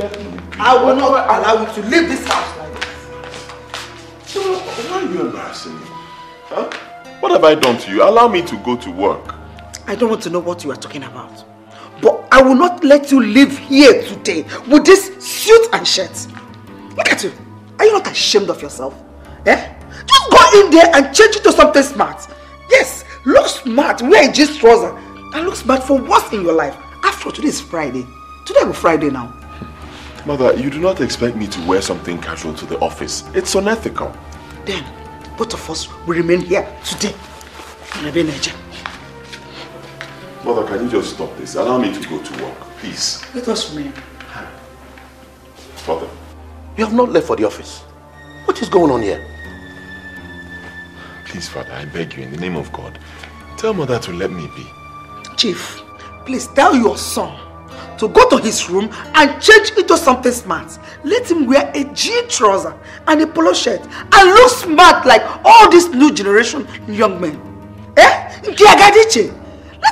I will not allow you to leave this house like this. So, why are you embarrassing me? Huh? What have I done to you? Allow me to go to work. I don't want to know what you are talking about. But I will not let you live here today with this suit and shirt. Look at you. Are you not ashamed of yourself? Eh? Just go in there and change it to something smart. Yes, look smart. Wear a jeans trouser. And look smart for what's in your life. After all, today is Friday. Today will be Friday now. Mother, you do not expect me to wear something casual to the office. It's unethical. Then, both of us will remain here today. Mother, can you just stop this? Allow me to go to work, please. Let us remain. Father. You have not left for the office. What is going on here? Please, Father, I beg you, in the name of God, tell Mother to let me be. Chief, please tell your son to go to his room and change into something smart. Let him wear a jean trouser and a polo shirt and look smart like all these new generation young men. Eh? Let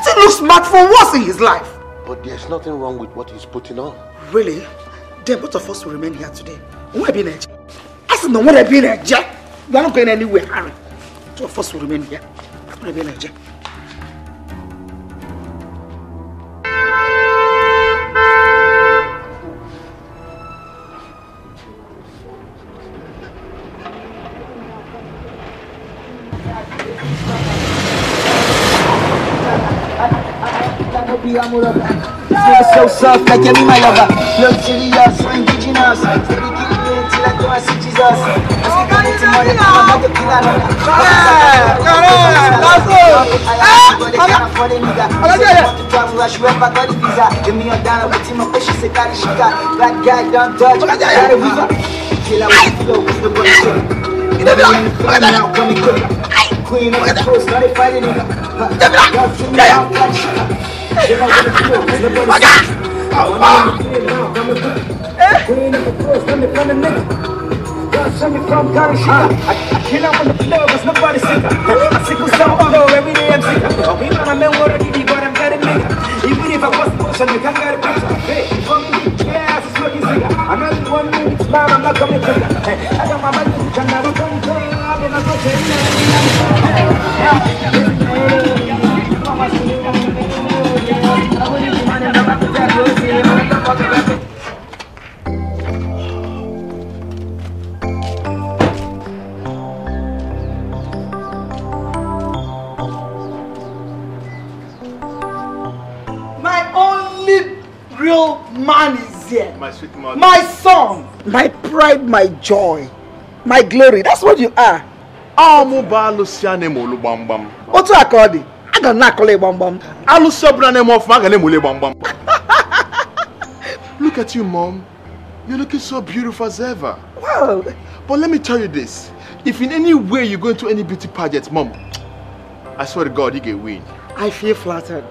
him look smart for once in his life. But there's nothing wrong with what he's putting on. Really? Then both of us will remain here today. Where be I said no, where be we are not going anywhere, Harry. Two of us will remain here. Where be So soft, like you be my lover. Luxurious, indigenous. Steady killing me till I go and see Jesus. As we come into money, I'm not the killer. Give me a dollar with him, a fish, say, got it, she got. Black guy, don't touch, got a weaver. Kill her with flow, it's the body show. You never know, now, come and cook. Queen of the coast, not a fighting nigga. Send me from Karishika. I kill out on the floor, cause nobody's sick. I sickle some though, every day I'm sick. We got a man already, but I'm getting nigga. Even if I was the person, you can't get a picture. Hey, for me, yeah, it's smoking cigar. I'm not the 1 minute man, I'm not coming to that. I got my money, you can never come to it. I'm in a good my only real man is here. My sweet mother. My son, my pride, my joy, my glory. That's what you are. Otu akodi. I got not call bam bam. Look at you, Mom. You're looking so beautiful as ever. Well, but let me tell you this. If in any way you go into any beauty pageant, Mom, I swear to God, you get win. I feel flattered.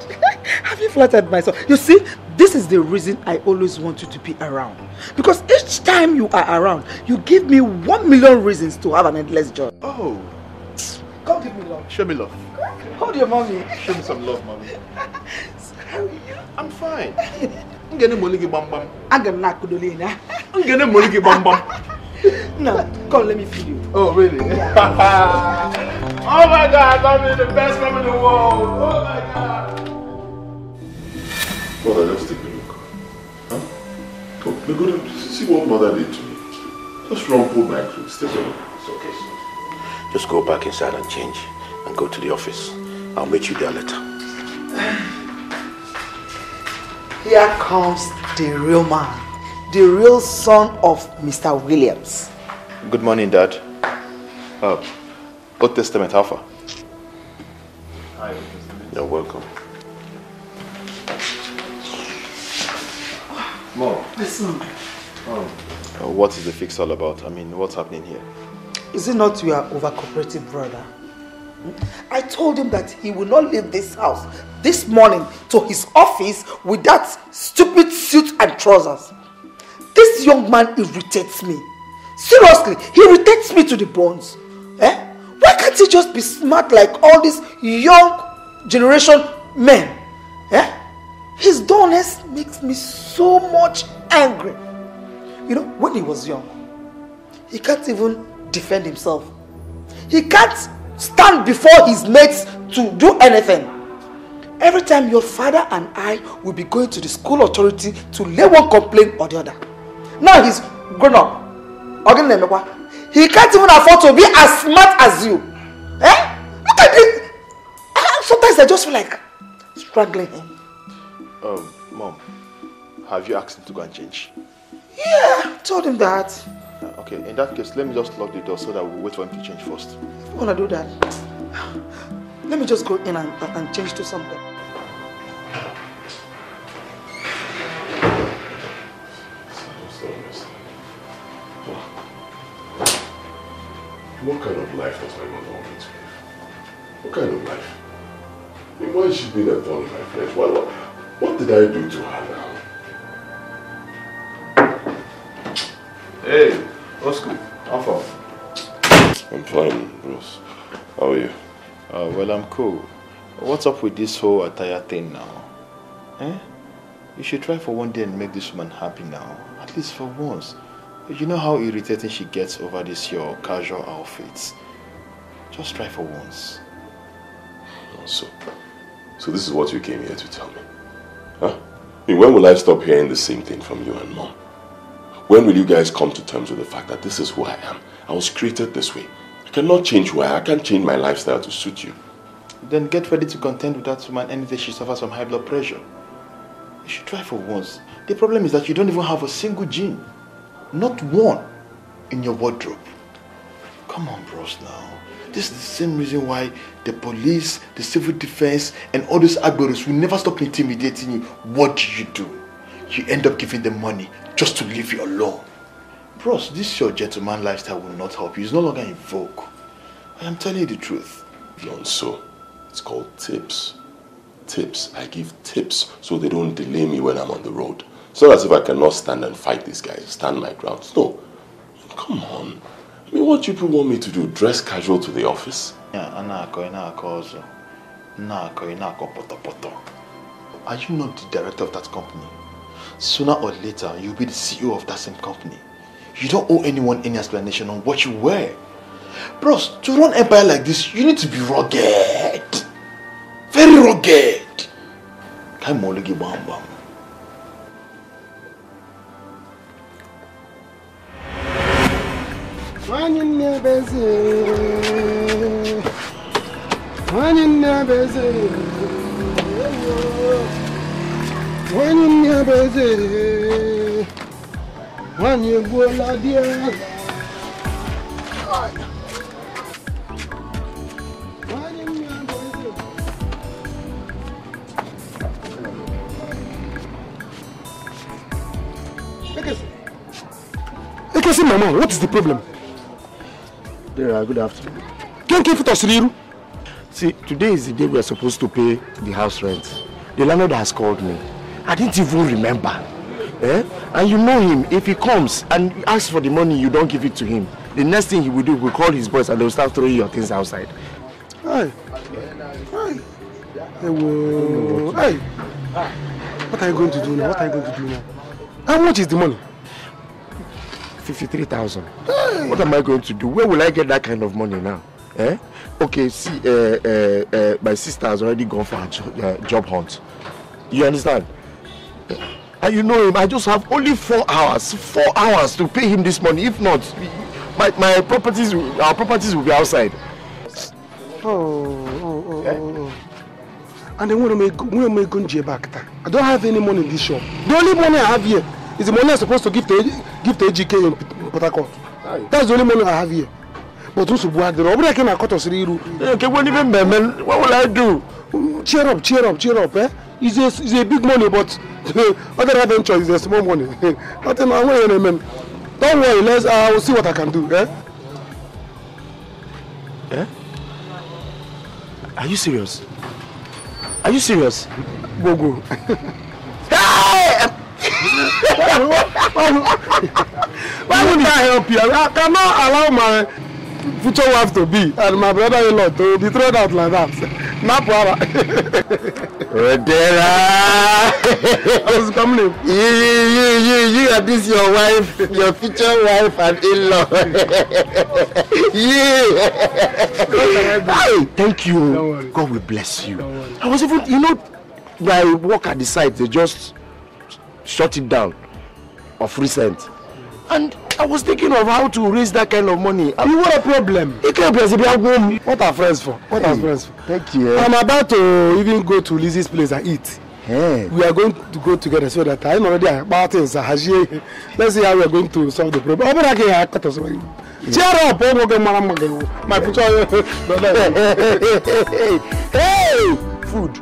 I feel flattered myself. You see, this is the reason I always want you to be around. Because each time you are around, you give me 1 million reasons to have an endless joy. Oh. Come give me love. Show me love. Hold your mommy. Show me some love, Mommy. How are you? I'm fine. I'm getting moligi bam bam. I'm gonna knock Kudolina. I'm getting moligi bam bam. No, come, let me feed you. Oh, really? Yeah. Oh my God, Mommy, the best mom in the world. Oh my God. Mother, let's take a look. Huh? Come, we go to see what Mother did to me. Just rumple my clothes. Take a look. It's okay, son. Just go back inside and change and go to the office. I'll meet you there later. Here comes the real man, the real son of Mr. Williams. Good morning, Dad. Old Testament Alpha. Hi, You're welcome. Mom. Listen. What is the fix all about? I mean, what's happening here? Is it not your over-cooperative brother? I told him that he will not leave this house this morning to his office with that stupid suit and trousers. This young man irritates me. Seriously, he irritates me to the bones. Why can't he just be smart like all these young generation men? His dullness makes me so much angry. You know, when he was young, he can't even defend himself. He can't stand before his mates to do anything. Every time your father and I will be going to the school authority to lay one complaint or the other. Now he's grown up. He can't even afford to be as smart as you. Eh? Look at it. Sometimes I just feel like strangling him. Mom, have you asked him to go and change? Yeah, I told him that. Okay, in that case, let me just lock the door so that we'll wait for him to change first. If you want to do that, let me just go in and change to something. What kind of life does my mother want me to live? What kind of life? I mean, why is she being a thorn in my flesh? What did I do to her now? Hey, Oscar, how far? I'm fine, Bruce. How are you? Well, I'm cool. What's up with this whole attire thing now? Eh? You should try for one day and make this woman happy now. At least for once. You know how irritating she gets over this your casual outfits. Just try for once. So this is what you came here to tell me? Huh? I mean, when will I stop hearing the same thing from you and Mom? When will you guys come to terms with the fact that this is who I am? I was created this way. I cannot change who I am. I can't change my lifestyle to suit you. Then get ready to contend with that woman anything she suffers from high blood pressure. You should try for once. The problem is that you don't even have a single gene. Not one in your wardrobe. Come on, bros, now. This is the same reason why the police, the civil defense, and all those agberos will never stop intimidating you. What do? You end up giving them money just to leave you alone. Bros, this your gentleman lifestyle will not help you. It's no longer in vogue. I am telling you the truth. So it's called tips. Tips. I give tips so they don't delay me when I'm on the road. It's not as if I cannot stand and fight these guys, stand my ground. No. Come on. I mean, what do people want me to do? Dress casual to the office? Yeah, are you not the director of that company? Sooner or later, you'll be the CEO of that same company. You don't owe anyone any explanation on what you wear. Bros, to run an empire like this, you need to be rugged. Very rugged. Mama, what is the problem? Good afternoon. See, today is the day we are supposed to pay the house rent. The landlord has called me. I didn't even remember. And you know him. If he comes and asks for the money, you don't give it to him. The next thing he will do, he will call his boys and they will start throwing your things outside. Hey. What are you going to do now? How much is the money? 53,000. What am I going to do? Where will I get that kind of money now? Okay, see, my sister has already gone for a job hunt. You understand? And you know him, I just have only 4 hours. 4 hours to pay him this money. If not, our properties will be outside. Oh. And then when am I going to back? I don't have any money in this shop. The only money I have here is the money I'm supposed to give to AGK in Port Harcourt. That's the only money I have here. But also, what will I do? Cheer up, eh? It's a big money, but other adventure is a small money. Don't worry, I will see what I can do, eh? Are you serious? Go. Why would I help you? I cannot allow my future wife to be and my brother-in-law to be thrown out like that. Napara. Odera. I was coming. You are this your wife, your future wife and in-law. Hey, thank you. God will bless you. I was even, my work at the site, they just shut it down of recent. And I was thinking of how to raise that kind of money. You want a problem? You can't be home. What are friends for? What are friends for? Thank you. I'm about to even go to Lizzie's place and eat. Hey. We are going to go together so that I know already about things. Let's see how we are going to solve the problem. Cheer up, my future. Hey, food.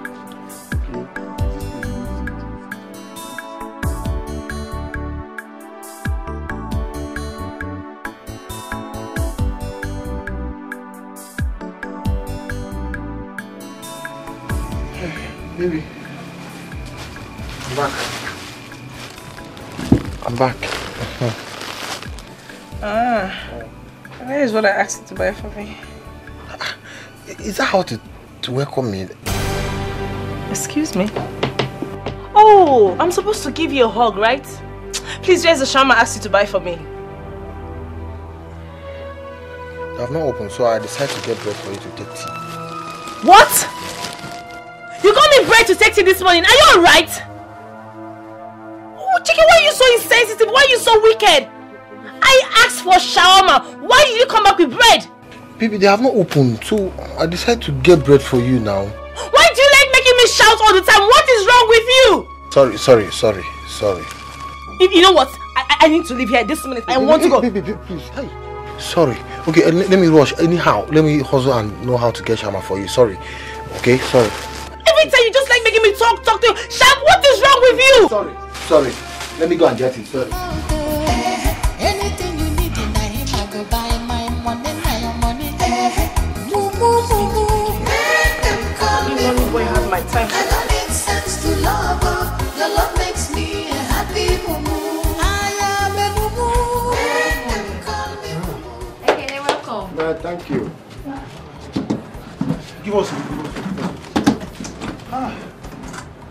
Baby, I'm back. I'm back. That is what I asked you to buy for me. Is that how to welcome me? Excuse me? Oh, I'm supposed to give you a hug, right? Please, where's the shawarma I asked you to buy for me? I've not opened, so I decided to get bread for you to take tea. What? You got me bread to take tea this morning. Are you alright? Oh, Chicken, why are you so insensitive? Why are you so wicked? I asked for shawarma. Why did you come back with bread? Baby, they have not opened, so I decided to get bread for you now. Why do you like making me shout all the time? What is wrong with you? Sorry. You know what? I need to leave here this minute. I want to go. Baby, please. Hey. Sorry. Okay, let me rush. Anyhow, let me hustle and know how to get shawarma for you. Sorry. Okay, sorry. Every time you just like making me talk to you. Sharp, what is wrong with you? Sorry. Let me go and get it. Sorry. Anything you need in him, I go buy my money. You boy have my time. I don't need sense to love. Your love makes me a happy mumu. I am a mumu. Okay, welcome. Thank you. Give us food.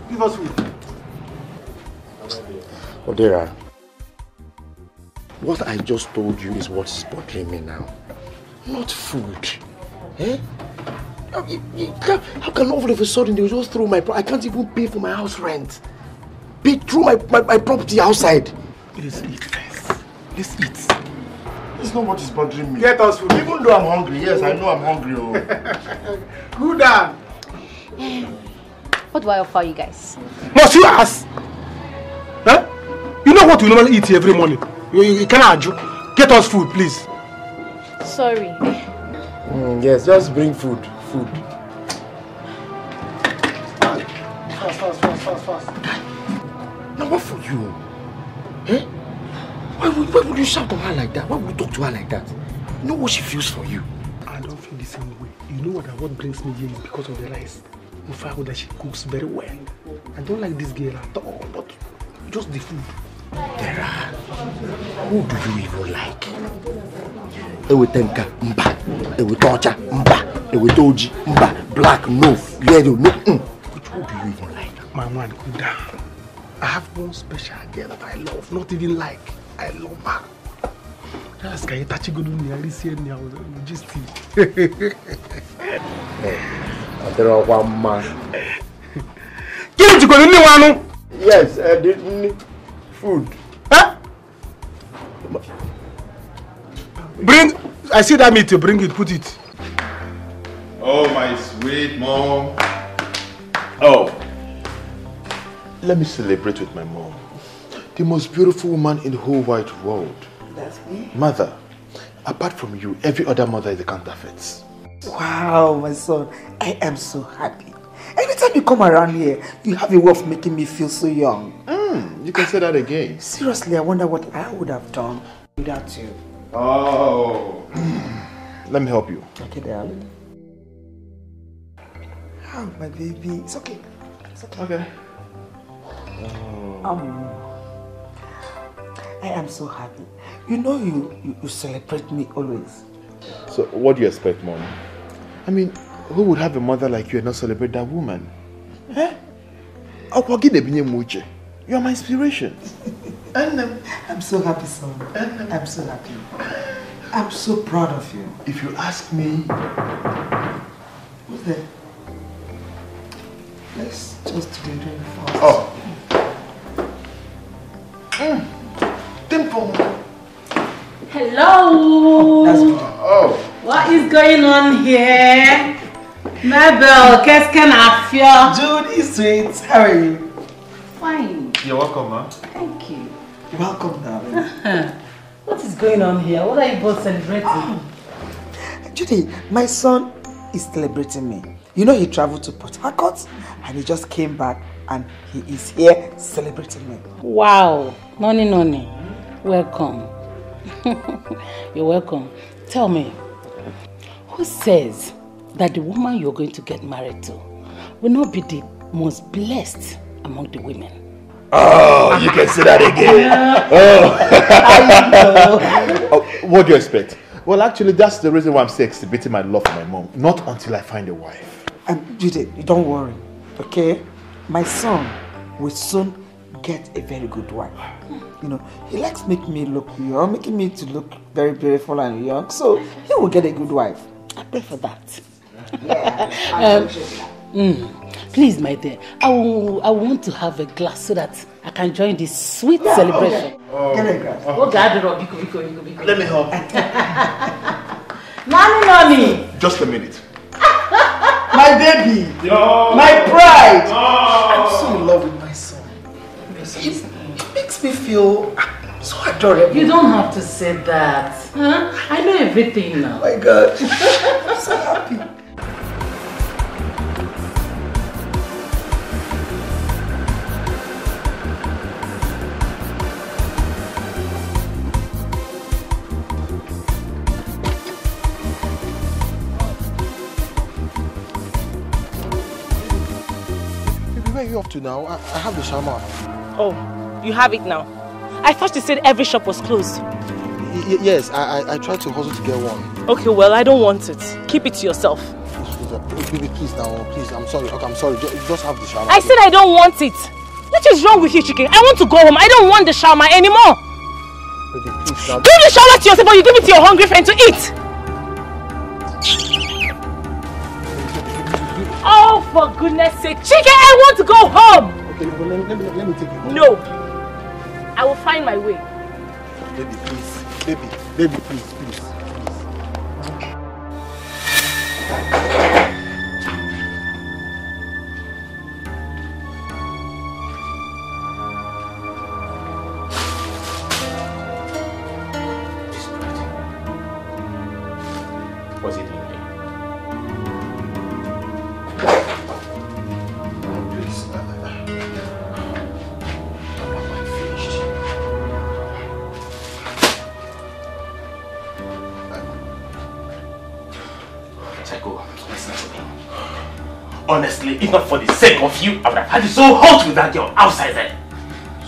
Give us food. Odera, what I just told you is what is bothering me now. Not food. Eh? How can all of a sudden they just throw I can't even pay for my house rent. Throw my property outside. Let's eat first. Let's eat. It's not what is bothering me. Get us food. Even though I'm hungry, yes, I know I'm hungry. Oh. Good down. What do I offer you guys? Must you ask? Huh? You know what we normally eat every morning. You cannot argue. Get us food, please. Sorry. Yes, just bring food. Fast. Now what for you? Eh? Why would you shout to her like that? Why would you talk to her like that? You know what she feels for you. I don't feel the same way. You know what brings me here is because of the rice. We find that she cooks very well. I don't like this girl at all, but just the food. Dera, who do you even like? Ewetenka, mba. Ewetocha, mba. Ewetoji, mba. Black, no. Yellow, no. Which one do you even like? My man, cool down. I have one special girl that I love, not even like. I love her. That's guy Tachigonu just There are one man. Yes, food. Huh? Bring. I see that meat. Bring it. Put it. Oh, my sweet mom. Oh. Let me celebrate with my mom. The most beautiful woman in the whole wide world. That's me. Mother. Apart from you, every other mother is a counterfeit. Wow, my son. I am so happy. Anytime you come around here, you have a way of making me feel so young. You can say that again. Seriously, I wonder what I would have done without you. Oh. Let me help you. Okay, darling. Oh, my baby. It's okay. Okay. I am so happy. You know you celebrate me always. So what do you expect, Mom? I mean, Who would have a mother like you and not celebrate that woman? Eh? You are my inspiration. I'm so happy, son. I'm so happy. I'm so proud of you. If you ask me... Who's there? Let's just do it fast. Oh. Tempo. Hello. That's good. Oh. What is going on here? Mabel, qu'est-ce qu'on a fait? Judy, sweet. How are you? Fine. You're welcome, ma. Thank you. Welcome, darling. What is going on here? What are you both celebrating? Judy, my son is celebrating me. You know he traveled to Port Harcourt and he just came back and he is here celebrating me. Wow. Noni. Welcome. You're welcome. Tell me, who says that the woman you're going to get married to will not be the most blessed among the women? Oh, you can say that again. Oh, what do you expect? Well, actually, that's the reason why I'm still exhibiting my love for my mom. Not until I find a wife. Judy, don't worry, okay? My son will soon get a very good wife. You know, he likes making me look young, making me to look very beautiful and young. So he will get a good wife. I pray for that. Please, my dear, I want to have a glass so that I can join this sweet celebration. Okay. Get a glass. Let me help. Nani. Just a minute. My baby. My pride. I'm so in love with my son. It makes me feel so adorable. You don't have to say that. Huh? I know everything now. Oh my God. I'm so happy. Where are you off to now? I have the shawarma. Oh, you have it now. I thought you said every shop was closed. Yes, I tried to hustle to get one. Okay, well, I don't want it. Keep it to yourself. Please now, please. I'm sorry. Okay, I'm sorry. Just have the shawarma. I said I don't want it. What is wrong with you, chicken? I want to go home. I don't want the shawarma anymore. Baby, please now. Give the shawarma to yourself or you give it to your hungry friend to eat. Oh, for goodness sake. Chicken, I want to go home. Okay, but let me take you home. No. I will find my way. Baby, please. Baby, please. What's it doing here? Please, I'm not finished. Chaco, listen to me. Honestly, if not for the sake of you, I would have had it so hot with that girl outside there.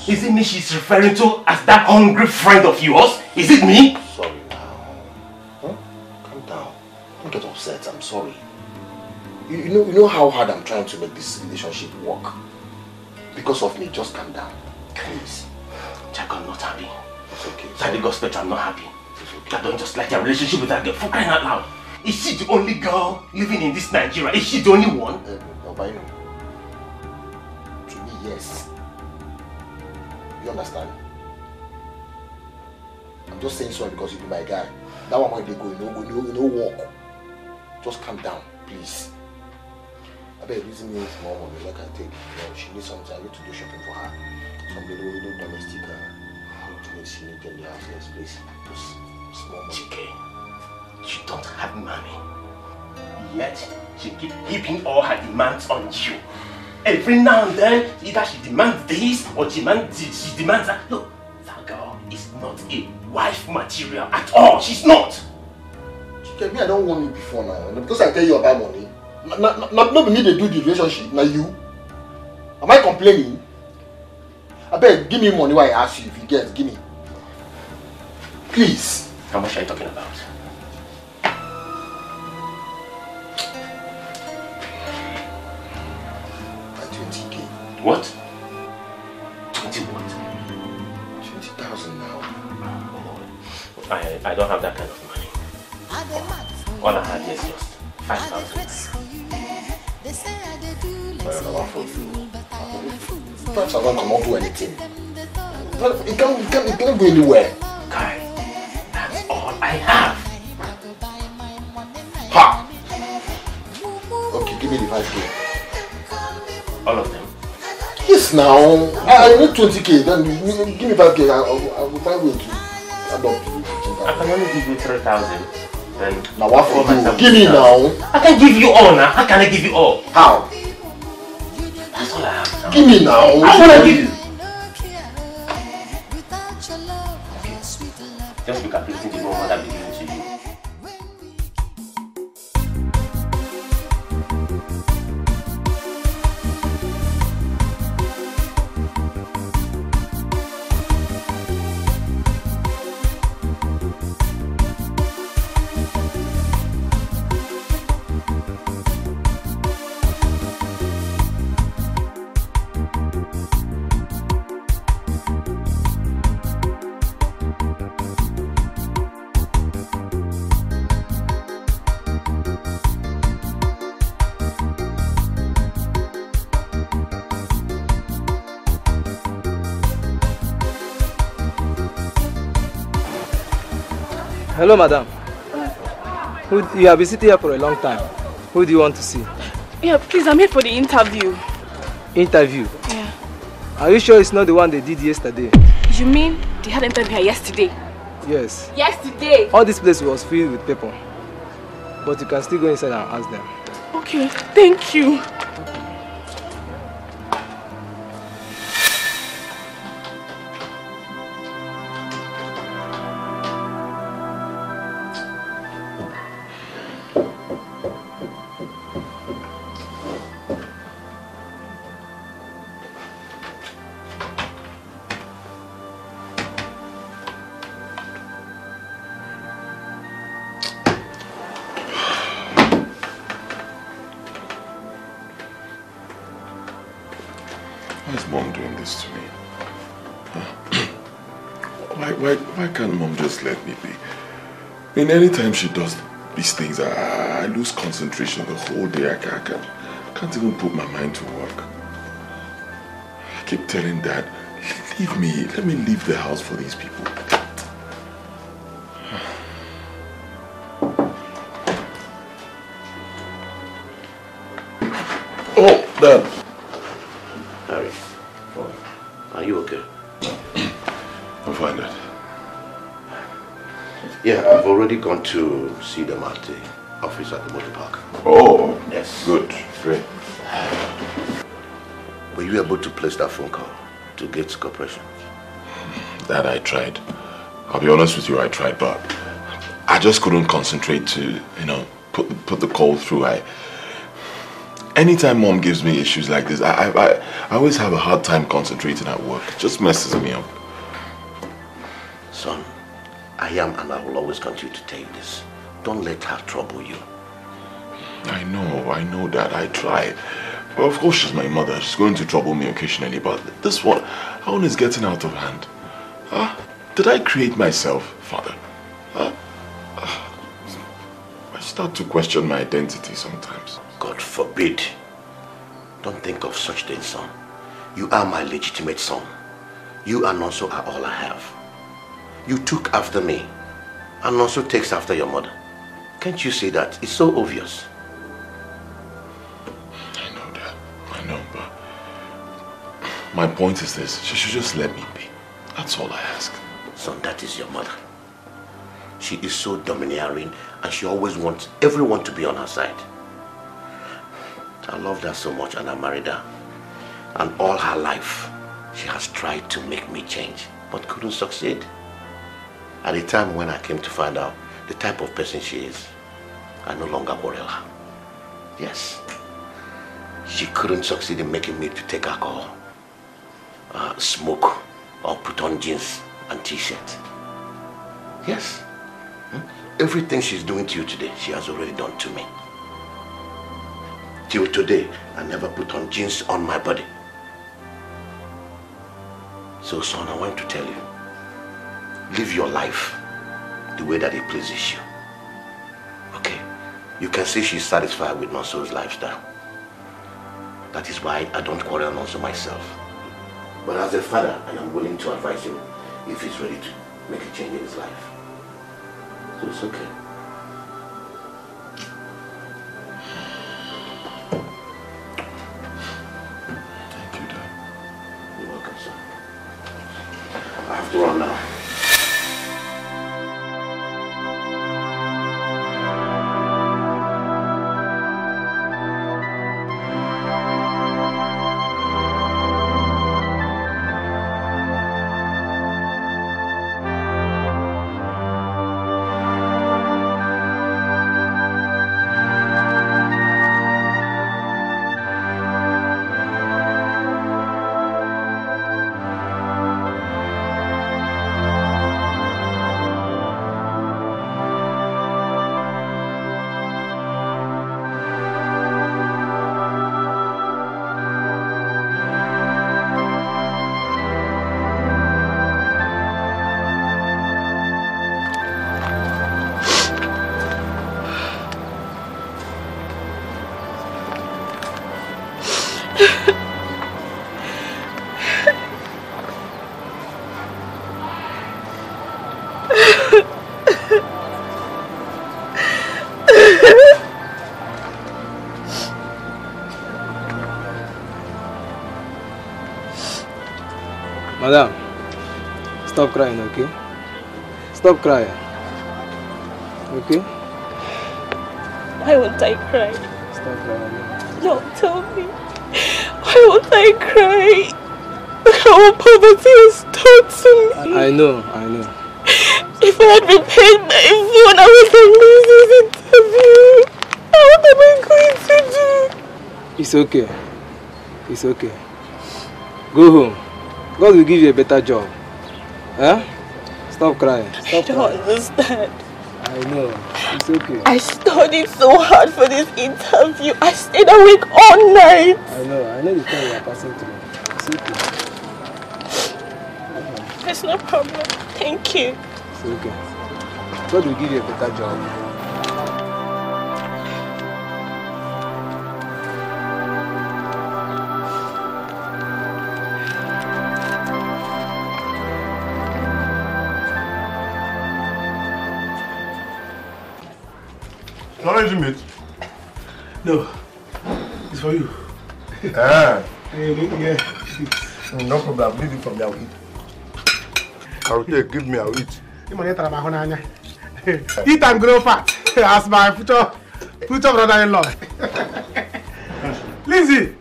Is it me she's referring to as that hungry friend of yours? Is it me? Sorry now. Huh? Calm down. Don't get upset. I'm sorry. You know how hard I'm trying to make this relationship work. Because of me, just calm down. Please. Jack, I'm not happy. It's okay. Daddy Gospel, I'm not happy. It's okay. I don't just like your relationship with that girl, for crying out loud. Is she the only girl living in this Nigeria? Is she the only one? Albino. To me, yes. You understand? I'm just saying sorry because you be my guy. That one when they go, you know walk. Just calm down, please. I bet reason me with more money like I take. You know, she needs something. I need to do shopping for her. Some little domestic things she needs in the house. Yes, please. Just small money. Chike, you don't have money. Yet she keep heaping all her demands on you. Every now and then, either she demands this or she demands that. Look, that girl is not a wife material at all. She's not. Chike, me I don't want you before now. Because I tell you about money. Not me they do the relationship. Now you. Am I complaining? I beg, give me money while I ask you. If you get, give me. Please. How much are you talking about? 20K. What? 20 what? 20,000 now. I don't have that kind of money. All I have is just 5,000. Perhaps I don't come out do anything. It can't go anywhere. Kai, that's all I have. Ha! Okay, give me the 5K. All of them? Yes, now. I need 20K. Then give me 5K. I will find a way to adopt you. I can only give you 3,000. Then now what for you? Give me now. I can give you all now. How can I give you all? How? That's all I have now. Give me now. How can I give you? Just look at the moment I'm giving to you. Hello, madam. You have been sitting here for a long time. Who do you want to see? Yeah, please, I'm here for the interview. Interview? Yeah. Are you sure it's not the one they did yesterday? You mean they had an interview here yesterday? Yes. Yesterday? All this place was filled with people. But you can still go inside and ask them. Okay, thank you. Why can't Mom just let me be? I mean, anytime she does these things, I lose concentration the whole day. I can't even put my mind to work. I keep telling Dad, leave me, let me leave the house for these people. Oh, Dad. Harry, are you okay? I'm fine, Dad. Yeah, I've already gone to see them at the office at the motor park. Oh, yes. Good, great. Were you able to place that phone call to Gates Corporation? That I tried. I'll be honest with you, I tried, but I just couldn't concentrate to, you know, put the call through. Anytime Mom gives me issues like this, I always have a hard time concentrating at work. It just messes me up. Son, I am and I will always continue to tell you this. Don't let her trouble you. I know that. I try. Well, of course she's my mother. She's going to trouble me occasionally, but this one is getting out of hand. Did I create myself, Father? I start to question my identity sometimes. God forbid. Don't think of such things, son. You are my legitimate son. You and also are all I have. You took after me and also takes after your mother. Can't you see that? It's so obvious. I know that. I know, but my point is this. She should just let me be. That's all I ask. Son, that is your mother. She is so domineering and she always wants everyone to be on her side. I loved her so much and I married her. And all her life, she has tried to make me change, but couldn't succeed. At the time when I came to find out the type of person she is, I no longer worry her. Yes. She couldn't succeed in making me to take alcohol, smoke, or put on jeans and t-shirt. Yes. Everything she's doing to you today, she has already done to me. Till today, I never put on jeans on my body. So son, I want to tell you, live your life the way that it pleases you. Okay? You can see she's satisfied with Nonso's lifestyle. That is why I don't quarrel Nonso myself. But as a father, I am willing to advise him if he's ready to make a change in his life. So it's okay. Thank you, Dad. You're welcome, son. I have to run now. Madam, stop crying, okay? Stop crying. Okay? Why won't I cry? Stop crying. No, tell me. Why won't I cry? How poverty has done to me. I know. If I had been paid my phone, I would have missed this interview. What am I going to do? It's okay. It's okay. Go home. God will give you a better job. Huh? Stop crying. I don't understand. I know. It's okay. I studied so hard for this interview. I stayed awake all night. I know the time you are passing through. It's okay. It's no problem. Thank you. It's okay. God will give you a better job. Meat? No, it's for you. Ah. Yeah. No problem, leave it from there. I will take, give me, I will eat. Eat and grow fat, as my future brother-in-law. Lizzie,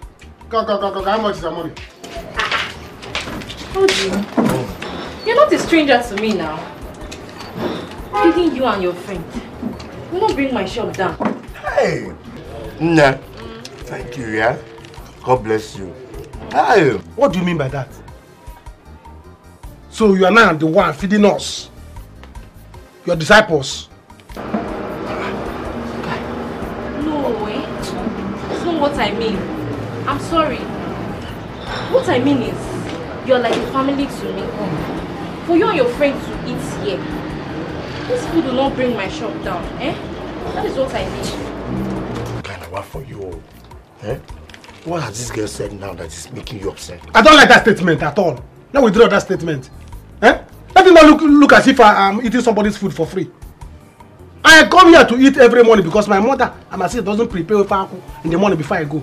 come, how much is your money? How do you? You're not a stranger to me now. Feeding you and your friend. Will not bring my shop down. Hey! Nah. Thank you, yeah? God bless you. Hey! What do you mean by that? So you are now the one feeding us? Your disciples? No way. That's not what I mean. I'm sorry. What I mean is, you're like a family to me. For you and your friends to eat here, this food will not bring my shop down, eh? That is what I mean. Kind of what for you? Eh? What has this girl said now that is making you upset? I don't like that statement at all. Now withdraw that statement. Eh? Let it not look as if I am eating somebody's food for free. I come here to eat every morning because my mother and my sister doesn't prepare faku in the morning before I go.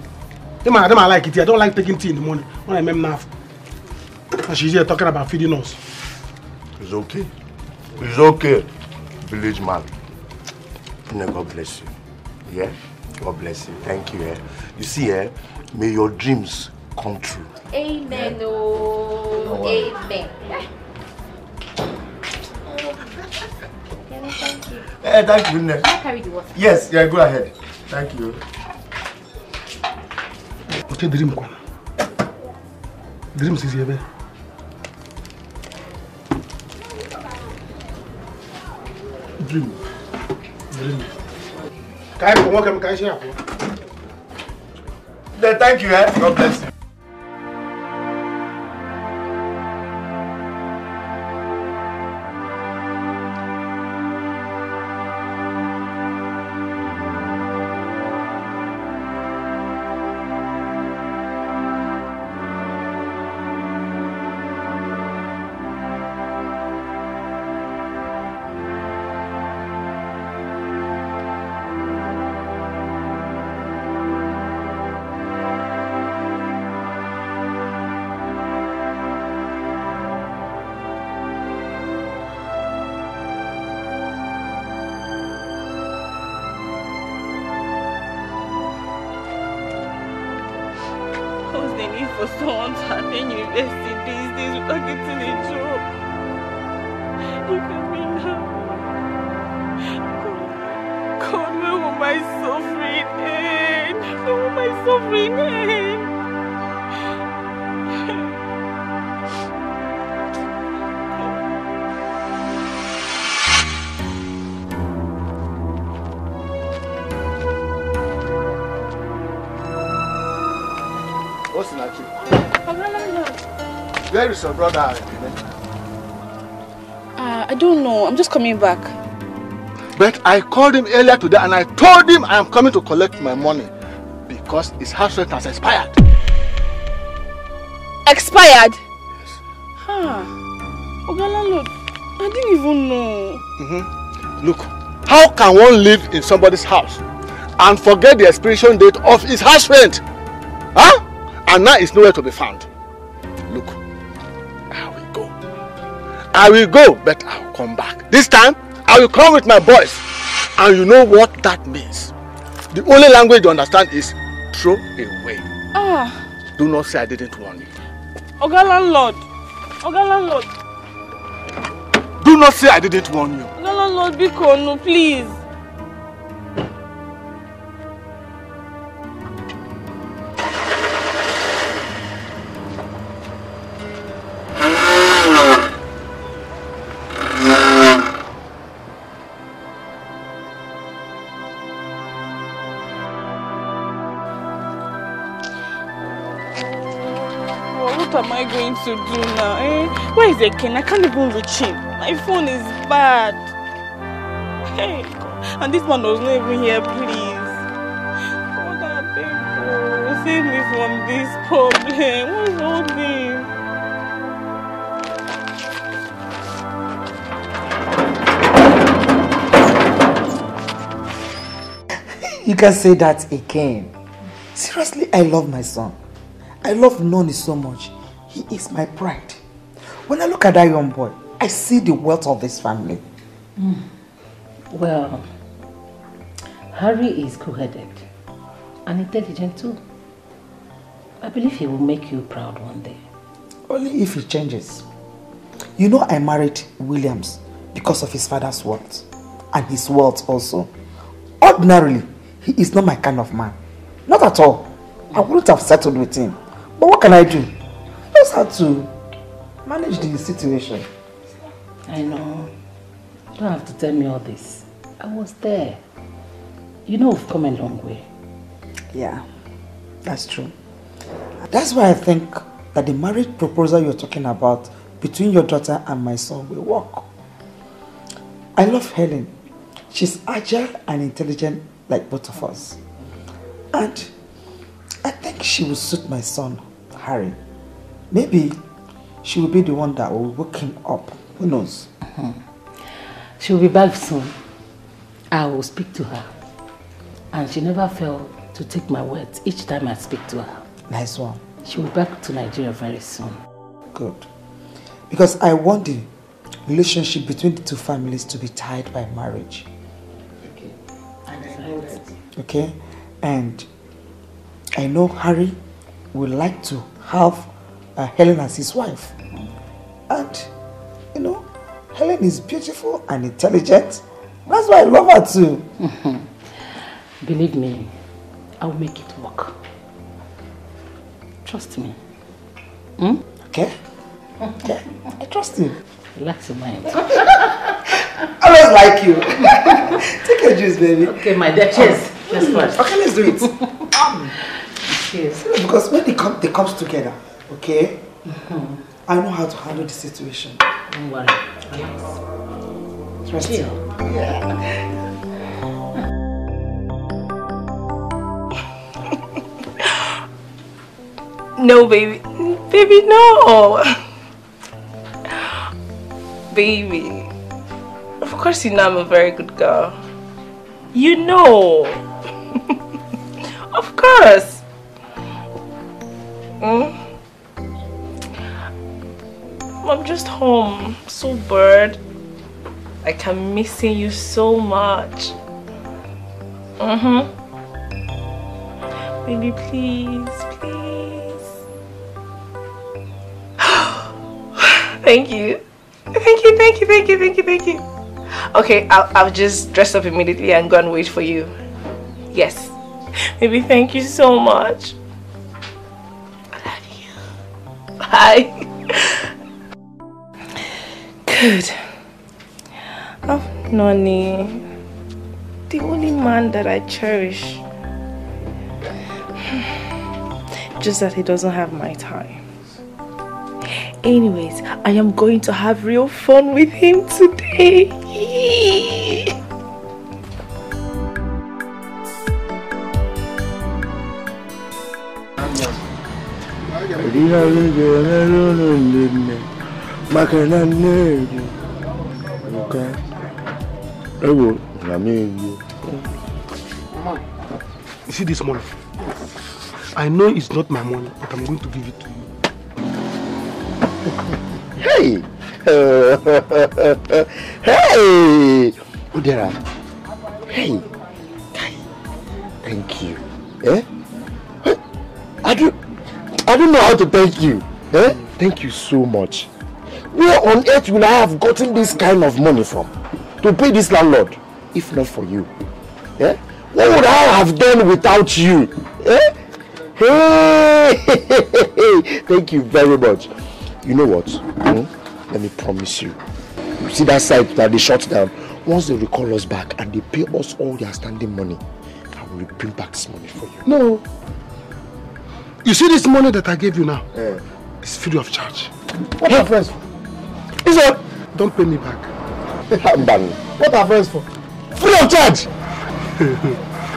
I like it. I don't like taking tea in the morning when I'm enough. And she's here talking about feeding us. It's okay. It's okay, village man. God bless you. Yeah? God bless you. Thank you. Yeah? You see, may your dreams come true. Amen. Oh, amen. Thank you. Thank you. Can I carry the water? Yes, yeah, go ahead. Thank you. Okay, dream one. Dreams is here. Dream. Can I share? Thank you, eh? God bless you. For someone to attend university these days without getting a job. Look at me now. God, where will my suffering end? Where will my suffering end? What's in that? Where is your brother? I don't know. I'm just coming back. But I called him earlier today and I told him I am coming to collect my money because his house rent has expired. Expired? Yes. Huh. Oga landlord, I didn't even know. Look, how can one live in somebody's house and forget the expiration date of his house rent? Huh? And now it's nowhere to be found. Look, I will go, but I'll come back. This time, I will come with my boys. And you know what that means. The only language you understand is throw away. Do not say I didn't warn you. Oga landlord. Oga landlord. Do not say I didn't warn you. Oga landlord, Biko, no, please. What am I going to do now? Where is Eken? I can't even reach him. My phone is bad. Hey, God. And this man was not even here, please. God, I beg you. Save me from this problem. What's all this? You can say that again. Seriously, I love my son. I love Noni so much. He is my pride. When I look at that young boy, I see the wealth of this family. Well, Harry is cool-headed and intelligent too. I believe he will make you proud one day. Only if he changes. You know, I married Williams because of his father's wealth and his wealth also. Ordinarily, he is not my kind of man. Not at all. I wouldn't have settled with him. But what can I do? Just have to manage the situation. I know. You don't have to tell me all this. I was there. You know we've come a long way. Yeah, that's true. That's why I think that the marriage proposal you're talking about between your daughter and my son will work. I love Helen. She's agile and intelligent like both of us. And I think she will suit my son, Harry. Maybe she will be the one that will wake him up. Who knows? She will be back soon. I will speak to her. And she never failed to take my words each time I speak to her. Nice one. She will be back to Nigeria very soon. Good. Because I want the relationship between the two families to be tied by marriage. Okay? And I know Harry would like to have Helen as his wife. And, you know, Helen is beautiful and intelligent. That's why I love her too. Believe me, I will make it work. Trust me. Okay? Okay. I trust you. Relax your mind. I always like you. Take your juice, baby. Okay, my dear. Cheers. Let's first. Okay, let's do it. Cheers. Because when they comes together, okay? I know how to handle the situation. Don't worry. Trust you. Yeah. No, baby. Baby, no. Baby. Of course you know I'm a very good girl. You know. Of course. I'm just home. So bored. Like I'm missing you so much. Baby, please. Thank you. Thank you. Okay, I'll just dress up immediately and go and wait for you. Yes. Baby, thank you so much. I love you. Bye. Good. Oh, Nonny. The only man that I cherish. Just that he doesn't have my time. Anyways, I am going to have real fun with him today. You see this money? I know it's not my money, but I'm going to give it to you. Hey! Hey! Udera. Hey! Thank you. Eh? I don't know how to thank you. Eh? Thank you so much. Where on earth will I have gotten this kind of money from? To pay this landlord? If not for you. Eh? What would I have done without you? Eh? Hey! Thank you very much. You know what? Let me promise you. You see that site that they shut down? Once they recall us back and they pay us all their standing money, I will bring back this money for you. No. You see this money that I gave you now? It's free of charge. What are friends for? Is it? Don't pay me back. What are friends for? Free of charge!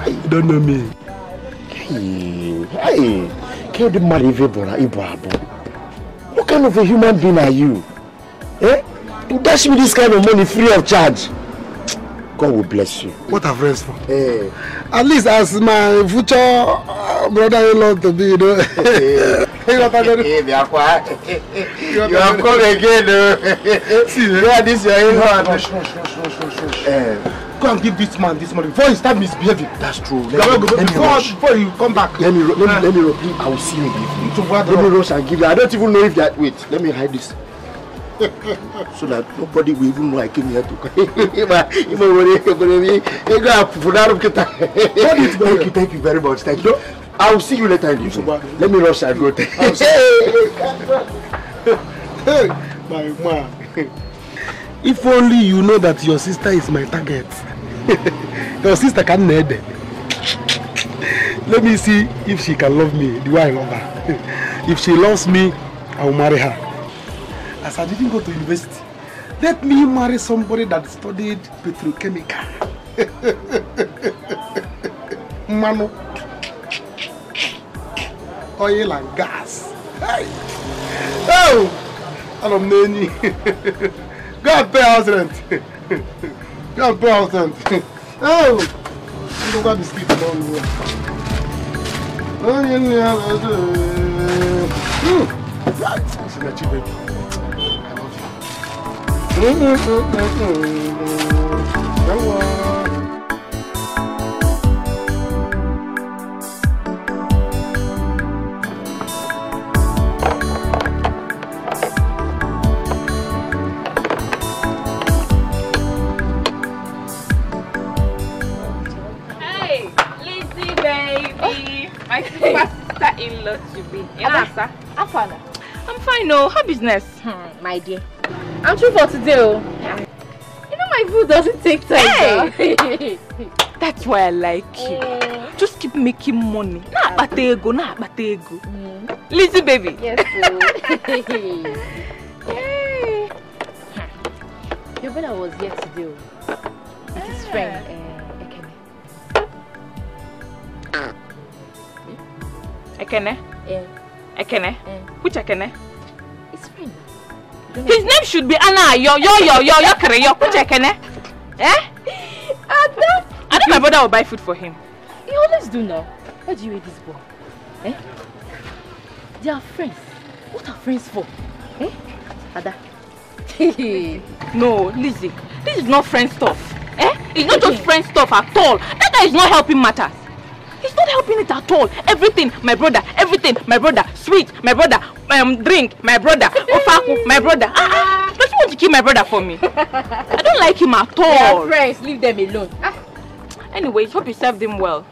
You don't know me. Hey, can't you marry what kind of a human being are you? Eh? To dash me this kind of money free of charge. God will bless you. What are friends for? Hey. At least as my future brother-in-law to be, you know. You have come again. See, this your in-law. Go and give this man this money before he start misbehaving. That's true. Before you come back. Let me rush. I will see you in the evening. Let me rush and give you. I don't even know if that. Wait, let me hide this. So that nobody will even know I came here to. Thank you very much. Thank you. I will see you later in the evening. Let me rush and go. Hey, my man. If only you know that your sister is my target. Your sister can need it. Let me see if she can love me the way I love her. If she loves me, I will marry her. As I didn't go to university, let me marry somebody that studied petrochemical. Mano. Oil and gas. Hey. Oh! I'm Neni. Go and pay house rent. Go and pay house rent. Oh! I'm going to sleep tomorrow. I love you. My sister-in-law to be. I'm fine, no. How business? My dear. I'm true for today. You know my food doesn't take time. Hey! That's why I like you. Just keep making money. Nah, batego. Lizzie, baby. Yes, Hey. Your brother was here today with his friend, Ekene. Ekene? Which Ekene? His friend. His name should be Anna. Yo. Which Ekene? Eh? I know my brother will buy food for him. He always do now. Why do you hate this boy? Eh? They are friends. What are friends for? Eh? Ada. No, Lizzie. This is not friend stuff. Eh? It's not just friend stuff at all. That guy is not helping matters. He's not helping it at all. Everything, my brother. Sweet, my brother. Drink, my brother. Ofaku, my brother. Don't you want to kill my brother for me? I don't like him at all. They are friends. Leave them alone. Anyway, hope you served him well.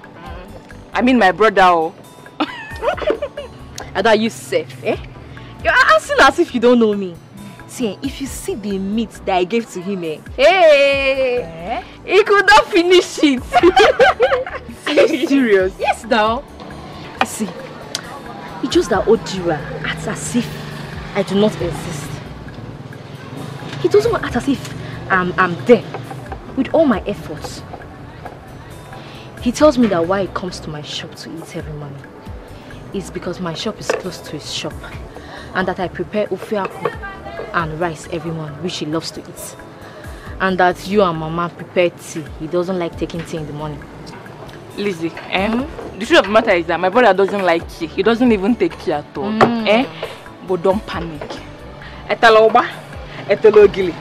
I mean my brother. Oh. Ada, you safe, eh? You're asking as if you don't know me. See, if you see the meat that I gave to him, hey, he could not finish it. Are you serious? Yes, now. See, it's just that Ojira acts as if I do not exist. He doesn't act as if I'm there with all my efforts. He tells me that why he comes to my shop to eat every morning is because my shop is close to his shop and that I prepare ofiaku and rice every morning, which he loves to eat. And that you and Mama prepare tea. He doesn't like taking tea in the morning. Lizzie, the truth of the matter is that my brother doesn't like tea. He doesn't even take tea at all. But don't panic. Etaloba, Etologili,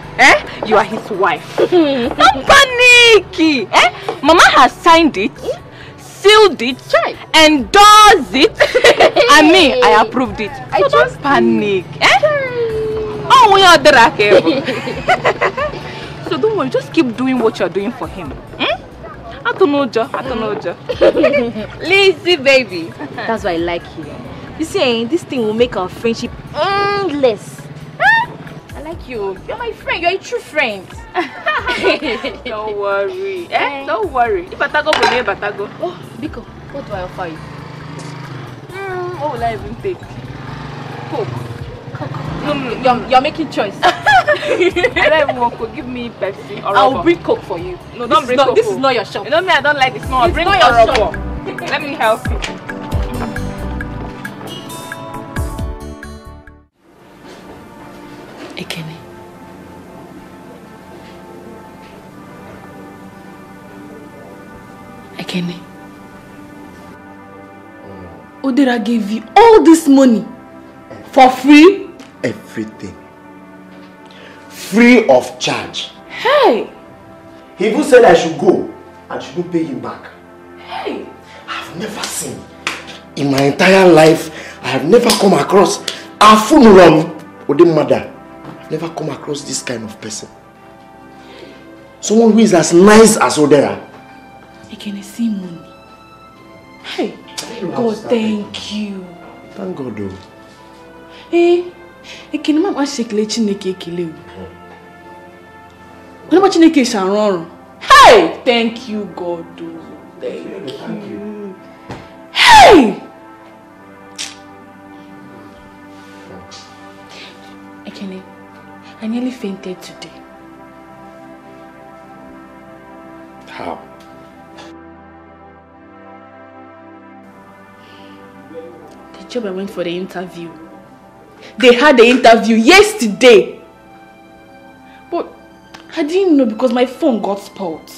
you are his wife. Don't panic. Mama has signed it, sealed it, endorsed it, and me, I approved it. So don't panic. Oh, we are there. So don't worry, just keep doing what you're doing for him. Atonoja. Lazy baby. That's why I like you. You see, this thing will make our friendship endless. I like you. You're my friend. You're a true friend. Don't worry. Don't worry. If Batago will be Batago. Oh, Biko, what do I offer you? What will I even take? Coke. No, you're making choice. I don't even want Coke. Give me Pepsi or I'll bring Coke for you. No, don't bring Coke. This is not your shop. You know me, I don't like this. No, I'll bring not your shop. Let me help you. Ekene. Ekene. Odera gave you all this money for free? Everything. Free of charge. Hey! He even said I should go and shouldn't pay him back. Hey! I've never seen, in my entire life, I have never come across a funeral with a mother. I've never come across this kind of person. Someone who is as nice as Odera. He can see money. Hey! God, thank you. Thank God, though. Hey! Ekene mama shekele Chineke ekele. Whenever Chineke shall run. Hey! Thank you, God. Thank you. Hey! Ekene, I nearly fainted today. How? The job I went for the interview. They had the interview yesterday. But I didn't know because my phone got spoiled.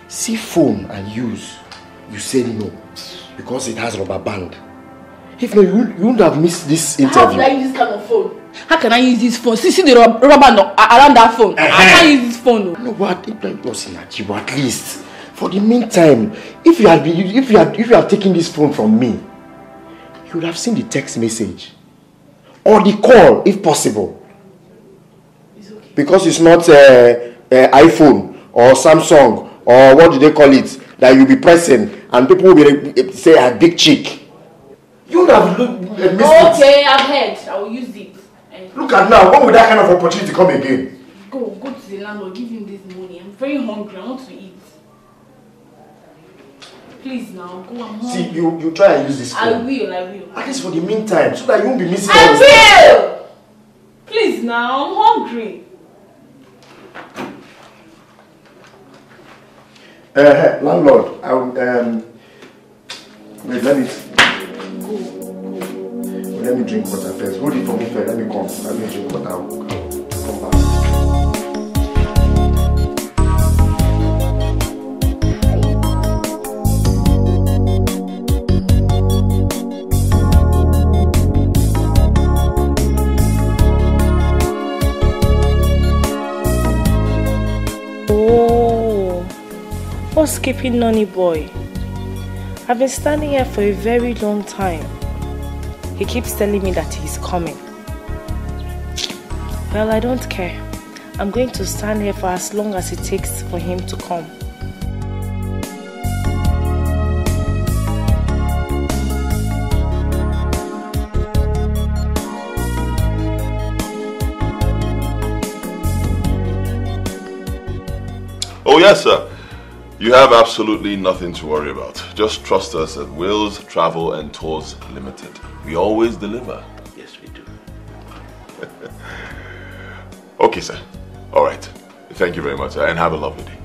See phone and use. You said no. Because it has rubber band. If not, you wouldn't have missed this interview. How can I use this kind of phone? How can I use this phone? See the rubber band around that phone. I can't use this phone. No, but it was in Ajibo at least. For the meantime, if you had taken this phone from me, you would have seen the text message. Or the call, if possible. It's okay. Because it's not iPhone or Samsung or what do they call it that you'll be pressing and people will say a big chick. You would have missed it. Okay, I've heard. I will use it. Look at now, when will that kind of opportunity come again? Go to the landlord, give him this money. I'm very hungry, I want to eat. Please now, go, I'm hungry. See, you try and use this phone. I will. At least for the meantime, so that you won't be missing I will! Please now, I'm hungry. Landlord, wait, let me drink water first. Hold it for me first, let me come. Let me drink water, I'll come back. What's keeping Nonny boy? I've been standing here for a very long time. He keeps telling me that he's coming. Well, I don't care. I'm going to stand here for as long as it takes for him to come. Oh yes, sir. You have absolutely nothing to worry about. Just trust us at Wills Travel and Tours Limited. We always deliver. Yes, we do. Okay, sir. All right. Thank you very much, sir, and have a lovely day.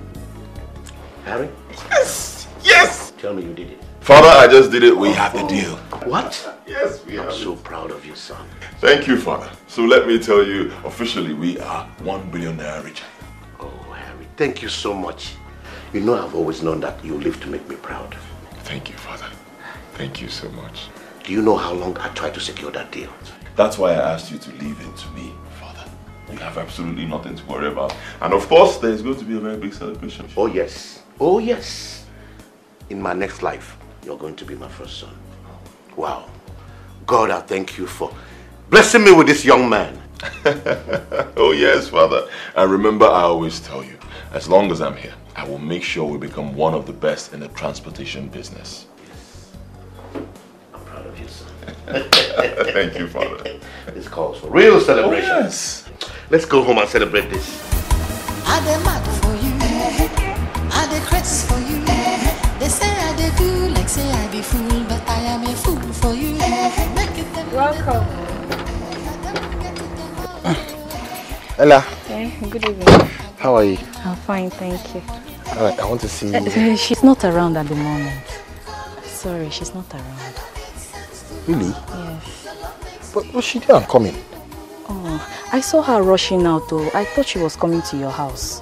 Harry? Yes! Yes! Tell me you did it. Father, I just did it. We have the deal. What? Yes, we have. I'm so proud of you, son. Thank you, Father. So let me tell you, officially, we are 1 billion naira richer. Oh, Harry, thank you so much. You know I've always known that you live to make me proud. Thank you, Father. Thank you so much. Do you know how long I tried to secure that deal? That's why I asked you to leave it to me, Father. You have absolutely nothing to worry about. And of course, there's going to be a very big celebration. Oh, yes. Oh, yes. In my next life, you're going to be my first son. Wow. God, I thank you for blessing me with this young man. Oh, yes, Father. And remember, I always tell you, as long as I'm here, I will make sure we become one of the best in the transportation business. Yes. I'm proud of you, son. Thank you, Father. This calls for real celebration. Oh, yes. Let's go home and celebrate this. I dey mad for you, I dey crazy for you. They say I dey do like say I be fool, but I am a fool for you. Welcome. Ella. Hey, good evening. How are you? I'm fine, thank you. Alright, I want to see you. She's not around at the moment. Sorry, she's not around. Really? Yes. But she did. I'm coming. Oh, I saw her rushing out though. I thought she was coming to your house.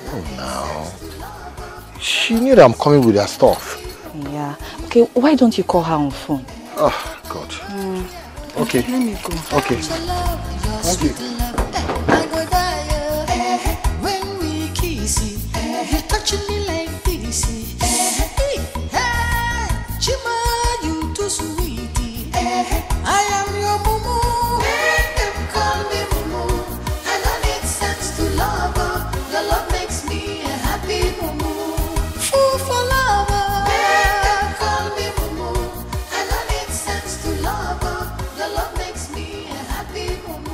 Oh, no. She knew that I'm coming with her stuff. Yeah. Okay, why don't you call her on phone? Oh, God. Okay. Let me go. Okay. Thank you. When we kiss, you touching me like this. Chima, you too sweetie. I am your mumu. Them call me mumu. I don't need sense to love her. Your love makes me a happy mumu. Fool for love. Them call me mumu. I don't need sense to love her. Your love makes me a happy mumu.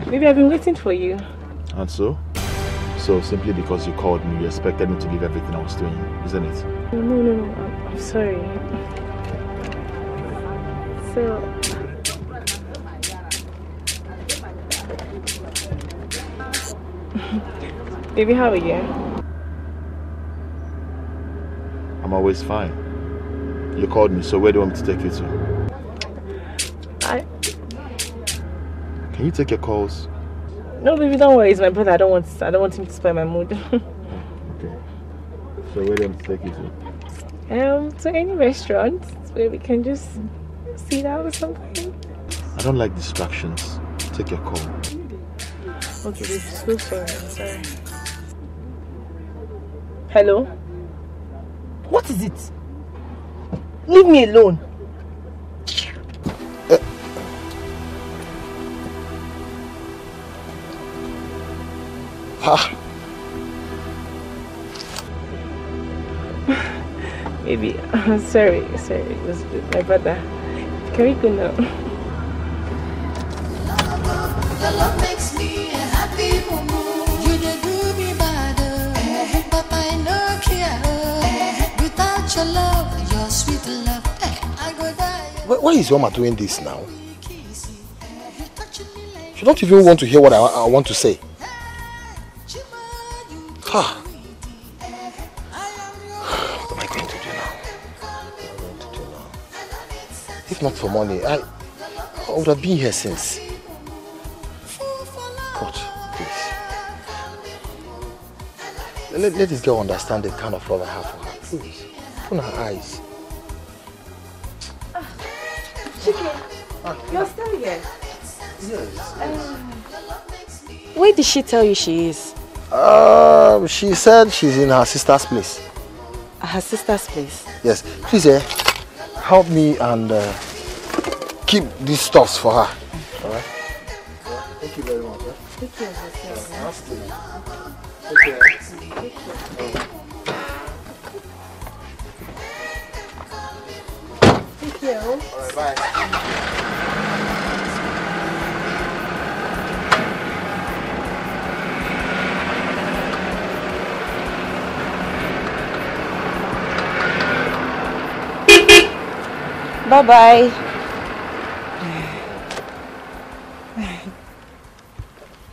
Maybe I've been waiting for you. And so? So simply because you called me, you expected me to leave everything I was doing, isn't it? No. I'm sorry. So... Baby, how are you? I'm always fine. You called me, so where do you want me to take you to? Can you take your calls? No, baby, don't worry. It's my brother. I don't want him to spoil my mood. Okay. So where do you want me to take you to? To any restaurant where we can just sit down or something. I don't like distractions. Take your call. Okay, baby, so sorry. I'm sorry. Hello? What is it? Leave me alone. Baby, sorry. It was my brother. Can we go now? Your love makes me a happy mumu. You dey do me bad, but I no care. Without your love, your sweet love, I go die. Why is your mama doing this now? She don't even want to hear what I want to say. Ha! What am I going to do now? If not for money, I would have been here since. God, please. Let this girl understand the kind of love I have for her. Please. Open her eyes. Chike, you're still here? Yes. Where did she tell you she is? She said she's in her sister's place. Her sister's place? Yes. Please, help me and keep these stuffs for her. Alright? Thank you very much. Take care of yourself. Take care. Take care. Alright, bye. Bye-bye.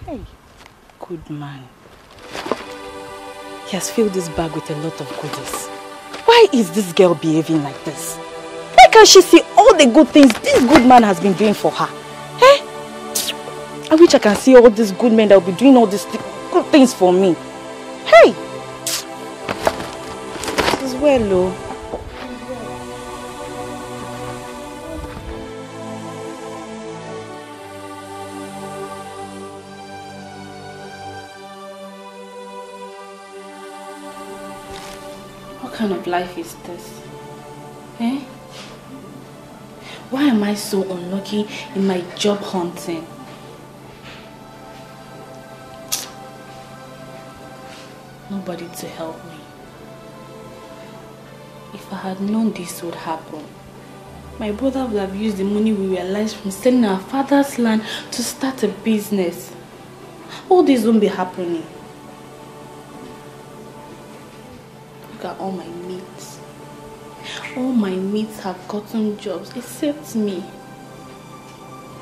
Hey, good man. He has filled this bag with a lot of goodies. Why is this girl behaving like this? Why can't she see all the good things this good man has been doing for her? Eh? I wish I can see all these good men that will be doing all these good things for me. Hey! This is well, though. What kind of life is this? Eh? Why am I so unlucky in my job hunting? Nobody to help me. If I had known this would happen, my brother would have used the money we realized from selling our father's land to start a business. All this won't be happening. Look at all my mates. All my mates have gotten jobs except me.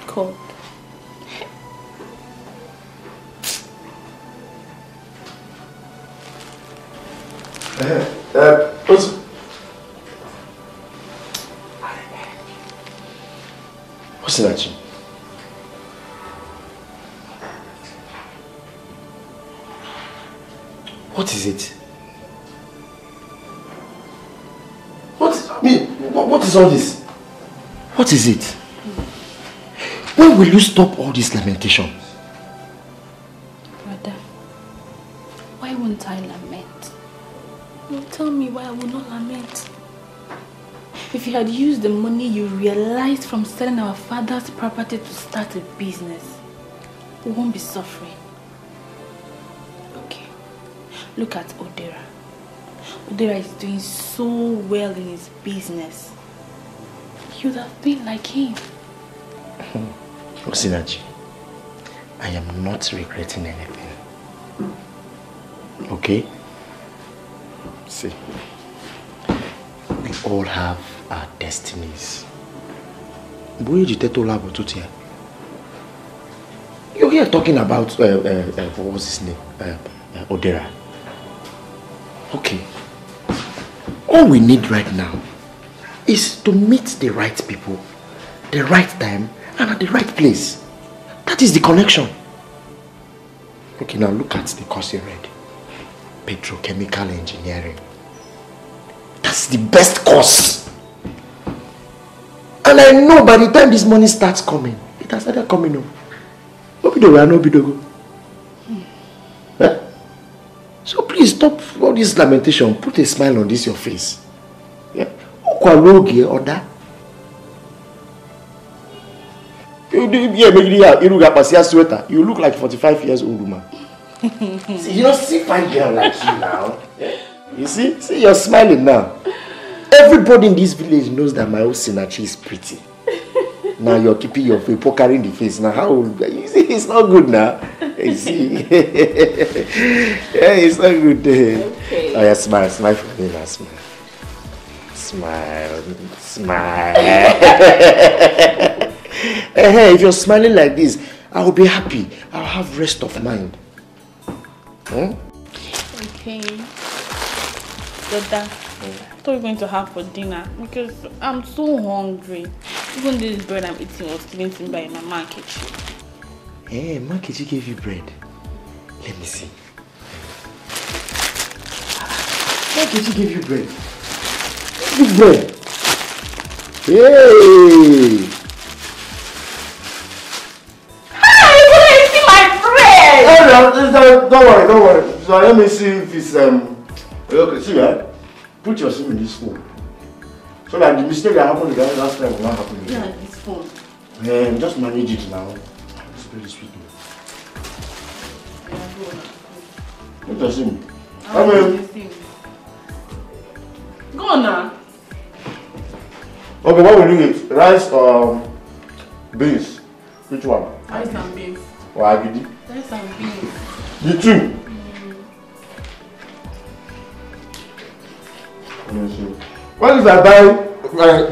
God. What's that? What is it? What is all this? What is it? When will you stop all this lamentation? Brother, why won't I lament? You tell me why I will not lament. If you had used the money you realized from selling our father's property to start a business, we won't be suffering. Okay, look at Odera. Odera is doing so well in his business. You'd have been like him. Osinachi, I am not regretting anything. Okay? See, we all have our destinies. You're here talking about, what was his name? Odera. Okay. All we need right now is to meet the right people, the right time, and at the right place. That is the connection. Okay, now look at the course you read. Petrochemical engineering. That's the best course. And I know by the time this money starts coming, it has started coming up. So please stop all this lamentation. Put a smile on this your face. Yeah. You look like 45 years old woman. See, you don't see fine girl like you now. Yeah. You see? See, you're smiling now. Everybody in this village knows that my old Sinachi is pretty. Now you're keeping your face, pokering the face. Now how you see it's not good now. You see. Yeah, it's not good. Okay. Oh yeah, smile for me now, smile. Smile. Hey, if you're smiling like this, I will be happy. I'll have rest of mind. Huh? Okay. Dada, what are we going to have for dinner? Because I'm so hungry. Even this bread I'm eating was given to me by my man Kechi. Hey, man Kechi gave you bread. Let me see. Man Kechi gave you bread. Big bread. Hey! Don't worry. So let me see if it's okay. See, put your SIM in this phone. So that the mistake that happened the last time will not happen again. Yeah, this phone. Just manage it now. It's very sweet. Put your SIM. Go on now. Okay, what will you eat? Rice or beans? Which one? Rice and beans. Or agidi? Rice and beans. The two. Let me see. What if I buy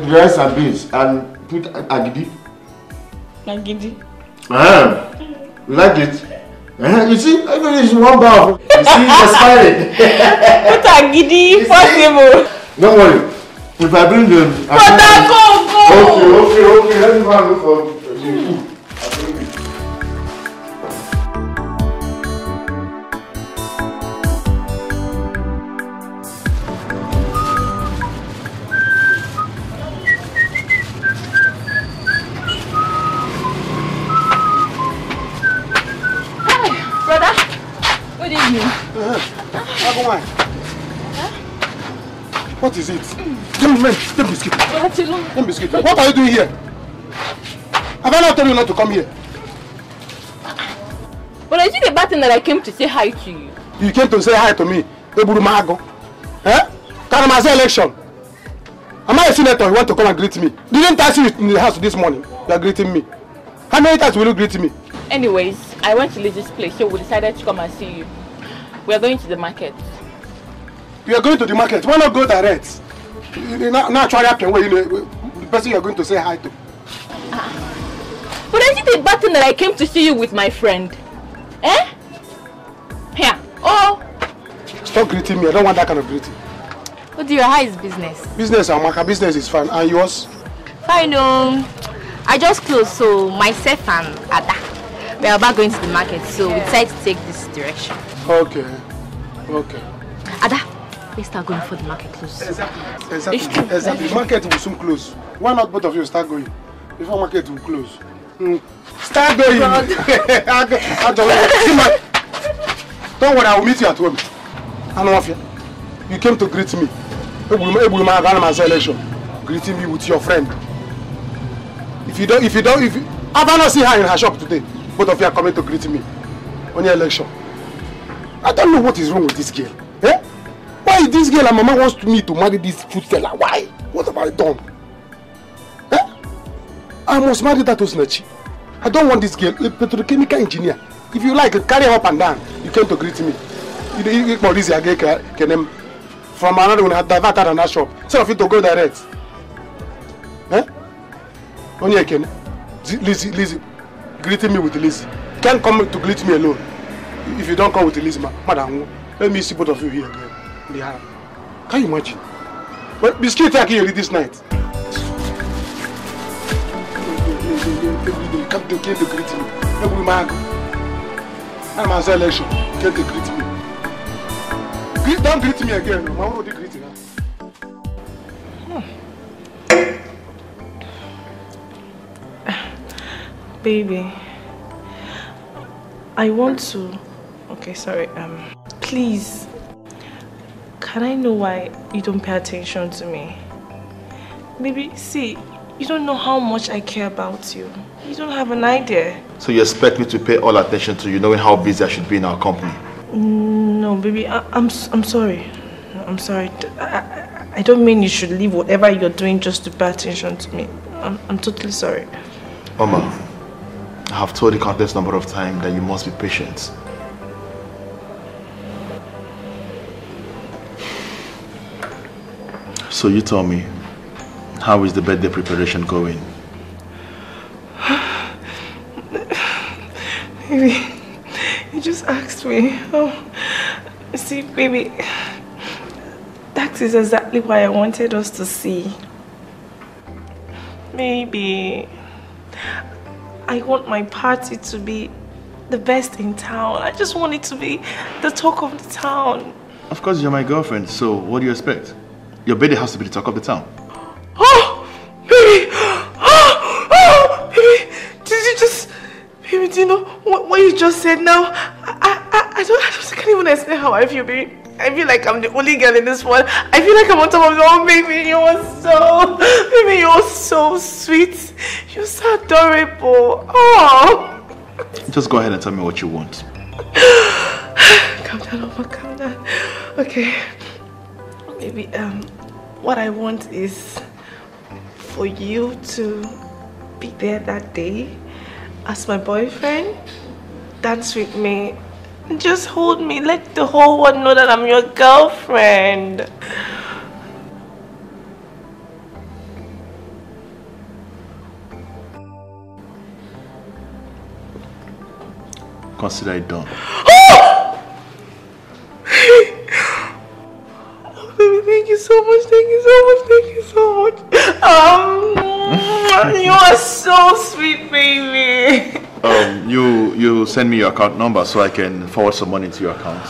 rice and beans and put agidi? Agidi? You like it? You see, everything is one bar. You see, you're smiling. Put agidi, possible. Don't worry. If I bring them... Go! Okay. Let me go and look for the food. I'll bring it. What is it? Give me biscuit. What are you doing here? Have I not told you not to come here? But is it the bad thing that I came to say hi to you? You came to say hi to me? Eburumago. Kanamaza election. Am I a senator? You want to come and greet me? Didn't I see you in the house this morning? You are greeting me. How many times will you greet me? Anyways, I went to Lizzie's place, so we decided to come and see you. We are going to the market. You are going to the market. Why not go direct? Not try to where the person you are going to say hi to. But is it the bad thing that I came to see you with my friend? Here. Oh. Stop greeting me. I don't want that kind of greeting. Oh dear, how is business? Business, Amaka. Business is fine. And yours? Fine. I just closed, so myself and Ada, we are about going to the market, so we decided to take this direction. Okay. Ada, let's start going for the market close. Exactly. The market will soon close. Why not both of you start going? Before market will close. Start going. Don't worry, I will meet you at home. You came to greet me. Greeting me with your friend. If you have not seen her in her shop today, both of you are coming to greet me on your election. I don't know what is wrong with this girl. Why is this girl and mama wants me to marry this food seller? Why? What have I done? I must marry that Osinachi. I don't want this girl, a petrochemical engineer. If you like, carry her up and down. You came to greet me. From another one, I diverted on that shop. Instead of you to go direct. Lizzie, greeting me with Lizzie. You can't come to greet me alone. If you don't come with Lizzie, madam, let me see both of you here again. Can you imagine? But biscuit I can this night. You came to greet me. Every man. I'm an election. You came to greet me. Don't greet me again. I want to greet you now. Baby, I want to... Okay, sorry. Please, can I know why you don't pay attention to me? Baby, see, you don't know how much I care about you. You don't have an idea. So you expect me to pay all attention to you, knowing how busy I should be in our company? No, baby, I'm sorry. I'm sorry. I I don't mean you should leave whatever you're doing just to pay attention to me. I'm totally sorry. Oma, I have told you countless number of times that you must be patient. So you tell me, how is the birthday preparation going? Baby, you just asked me. Oh, see, baby, that is exactly why I wanted us to see. Baby, I want my party to be the best in town. I just want it to be the talk of the town. Of course, you're my girlfriend, so what do you expect? Your birthday has to be the talk of the town. Oh, baby! Oh, baby! Did you just... Baby, do you know what you just said now? I can't even explain how I feel, baby. I feel like I'm the only girl in this world. I feel like I'm on top of the world, baby. Baby, you're so sweet. You're so adorable. Oh. Just go ahead and tell me what you want. Calm down, Oma, calm down. Okay. Baby, what I want is for you to be there that day as my boyfriend, dance with me, and just hold me. Let the whole world know that I'm your girlfriend. Consider it done. Baby, thank you so much, thank you so much, thank you so much. You are so sweet, baby. You send me your account number so I can forward some money to your account.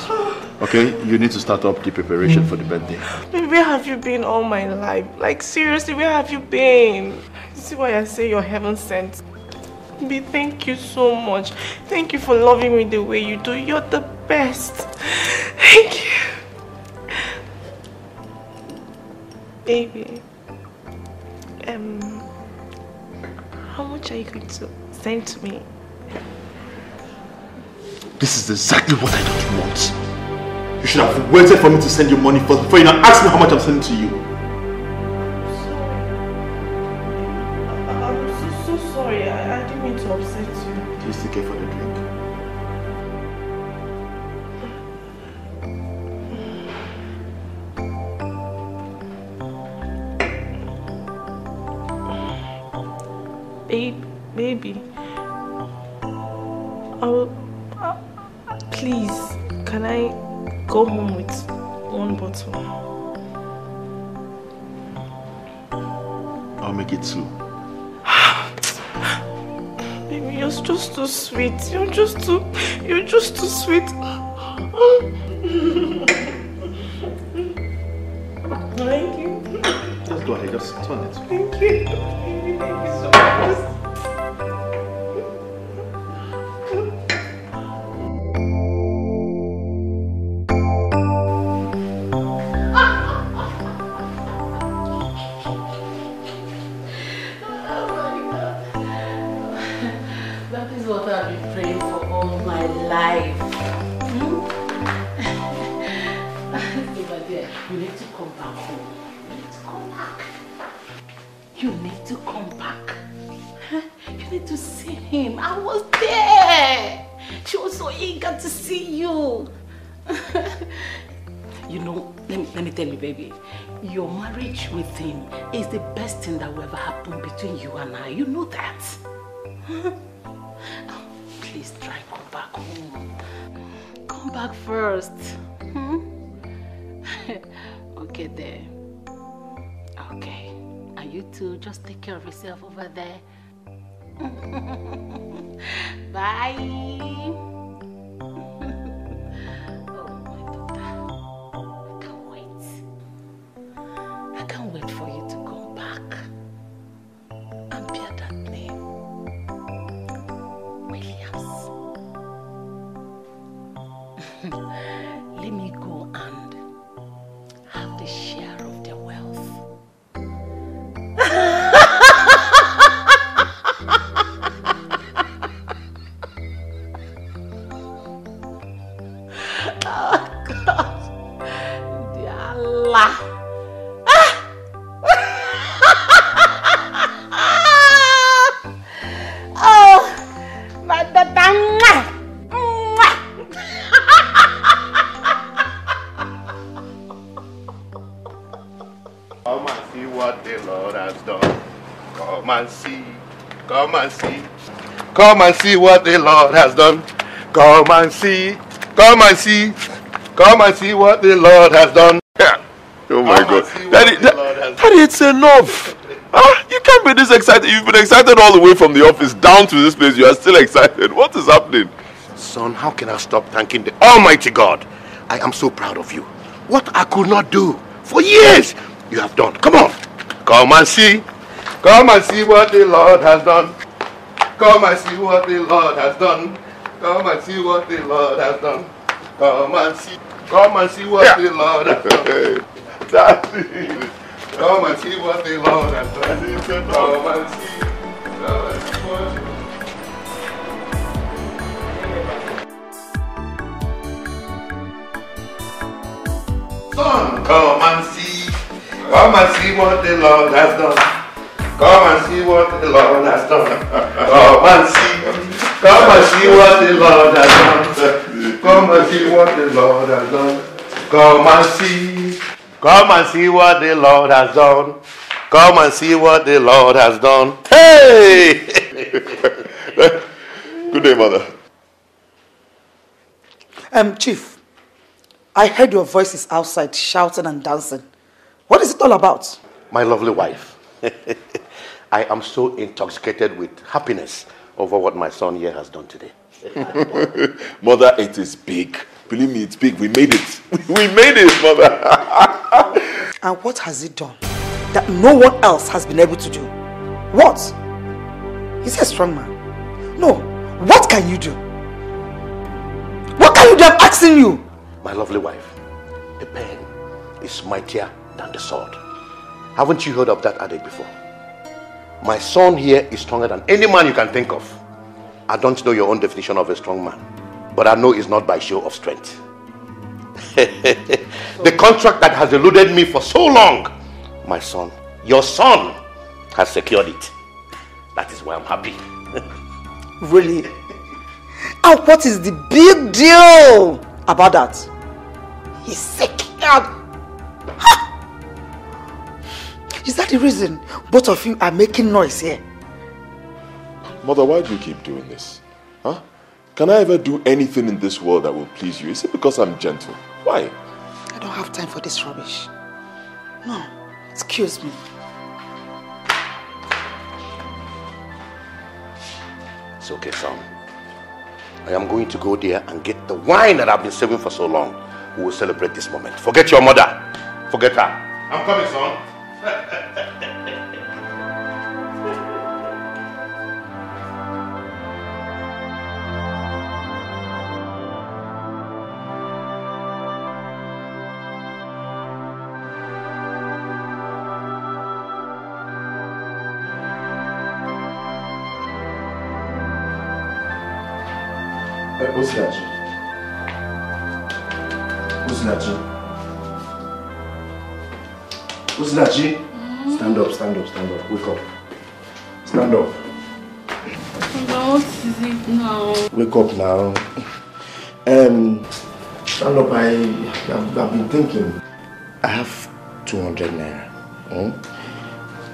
Okay? You need to start up the preparation for the birthday. Baby, where have you been all my life? Like, seriously, where have you been? You see why I say you're heaven sent? Baby, thank you so much. Thank you for loving me the way you do. You're the best. Thank you. Baby, how much are you going to send to me? This is exactly what I don't want. You should have waited for me to send you money first before you now ask me how much I'm sending to you. I'm so sorry. I didn't mean to upset you. Please take care for the drink. Baby, please, can I go home with one bottle? I'll make it two. Baby, you're just too sweet. You're just too sweet. Thank you. Just go ahead, just turn it. Thank you. Thank you so much. That is what I've been praying for all my life. Over there, you need to come back home. You need to come back. You need to come back. You need to see him. I was there. She was so eager to see you. You know, let me tell you, baby. Your marriage with him is the best thing that will ever happen between you and I. You know that. Please try and come back home. Come back first. Okay, there. Okay. And you two, just take care of yourself over there. Bye. Oh, my daughter. I can't wait for you to come back and bear that name. Williams. Let me go and have the share of their wealth. the Lord has done. Come and see. Come and see. Come and see what the Lord has done. Come and see. Come and see. Come and see what the Lord has done. Oh my God. Daddy, it's enough. You can't be this excited. You've been excited all the way from the office down to this place. You are still excited. What is happening? Son, how can I stop thanking the Almighty God? I am so proud of you. What I could not do for years, you have done. Come on. Come and see. Come and see what the Lord has done. Come and see what the Lord has done. Come and see what the Lord has done. Come and see. Come and see what the Lord has done. That's it. Come and see what the Lord has done. Come and see. Come and see what. Son, come and see. Come and see what the Lord has done. Come and see what the Lord has done. Come and see. Come and see what the Lord has done. Come and see what the Lord has done. Come and see. Come and see what the Lord has done. Come and see what the Lord has done. Hey! Good day, Mother. Chief, I heard your voices outside shouting and dancing. What is it all about? My lovely wife. I am so intoxicated with happiness over what my son here has done today. Mother, it is big. Believe me, it's big. We made it. We made it, Mother. And what has he done that no one else has been able to do? What? He's a strong man. No. What can you do? What can you do? I'm asking you. My lovely wife, the pen is mightier than the sword. Haven't you heard of that adage before? My son here is stronger than any man you can think of. I don't know your own definition of a strong man, but I know it's not by show of strength. The contract that has eluded me for so long, my son, your son, has secured it. That is why I'm happy. Really? And what is the big deal about that? He's secured. Is that the reason both of you are making noise here? Mother, why do you keep doing this? Huh? Can I ever do anything in this world that will please you? Is it because I'm gentle? Why? I don't have time for this rubbish. No, excuse me. It's okay, son. I am going to go there and get the wine that I've been saving for so long. We will celebrate this moment. Forget your mother. Forget her. I'm coming, son. Osinachi. Osinachi. Osinachi. Stand up, stand up, stand up. Wake up. Stand up. What is it now? Wake up now. Stand up. I've been thinking. I have 200 naira.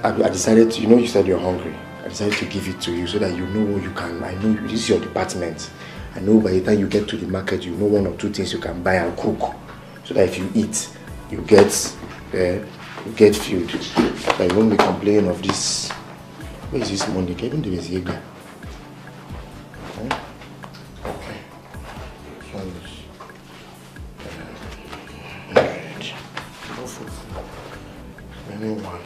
I decided to, you said you're hungry. I decided to give it to you so that you know you can. I know this is your department. I know by the time you get to the market, you know one or two things you can buy and cook. So that if you eat, you get filled. But you won't be complaining of this. Where is this money? Even there is Yega. Okay. This one is 100. No food. Remaining one.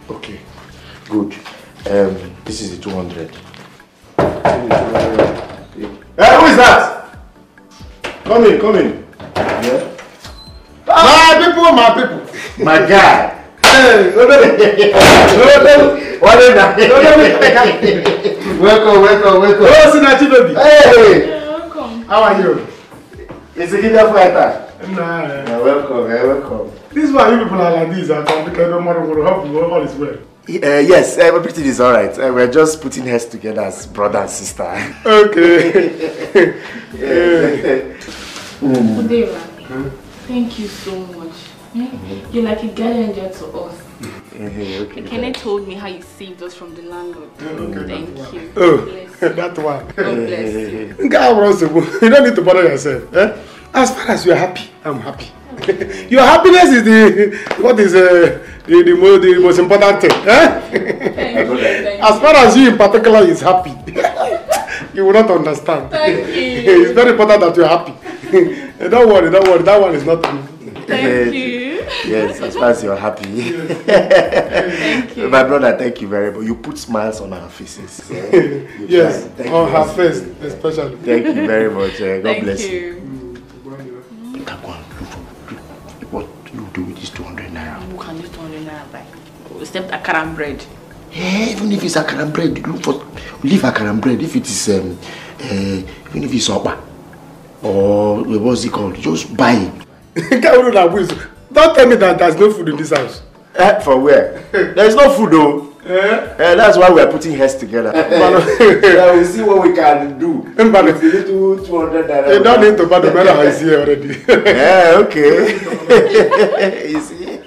Okay. Good. This is the 200. Hey, who is that? Come in, come in. Yeah. My people. My guy. Hey, welcome. Oh, Sinachi baby. Hey. Welcome. How are you? It's a good fighter. Welcome. This is why you people are like this. I don't hope all is well. Yes, everything is alright. We're just putting heads together as brother and sister. Okay. Odera, thank you so much. You're like a guardian angel to us. Okay. Kenneth told me how you saved us from the landlord. Thank you. Oh, that one. God bless you. You don't need to bother yourself. Eh? As far as you are happy, I'm happy. Your happiness is the most important thing. Eh? Thank you. As far as you in particular is happy, you will not understand. Thank you. It's very important that you are happy. Don't worry, that one is not. Thank you. Yes, as far as you're happy. Thank you. My brother, thank you very much. You put smiles on our faces. Yes, on her face especially. Thank you very much. God bless you. What do you do with this 200 naira? Who can use 200 naira buy? Except akara and bread. Yeah, even if it's akara and bread, leave akara and bread. If it is, even if it's sopa, or what's it called, just buy it. Don't tell me that there's no food in this house. For where? There's no food though. That's why we are putting heads together. We'll see what we can do. With the little 200 naira. You don't need to buy the matter I see already. Yeah, okay. You see?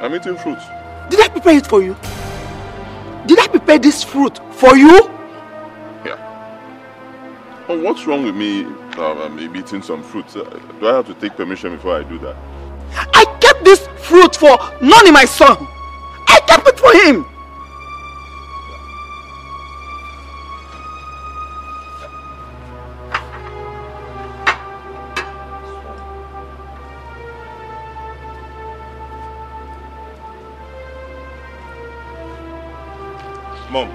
I'm eating fruit. Did I prepare it for you? Did I prepare this fruit for you? Yeah. Oh, what's wrong with me maybe eating some fruit? Do I have to take permission before I do that? I kept this fruit for Nonny, my son. I kept it for him. Mom,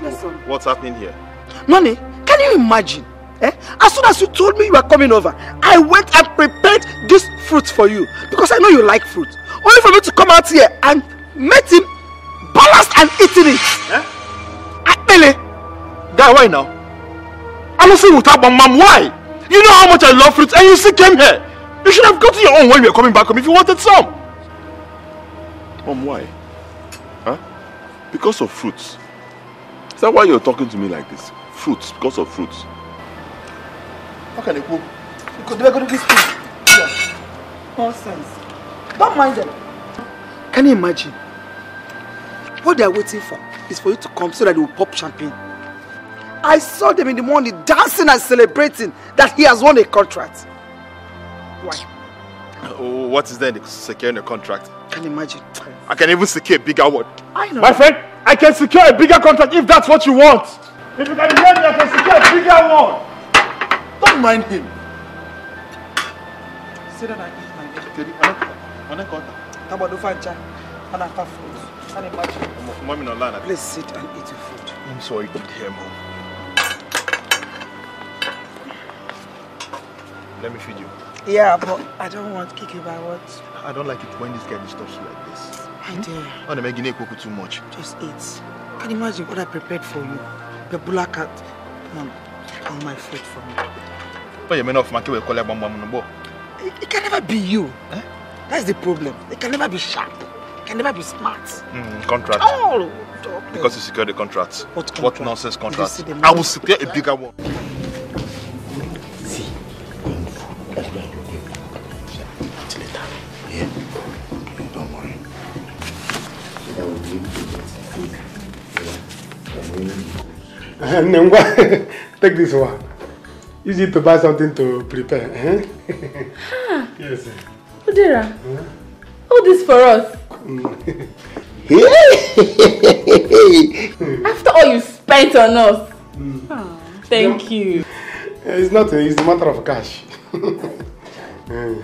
Yes, son. what's happening here? Nonny, can you imagine? As soon as you told me you were coming over, I went and prepared this fruit for you because I know you like fruit. Only for me to come out here and met him balanced and eating it. Really? Guy, why now? I'm not saying without mom. Why? You know how much I love fruit and you still came here. You should have gotten your own when you were coming back home if you wanted some. Mom, why? Huh? Because of fruits. Is that why you're talking to me like this? Fruits, because of fruits. How can they go? Because they're going to this thing. Yeah. Nonsense. Don't mind them. Can you imagine? What they're waiting for is for you to come so that they will pop champagne. I saw them in the morning dancing and celebrating that he has won a contract. Why? What is there in securing a contract? Can you imagine? I can even secure a bigger one. I know. My friend, I can secure a bigger contract if that's what you want. If you can hear me, I can secure a bigger one. Don't mind him. Sit down and eat my day. How about the fine chai? And I have food. Can you imagine? Mommy not lying. Please sit and eat your food. I'm sorry, good here, Mom. Let me feed you. Yeah, but I don't want Kiki by what? I don't like it when this guy disturbs you like this. I dare. Oh, they make cook too much. Just eat. Can you imagine what I prepared for you? The black cat. Mom, all my food for me. Oh, you mean off my kid call no. It can never be you. Eh? That's the problem. It can never be sharp. It can never be smart. Contract. Oh, because you secured the contract. What contract? What nonsense contract? I will secure a bigger one. See, that's why you do later. Yeah. Take this one. Use it to buy something to prepare. Yes. Udera, all this for us. After all you spent on us. Oh, thank you. It's nothing, it's a matter of cash.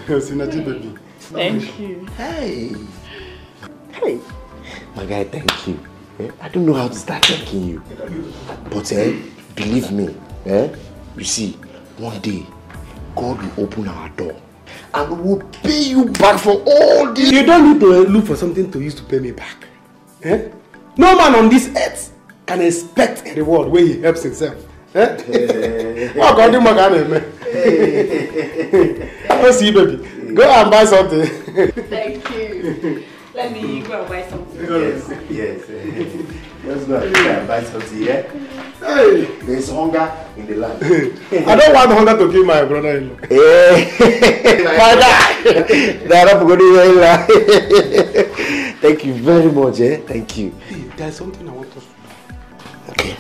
Synergy, baby. Thank you. Hey. Hey. My guy, thank you. I don't know how to start thanking you. But believe me, you see, one day, God will open our door and we'll pay you back for all this. You don't need to look for something to use to pay me back. No man on this earth can expect a reward when he helps himself. Oh, God, oh, see, baby. Go and buy something. Thank you. Let me go and buy something. Yes. Let's go and buy something, yeah? Hey, there's hunger in the land. I don't want hunger to kill my brother-in-law. Thank you very much, Thank you. There's something I want us to do. Okay.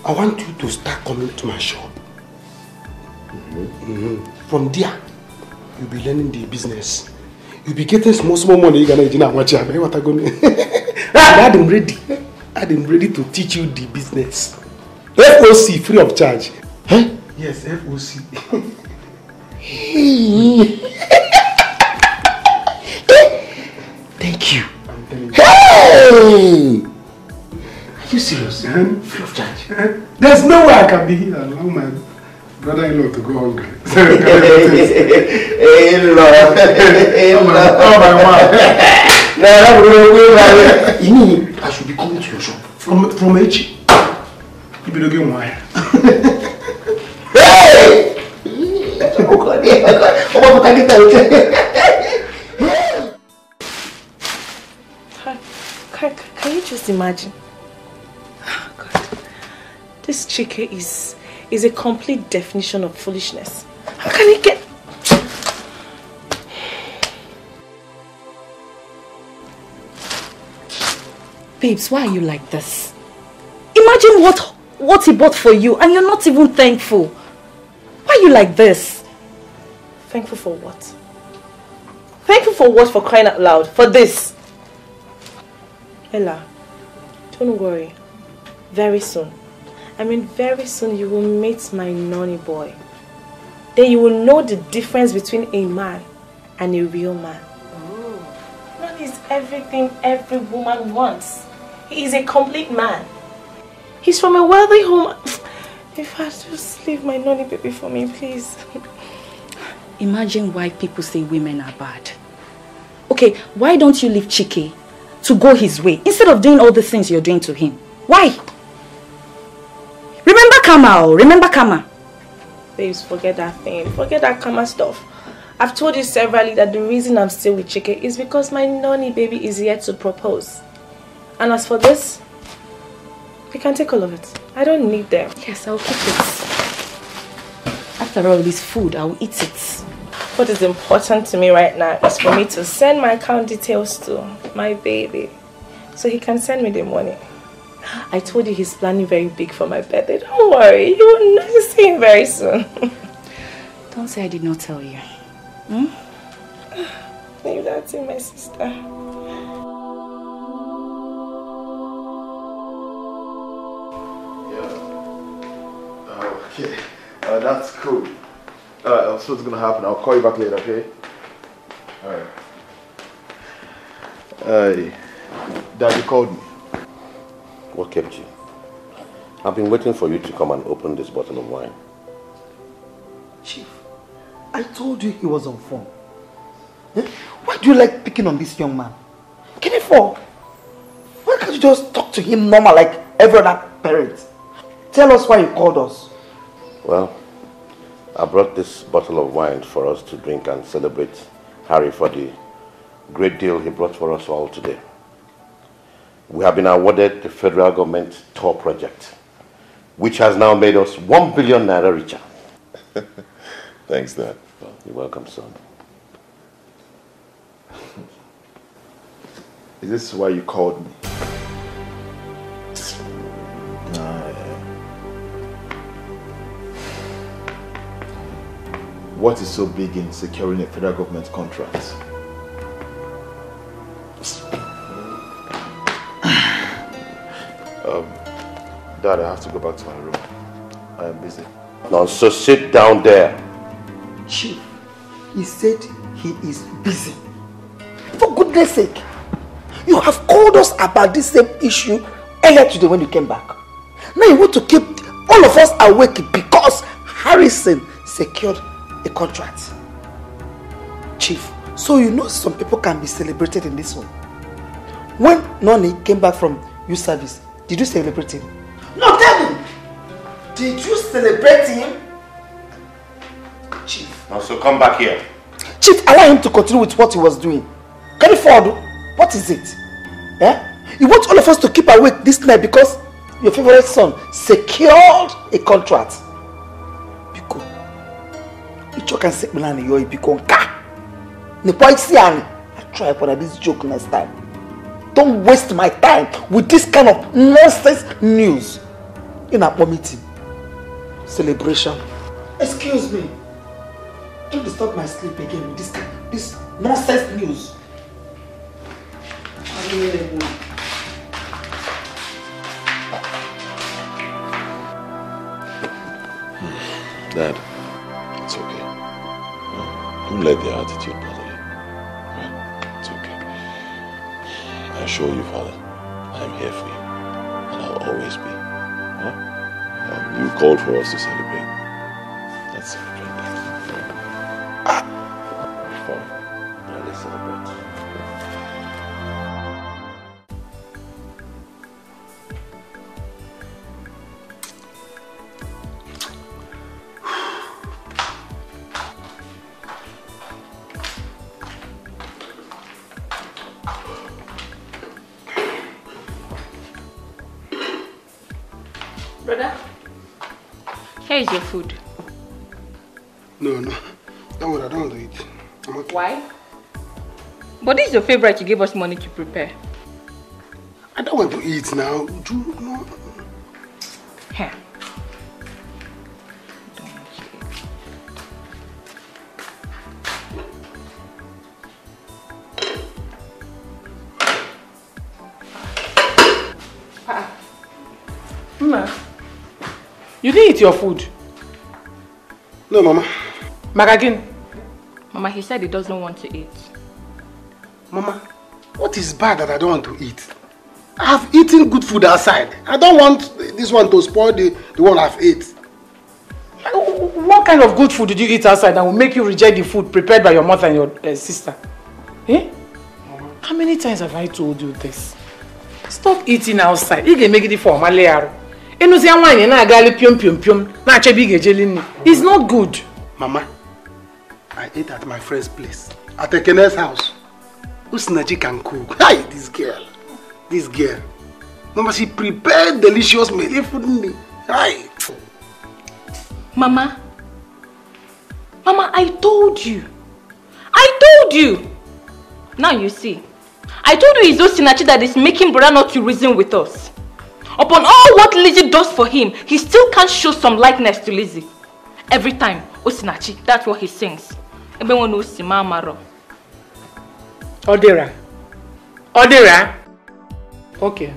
I want you to start coming to my shop. From there, you'll be learning the business. You'll be getting small money. You're gonna watch it. What I'm going I'm ready. I'm ready to teach you the business. FOC, free of charge. Huh? Yes, FOC. Thank you. Hey! Are you serious? Free of charge? There's no way I can be here and allow my brother-in-law to go hungry. Oh my man. You mean I should be coming to your shop? From H. You be looking why? Hey! Can you just imagine? Oh God. This Chike is a complete definition of foolishness. How can he get... Babes, why are you like this? Imagine what he bought for you and you're not even thankful. Why are you like this? Thankful for what? Thankful for what, for crying out loud? For this? Ella, don't worry. Very soon. Very soon you will meet my nonny boy. Then you will know the difference between a man and a real man. Nonny is everything every woman wants. He is a complete man. He's from a wealthy home. If I just leave my nonny baby for me, please. Imagine why people say women are bad. Okay, why don't you leave Chike to go his way instead of doing all the things you're doing to him? Why? Remember Kama, remember Kama. Babes, forget that thing. Forget that Kama stuff. I've told you severally that the reason I'm still with Chike is because my nonny baby is yet to propose. And as for this, you can take all of it. I don't need them. Yes, I'll keep it. After all this food, I'll eat it. What is important to me right now is for me to send my account details to my baby so he can send me the money. I told you he's planning very big for my birthday. Don't worry, you will notice him very soon. Don't say I did not tell you. Maybe that's it, my sister. Okay, that's cool. Alright, so what's gonna happen? I'll call you back later, okay? Alright. Daddy called me. What kept you? I've been waiting for you to come and open this bottle of wine. Chief, I told you he was on phone. Why do you like picking on this young man? Kenny-for, why can't you just talk to him normal like every other parent? Tell us why you called us. Well, I brought this bottle of wine for us to drink and celebrate Harry for the great deal he brought for us all today. We have been awarded the federal government tour project, which has now made us 1 billion naira richer. Thanks, Dad. Well, you're welcome, son. Is this why you called me? What is so big in securing a federal government contract? Dad, I have to go back to my room. I am busy. Now, so sit down there. Chief, he said he is busy. For goodness sake, you have called us about this same issue earlier today when you came back. Now you want to keep all of us awake because Harrison secured a contract. Chief, so you know some people can be celebrated in this one. When Nonny came back from youth service, did you celebrate him? No, tell me! Did you celebrate him? Chief. Now, so come back here. Chief, allow him to continue with what he was doing. Can you forward? What is it? Eh? You want all of us to keep awake this night because your favorite son secured a contract. Biko. You can say Milani, you're a Biko. I'll try for this joke next time. Don't waste my time with this kind of nonsense news in our meeting. Celebration. Excuse me. Don't disturb my sleep again with this nonsense news. Dad, it's okay. Don't let their attitude bother you. Right? It's okay. I assure you, Father, I'm here for you. And I'll always be. Huh? You called for us to celebrate. Let's celebrate that. Fine. Yeah, let's celebrate. Brother, here is your food. No. Don't worry, I don't want to eat. I'm okay. Why? But this is your favorite you gave us money to prepare. I don't want to eat now. No. Here. Mama, you didn't eat your food? No, Mama. Magagin? Mama, he said he doesn't want to eat. Mama, what is bad that I don't want to eat? I have eaten good food outside. I don't want this one to spoil the one I've ate. What kind of good food did you eat outside that will make you reject the food prepared by your mother and your sister? Eh? How many times have I told you this? Stop eating outside. You can make it for Malearo. It's not good. Mama, I ate at my friend's place. At Ekene's house. Usinachi can cook. Hi, this girl. Mama, she prepared delicious meal. Hi. Mama, I told you. Now you see. I told you it's Osinachi that is making brother not to reason with us. Upon all what Lizzie does for him, he still can't show some likeness to Lizzie. Every time, Osinachi, that's what he sings. Everyone knows Simamaro. Odera. Okay.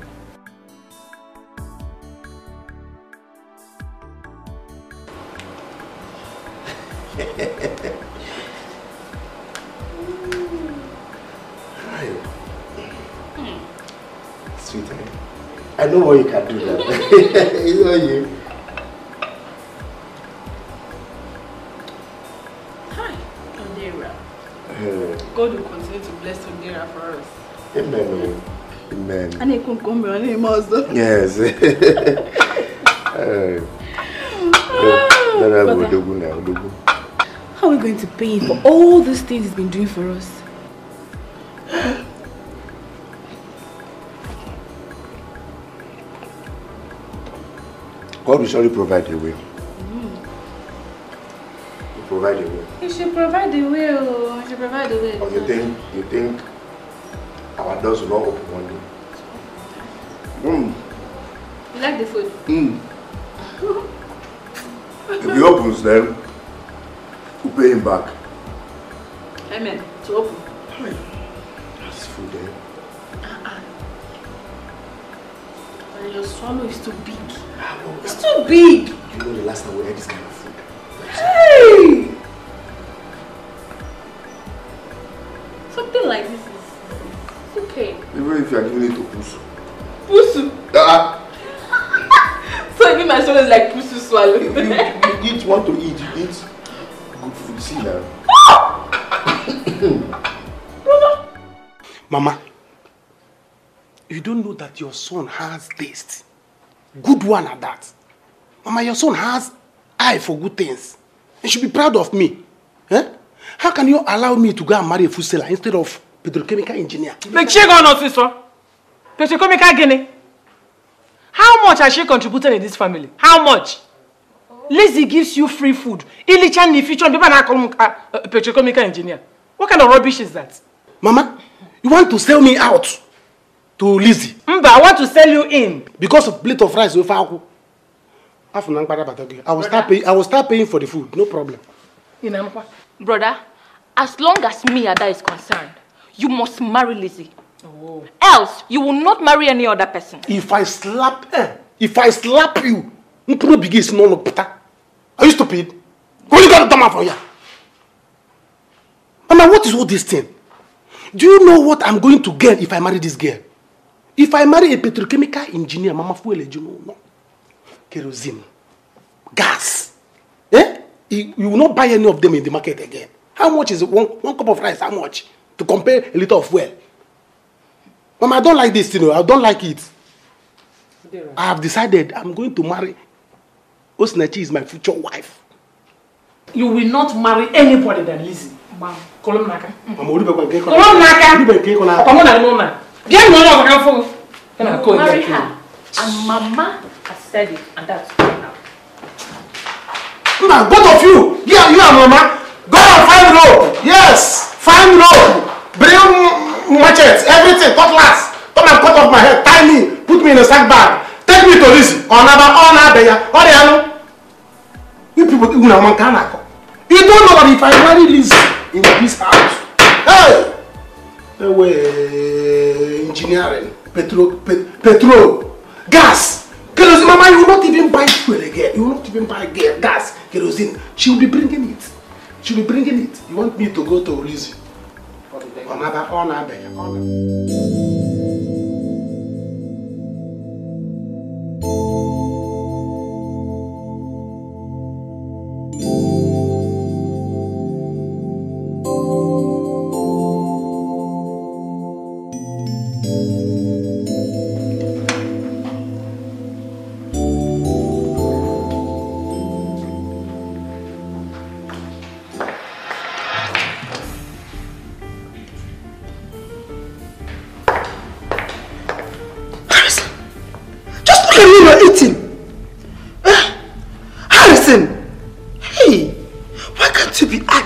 Sweetheart, I know what you can do that. It's not you. Hi, Ondera. God will continue to bless Ondera for us. Amen. Amen. And he can come here and also. Yes. How are we going to pay for all these things he's been doing for us? God will surely provide a way. He'll provide a way. He should provide the way. He should provide the way. Or you think our doors will not open one day. You like the food? If he opens, then we'll pay him back. Amen. To open. That's food, eh? Your swallow is too big. It's too big. You know the last time we had this kind of food? Hey! Something like this is okay. Even if you are giving it to Pusu. Pusu? So you mean my swallow is like Pusu swallow? You eat what to eat. You eat good food. See now. Mama, you don't know that your son has taste. Good one at that. Mama, your son has eye for good things. You should be proud of me. Eh? How can you allow me to go and marry a food seller instead of petrochemical engineer? Like she gone on, sister. Petrochemical Guinea. How much has she contributed in this family? How much? Lizzie gives you free food. Ilichan ni future people na call petrochemical engineer. What kind of rubbish is that? Mama, you want to sell me out to Lizzie? But I want to sell you in. Because of plate of rice with Aku. I will start paying for the food, no problem. Brother, as long as me Ada is concerned, you must marry Lizzie. Oh. Else, you will not marry any other person. If I slap you, are you stupid? Who you got to come from here? Mama, what is all this thing? Do you know what I'm going to get if I marry this girl? If I marry a petrochemical engineer, Mama, you know, no. Kerosene, gas. Eh? You will not buy any of them in the market again. How much is one cup of rice? How much? To compare a liter of fuel. Mama, I don't like this, you know. I don't like it. I have decided I'm going to marry Osinachi is my future wife. You will not marry anybody than Lizzie. Mama, Kolomnaka. Marry her. And Mama has said it, and that's enough. Now, both of you, you and Mama, go and find rope. Yes, find rope. Bring machetes, everything, cutlass. Come and cut off my head, tie me, put me in a sack bag. Take me to Lizzie. You people, you don't know that if I marry Lizzie in this house, hey, engineering, petrol, gas, kerosene. Mama, you will not even buy fuel again. You will not even buy gas, kerosene. She will be bringing it. She will be bringing it. You want me to go to Lizzie?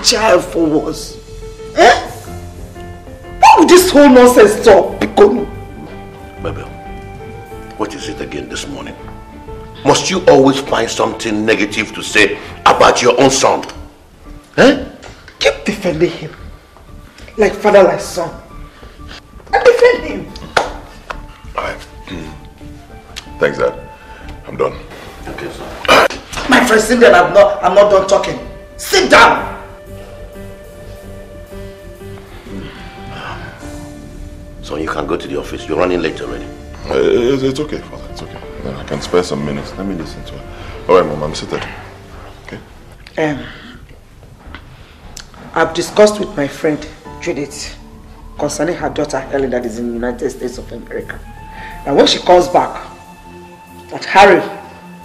Child for once. Eh? Why would this whole nonsense stop? Baby, what is it again this morning? Must you always find something negative to say about your own son? Eh? Keep defending him. Like father, like son. And defend him. Alright. Thanks, Dad. I'm done. Okay, sir. My friend, sit down. I'm not done talking. Sit down. So you can go to the office. You're running late already. It's okay, Father. It's okay. I can spare some minutes. Let me listen to her. Alright, Mom. I'm seated. Okay? I've discussed with my friend Judith concerning her daughter Helen that is in the United States of America. And when she comes back, that Harry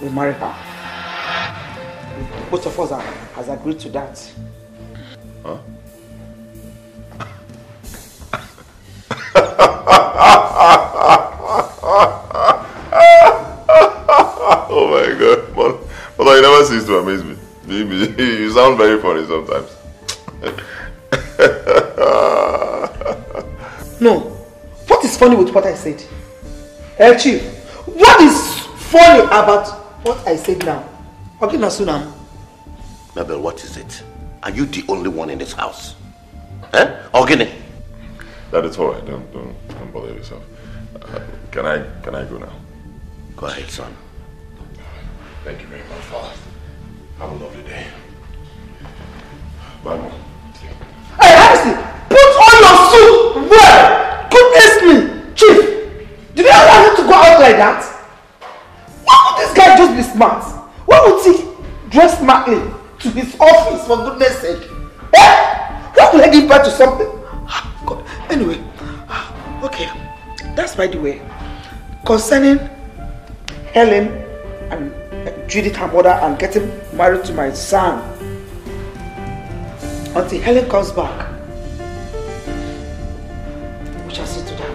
will marry her. Both of us has agreed to that. Huh? Oh my God, Mother, you never cease to amaze me. You sound very funny sometimes. No, What is funny with what I said? Chief, what is funny about what I said now? Okay, Nasunam. Mabel, what is it? Are you the only one in this house? Eh? Ogini? That is alright. Don't bother yourself. Can I go now? Go ahead, son. Thank you very much, Father. Have a lovely day. Bye, Mom. Hey, Harrison, put on your suit! Well, goodness me! Chief, did you allow him to go out like that? Why would this guy just be smart? Why would he dress smartly to his office, for goodness sake? Eh? Why would I give birth to something? God. Anyway, okay, that's by the way. Concerning Helen and Judith, her mother, and getting married to my son, until Helen comes back, we shall see to that.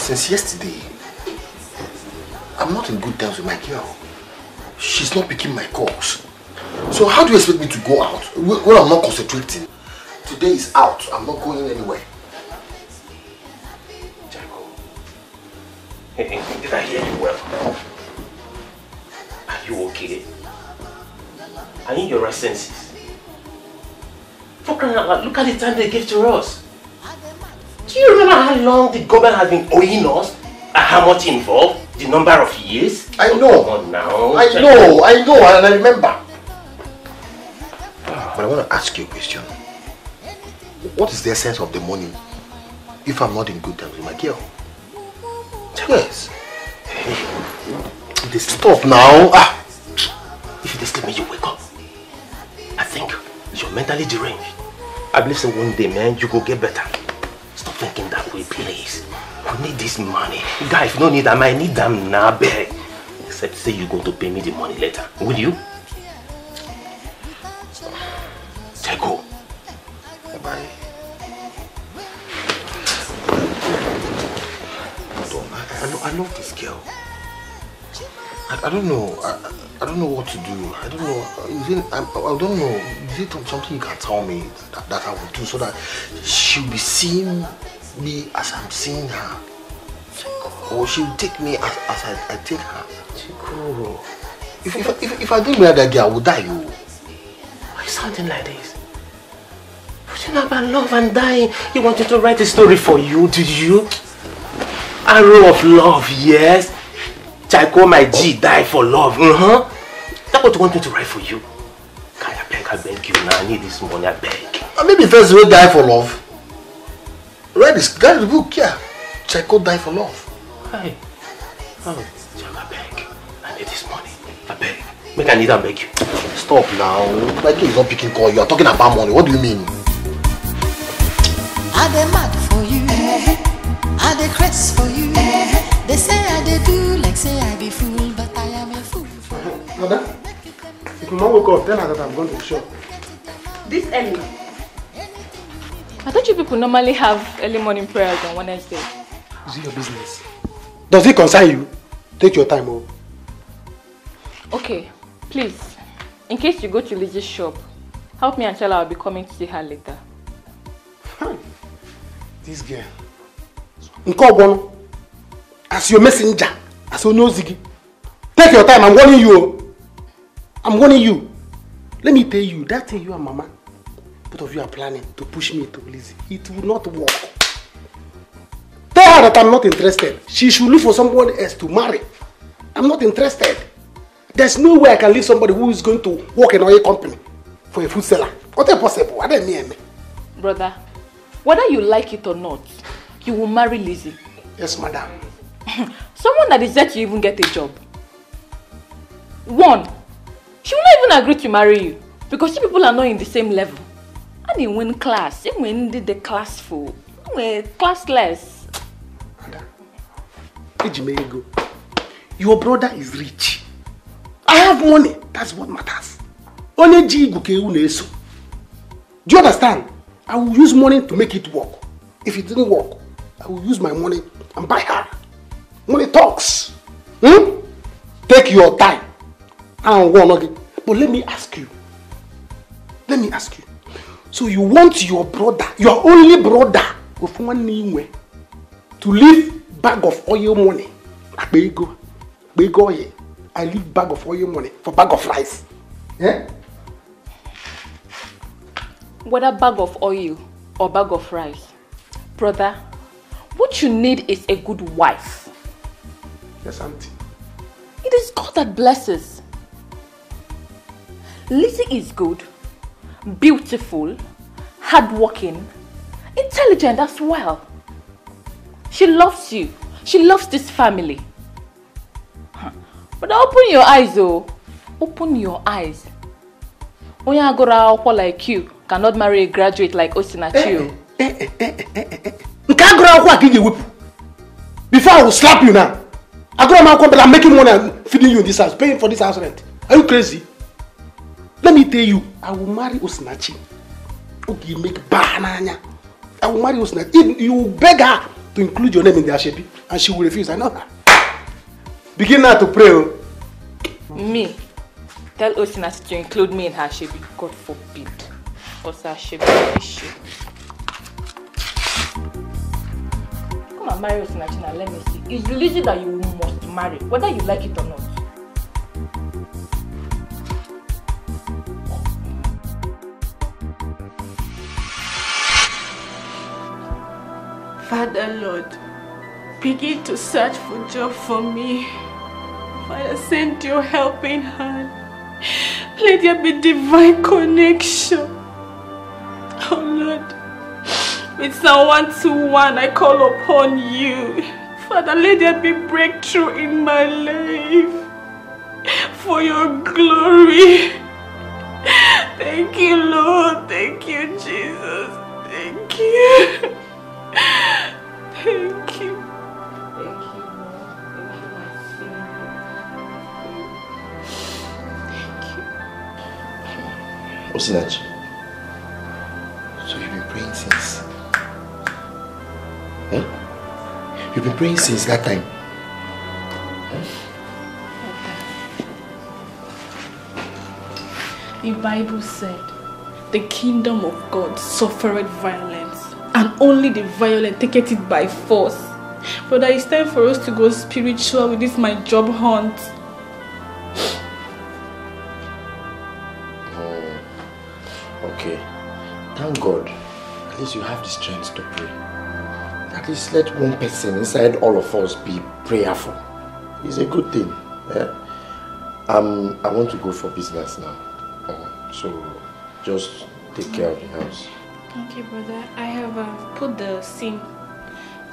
Since yesterday, I'm not in good terms with my girl. She's not picking my calls. So how do you expect me to go out when I'm not concentrating? Today is out. I'm not going anywhere. Jago, did I hear you well? Are you okay? Are you in your right senses? For crying out loud, look at the time they gave to us. Do you remember how long the government has been owing us? And how much involved? The number of years? I know. Come on now. I know, and I remember. But I want to ask you a question. What is the essence of the money if I'm not in good terms with my girl? Yes. Hey, this stop now. If you disturb me, you wake up. I think you're mentally deranged. I believe so one day, man, you go get better. Stop thinking that way, please. We need this money. Guy, if you don't need them, I need them now, beg. Except say you're going to pay me the money later. Will you? Go. Bye. I love this girl. I don't know. I don't know what to do. I don't know. I don't know. Is it something you can tell me that I will do so that she'll be seeing me as I'm seeing her? Or she'll take me as I take her? Chico. If I don't marry that girl, I will die. Why are you sounding like this? You know about love and dying. You wanted to write a story for you, did you? Arrow of love, yes. Chaiko, my G, die for love. That's what you want me to write for you. Can I beg you now? I need this money, I beg. Maybe first will die for love. Read this guy the book, yeah. Chaiko die for love. Hi. Oh, Chaiko, I beg. I need this money. I beg. Make I need and beg you. Stop now. Like he's not picking call. You are talking about money. What do you mean? I dey mad for you. I dey craze for you. They say I dey do like say I be fool, but I am a fool. Mother, if mom woke up, tell her that I'm going to the shop. This early? I thought you people normally have early morning prayers on Wednesday. Is it your business? Does it concern you? Take your time, oh. Okay, please, in case you go to Lizzie's shop, help me and tell her I'll be coming to see her later. This girl. Nkobono, as your messenger, as your nosy. Take your time, I'm warning you. I'm warning you. Let me tell you, that thing you and Mama, both of you are planning to push me to Lizzie. It will not work. Tell her that I'm not interested. She should look for someone else to marry. I'm not interested. There's no way I can leave somebody who is going to work in our company for a food seller. What is possible? I don't mean. Brother, whether you like it or not, you will marry Lizzie. Yes, madam. Someone that is there to even get a job. One, she will not even agree to marry you because you people are not in the same level. And you win class, you win the class full, you classless. Madam, your brother is rich. I have money. That's what matters. Only G go ke uneso. Do you understand? I will use money to make it work. If it didn't work, I will use my money and buy her. Money talks. Take your time. I don't want again. But let me ask you. So you want your brother, your only brother, with one name, to leave bag of oil money? I leave bag of oil money for bag of rice. Yeah? Whether bag of oil or bag of rice, brother, what you need is a good wife. Yes, auntie. It is God that blesses. Lizzie is good, beautiful, hardworking, intelligent as well. She loves you. She loves this family. But open your eyes, oh. Open your eyes. Onye like you cannot marry a graduate like Osinachi. Before I will slap you now. I'm making money and feeding you in this house, paying for this house rent. Are you crazy? Let me tell you, I will marry Osinachi. Okay, make banana. I will marry Osinachi. If you beg her to include your name in the Ashebi, and she will refuse, I know her. Begin now to pray. Me? Tell Osinachi to include me in her Ashebi. God forbid. Osa Ashebi issue. Come and marry Osinachi now, let me see. It's religion that you must marry, whether you like it or not. Father Lord, begin to search for job for me. Father, send your helping hand. Let there be divine connection. Oh Lord, with Psalm 121 I call upon you. Father, let there be breakthrough in my life. For your glory. Thank you, Lord. Thank you, Jesus. Thank you. Thank you. Osinachi, so you've been praying since? Huh? You've been praying since that time? The Bible said, the kingdom of God suffered violence, and only the violent taketh it by force. Brother, it's time for us to go spiritual with this my job hunt. Okay. Thank God. At least you have the strength to pray. At least let one person inside all of us be prayerful. It's a good thing. Yeah? I want to go for business now. So just take care of the house. Okay, brother. I have put the SIM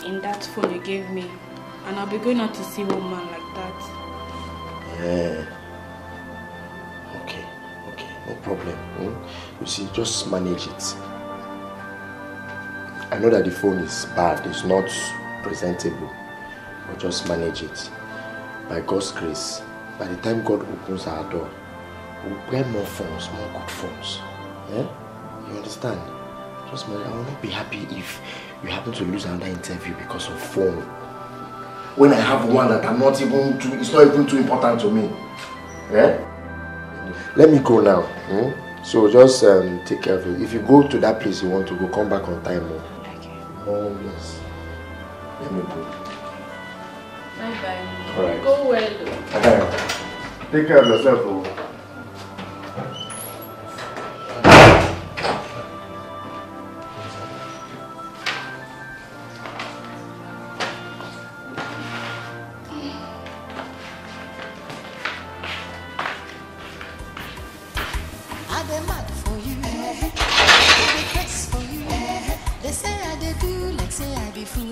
in that phone you gave me, and I'll be going out to see one man like that. Yeah. No problem. You see, just manage it. I know that the phone is bad, it's not presentable, but just manage it. By God's grace, by the time God opens our door, we'll get more phones, more good phones. Yeah? You understand? Just manage. I will not be happy if you happen to lose another interview because of phone. When I have one that I'm not even too, it's not even too important to me. Yeah? Let me go now. So just take care of it. If you go to that place you want to go, come back on time. Oh, yes. Let me go. Bye-bye. Alright. Go well. Take care of yourself. Oh.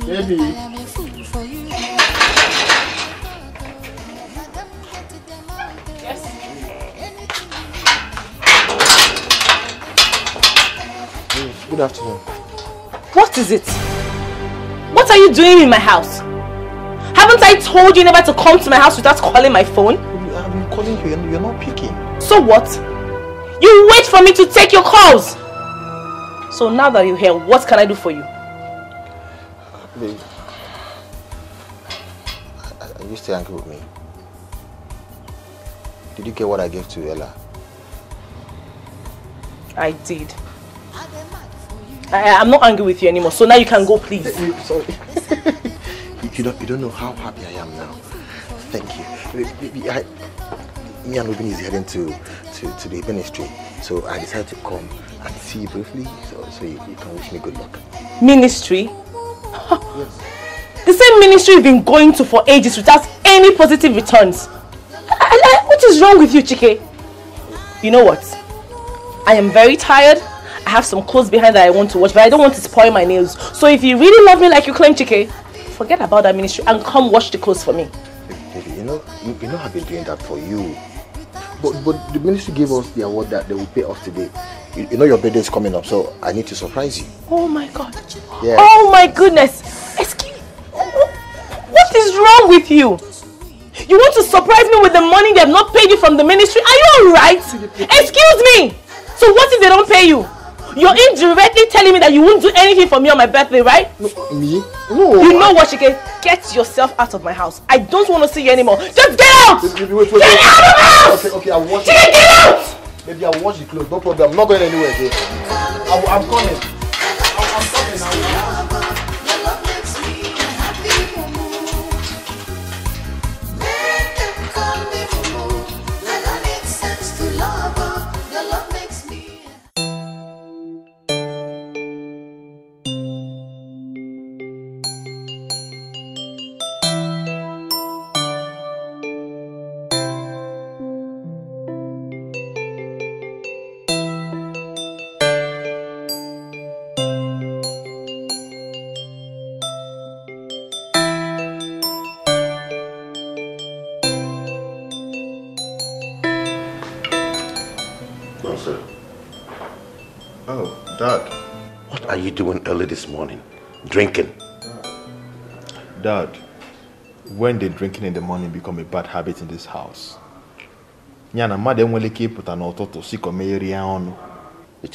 Baby. I am a fool for you. Yes. Good afternoon. What is it? What are you doing in my house? Haven't I told you never to come to my house without calling my phone? I've been calling you and you're not picking. So what? You wait for me to take your calls. So now that you're here, what can I do for you? Babe, are you still angry with me? Did you get what I gave to Ella? I did. I'm not angry with you anymore, so now you can go, please. Sorry. you don't know how happy I am now. Thank you. Me and Ruben is heading to the ministry, so I decided to come and see you briefly, so you can wish me good luck. Ministry? Yes. The same ministry you've been going to for ages without any positive returns. What is wrong with you, Chike? You know what? I am very tired. I have some clothes behind that I want to watch, but I don't want to spoil my nails. So if you really love me like you claim, Chike, forget about that ministry and come wash the clothes for me. Baby, you know I've been doing that for you. But the ministry gave us the award that they will pay us today. You know your birthday is coming up, so I need to surprise you. Oh my God. Yeah. Oh my goodness. Excuse me. What is wrong with you? You want to surprise me with the money they have not paid you from the ministry? Are you alright? Excuse me. So what if they don't pay you? You're indirectly telling me that you won't do anything for me on my birthday, right? No, me? No. You know what, Chike? Get yourself out of my house. I don't want to see you anymore. Just get out! Wait, get out of the house! Okay, I'll wash Chike, get out! Maybe I'll wash the clothes. No problem. I'm not going anywhere again. I'm coming. I'm coming now. Dad. What are you doing early this morning? Drinking? Dad, when the drinking in the morning become a bad habit in this house, it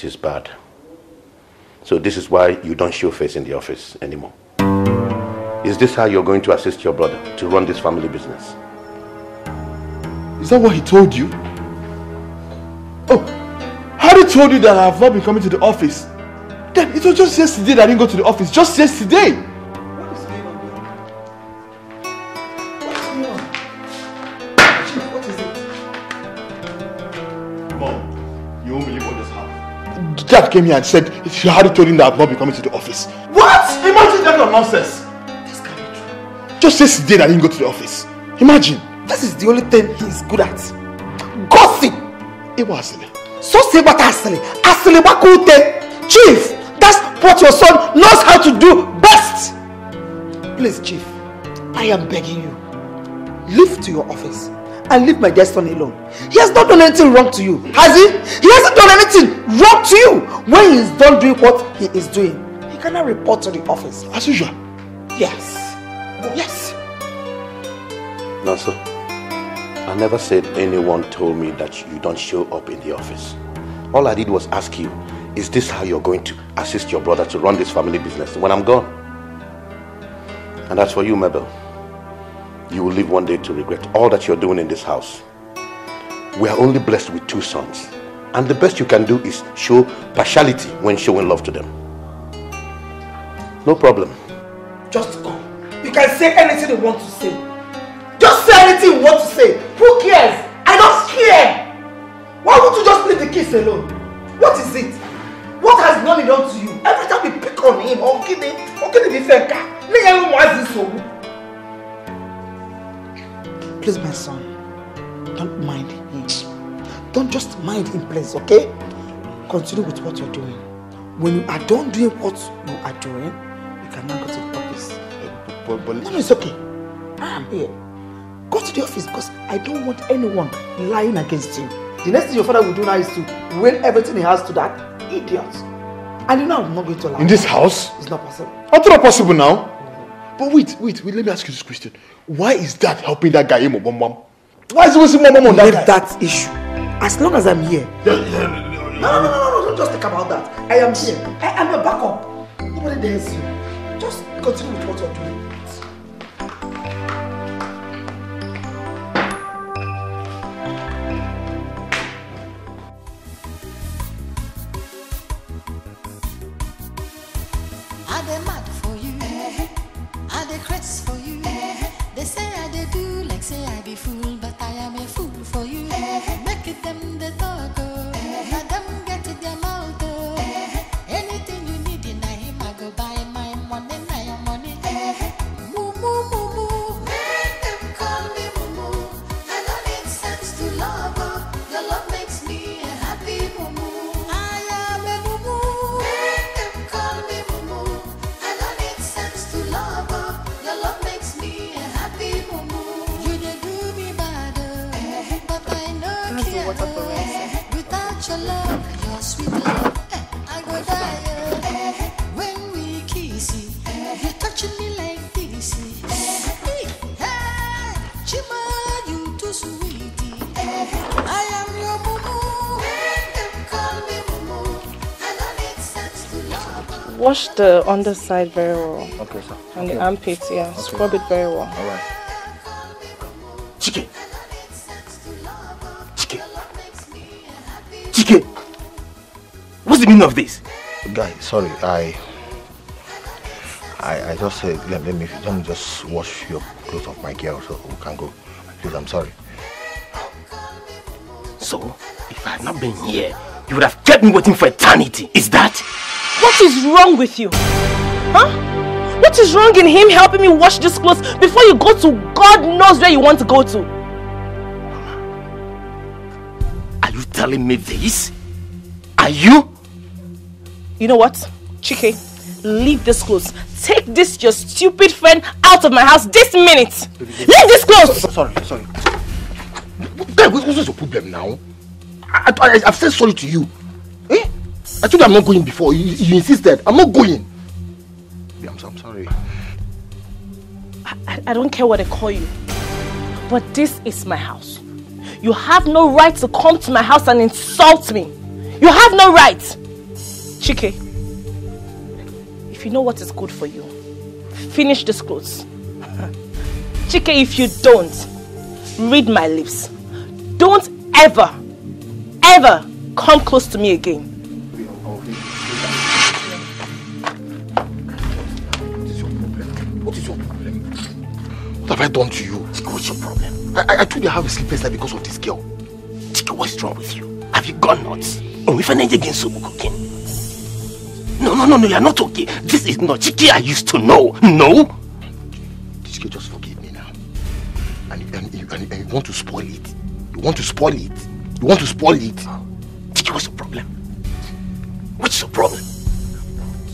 is bad. So this is why you don't show face in the office anymore. Is this how you're going to assist your brother to run this family business? Is that what he told you? Oh, how he told you that I have not been coming to the office? Then it was just yesterday that I didn't go to the office. Just yesterday. What is going on there? What's going on? Chief, what is it? Mom, you won't believe what just happened. Dad came here and said she had told him that I have not been coming to the office. What? Imagine that kind of nonsense. This can't be true. Just yesterday that I didn't go to the office. Imagine. This is the only thing he's good at. Gossip. It was silly. So say what asili. Asili bakute. Chief, that's what your son knows how to do best. Please, Chief, I am begging you. Leave to your office and leave my dear son alone. He has not done anything wrong to you, has he? He hasn't done anything wrong to you. When he is done doing what he is doing, he cannot report to the office. As usual? Yes. Yes. No, sir. I never said anyone told me that you don't show up in the office. All I did was ask you, is this how you're going to assist your brother to run this family business when I'm gone? And as for you, Mabel, you will live one day to regret all that you're doing in this house. We are only blessed with 2 sons. And the best you can do is show partiality when showing love to them. No problem. Just go. You can say anything you want to say. Just say anything you want to say. Who cares? I don't care. Why won't you just leave the kids alone? What is it? What has Nolly done to you? Every time we pick on him, or give him please, my son, don't mind him. Don't just mind him, please, okay? Continue with what you're doing. When you are done doing what you are doing, you can now go to the office. No, it's okay. I am here. Go to the office because I don't want anyone lying against you. The next thing your father will do now is to will everything he has to that idiot. And you know I'm not going to lie. In this house? It's not possible. How is it not possible now? But wait, let me ask you this question. Why is that helping that guy, Mom? Why is he wasting Mom on that guy? That issue. As long as I'm here. No, don't just think about that. I am here. I am a backup. Nobody dares you. Just continue with what you're doing. I dey mad for you, I dey craze for you. They say I dey do like say I be fool, but I am a fool for you. Make it them the talk, let them get it their mouth. Anything you need in him, I go buy my money, my money. Moo moo moo moo, make them call me moo moo. I don't need sense to love, your love makes me a happy moo moo. I am a moo moo, make them call me moo moo. I don't need sense to love, your love makes me a happy moo moo. You dey do me bad, but I know care. Without your love, your sweet love, I go die. When we kiss, you touching me like this. Chima, you too sweetie. I am your moo moo. Make them call me moo moo. I don't need sense to love. Wash the underside very well. Okay, sir. And the armpits, yeah. Okay. Scrub it very well. Alright. Chike! Chike! What's the meaning of this? Guy, sorry, I just said let me just wash your clothes off my girl so we can go. Please, I'm sorry. So, if I had not been here, you would have kept me waiting for eternity. Is that? What is wrong with you? Huh? What is wrong in him helping me wash these clothes before you go to God knows where you want to go to? Are you telling me this? Are you? You know what? Chike, leave this clothes. Take this your stupid friend out of my house this minute. Leave this clothes! Sorry. Guy, what's your problem now? I've said sorry to you. Eh? I told you I'm not going before. You insisted. I'm not going. I'm sorry. I don't care what they call you. But this is my house. You have no right to come to my house and insult me. You have no right. Chike, if you know what is good for you, finish these clothes. Chike, if you don't, read my lips. Don't ever come close to me again. What is your problem? What have I done to you? Chike, what's your problem? I told you I have a sleepless night because of this girl. Chike, what's wrong with you? Have you gone nuts? Oh, if I need again soup cooking. No, you're not okay. This is not Chike I used to know. No? Chike, just forgive me now. And you want to spoil it. You want to spoil it. Chike, what's your problem? What's your problem?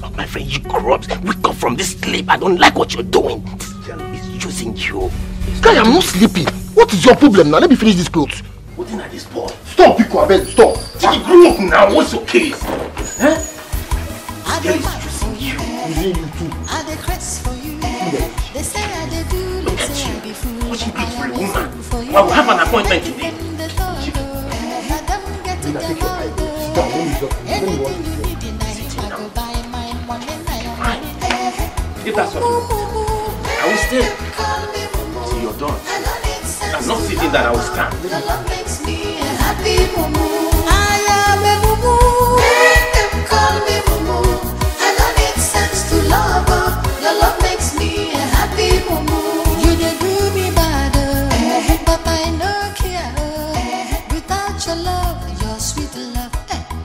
Oh, my friend, you grubs, wake up from this sleep. I don't like what you're doing. This girl is using you. Guy, I'm not sleeping. What is your problem now? Let me finish this clothes. What in this boy? Stop, Pico, I beg, stop. Take it, grow up now. What's your case? Huh? I dey crest for you. They say I dey do, they say I be fool. What you beautiful woman? I will have an appointment today. If that's what I will stay till you're done. I'm not sitting that I will stand. Your love makes me a happy mumu. I am a mumu. Them call me mumu. I don't need sense to love her. Your love makes me a happy mumu. You dey do me bad, but I no care. Without your love, your sweet love,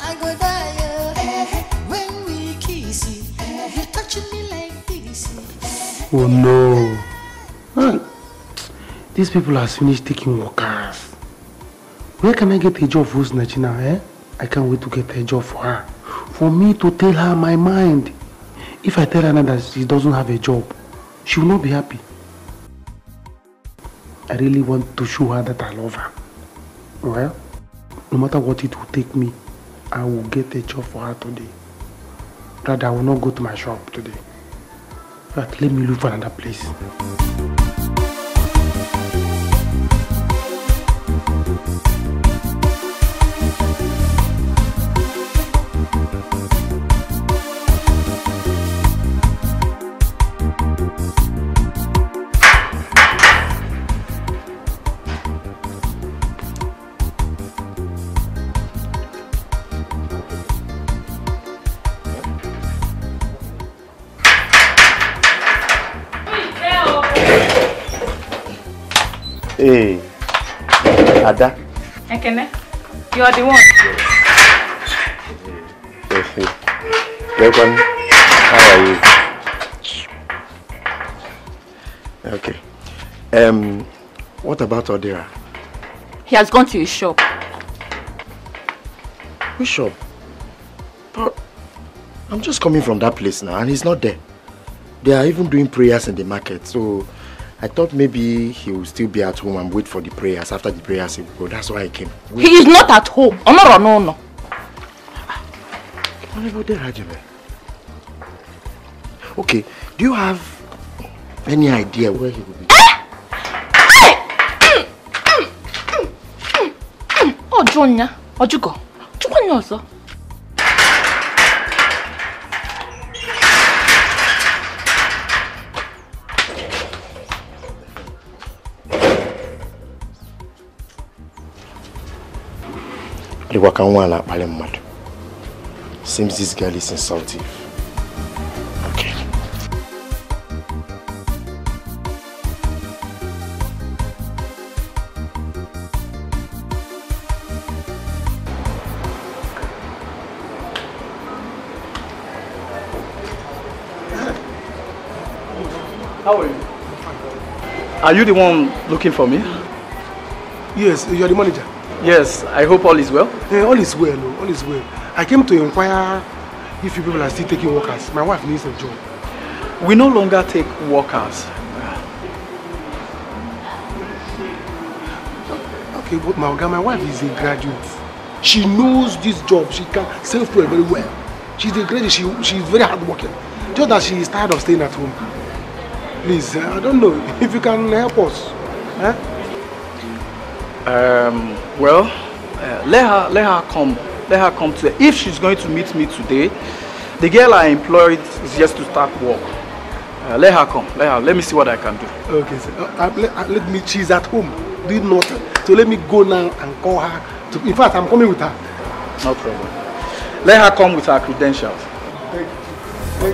I go die. When we kiss, you touching me like this. Oh no. Man, these people have finished taking workers. Where can I get a job for Snachina, eh? I can't wait to get a job for her. For me to tell her my mind. If I tell her now that she doesn't have a job, she will not be happy. I really want to show her that I love her. Well, no matter what it will take me, I will get a job for her today. Rather, I will not go to my shop today. But let me look for another place. Hey, Ada. Ekene, you are the one. Welcome. How are you? Okay. What about Odira? He has gone to his shop. Which shop? But I'm just coming from that place now and he's not there. They are even doing prayers in the market, so I thought maybe he will still be at home and wait for the prayers. After the prayers he will go. That's why I came. He is not at home. No. Okay, do you have any idea where he will be? Oh, Jonya. Ojugo. Jonya also. Seems this girl is insultive. Okay. How are you? Are you the one looking for me? Yes, you are the manager. Yes, I hope all is well. All is well, all is well. I came to inquire if you people are still taking workers. My wife needs a job. We no longer take workers. Okay, but my wife is a graduate. She knows this job. She can self-employ very well. She's a graduate. She's very hardworking. Just that she is tired of staying at home. Please, I don't know if you can help us. Well, let her come. Let her come to. If she's going to meet me today, the girl I employed is just to start work. Let her come. Let me see what I can do. Okay, sir. Let me. She's at home, doing nothing. So let me go now and call her. In fact, I'm coming with her. No problem. Let her come with her credentials. Thank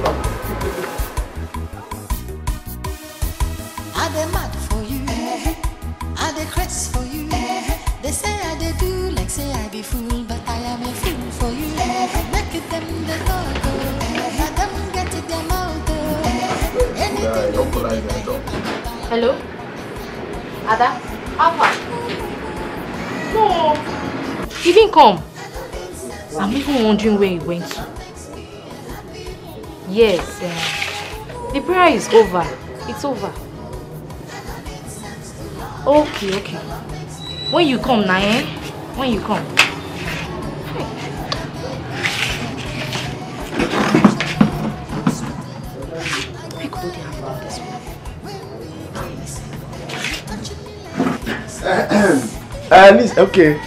you. I dey mad for you. I dey craze for you. They say I dey do like say I be fool, but I am a fool for you. Make it them the talk, let them get it them out. Hello? Ada? Alpha? No. He didn't come. I'm even wondering where he went to. Yes, the prayer is over. It's over. Okay, okay. When you come now, eh? When you come. Liz, okay.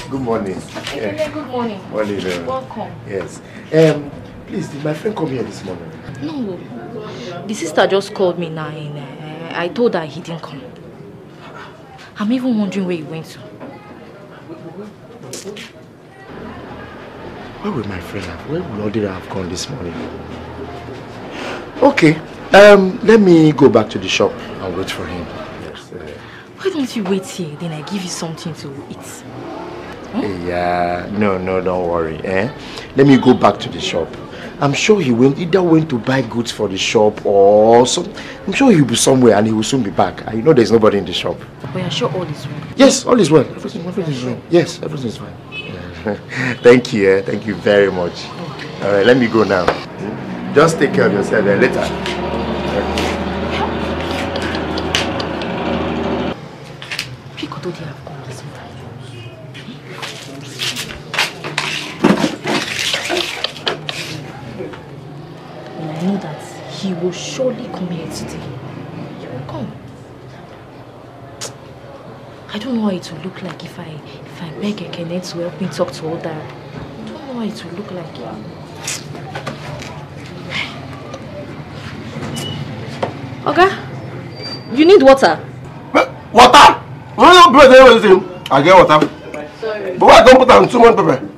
Good morning. Yeah. Good morning. Morning. Welcome. Yes. Please, did my friend come here this morning? No. The sister just called me now and I told her he didn't come. I'm even wondering where he went to. Where would my friend have? Where would Odira have gone this morning? Okay. Let me go back to the shop and wait for him. Yes. Why don't you wait here? Then I give you something to eat. Yeah, no, don't worry. Let me go back to the shop. I'm sure he will either went to buy goods for the shop or some. I'm sure he'll be somewhere and he will soon be back. I know there's nobody in the shop. But you're sure all is well? Yes, all is well. Everything is well. Yes, everything is fine. Thank you. Thank you very much. All right, let me go now. Just take care of yourself and later. I know that he will surely come here today. He will come. I don't know how it will look like if I beg Ekene to help me talk to Oda. I don't know how it will look like. Okay? You need water? Water? I get water. Sorry. But why don't put on too much pepper?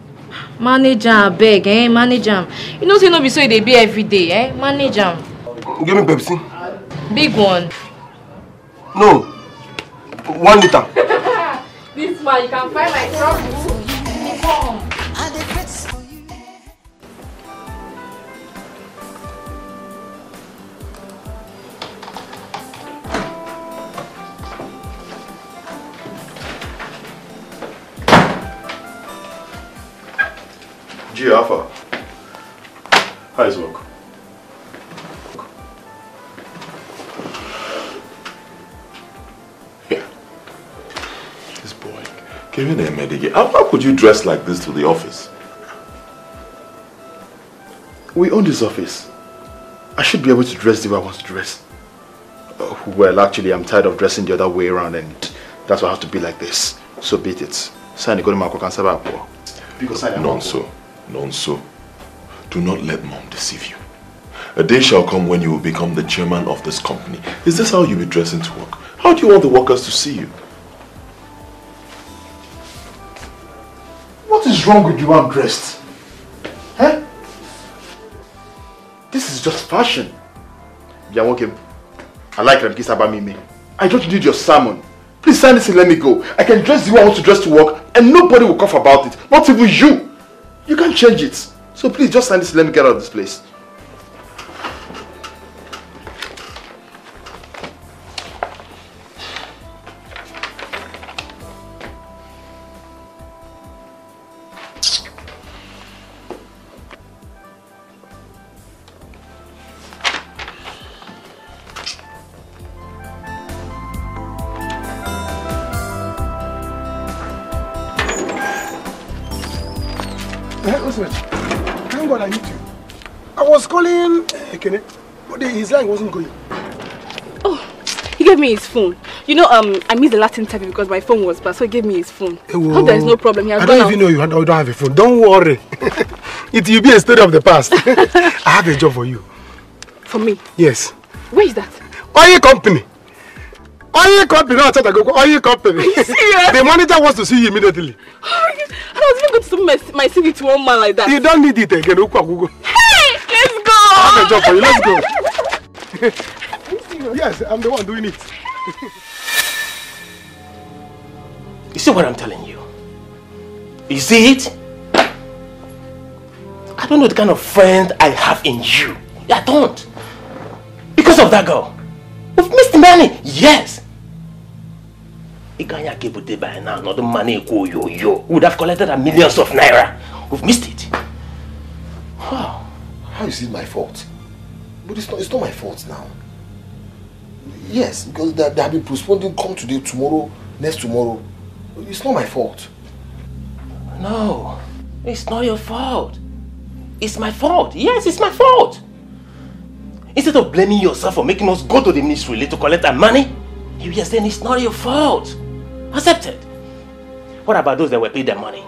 Manager, beg, manager. You know, no be so they be every day, Manager. Give me Pepsi. Big one. No. 1 liter. This man, you can find my trouble. Come. G, Alpha. How is work? Yeah. This boy. Giving a medicine. How could you dress like this to the office? We own this office. I should be able to dress the way I want to dress. Well, actually, I'm tired of dressing the other way around and that's why I have to be like this. So beat it. Nonso. Do not let mom deceive you. A day shall come when you will become the chairman of this company. Is this how you will be dressing to work? How do you want the workers to see you? What is wrong with you undressed? Huh? This is just fashion. I like Ramkisabamime. I don't need your sermon. Please sign this and let me go. I can dress the way I want to dress to work and nobody will cough about it. Not even you. You can't change it. So please just sign this and let me get out of this place. Thank God I need you. I was calling Ekene, but his line wasn't going. Oh, he gave me his phone. You know, I missed the last interview because my phone was bad, so he gave me his phone. Hope there is no problem. He has I don't even know you don't have a phone. Don't worry. It will be a story of the past. I have a job for you. For me? Yes. Where is that? Oil company. Oil company. No, I thought I go oil company. Serious? The manager wants to see you immediately. I was even going to submit my CV to one man like that. You don't need it again. Hey, let's go. I have a job for you. Let's go. Yes, I'm the one doing it. You see what I'm telling you? You see it? I don't know the kind of friend I have in you. I don't. Because of that girl. We've missed money. Yes. Iganya Kebute by now, not the money go yo. Would have collected millions of naira. We've missed it. How is it my fault? But it's not my fault now. Yes, because they have been postponing, come today, tomorrow, next tomorrow. It's not my fault. No, it's not your fault. It's my fault. Yes, it's my fault. Instead of blaming yourself for making us go to the ministry to collect our money, you are saying it's not your fault. Accepted. What about those that were paid their money?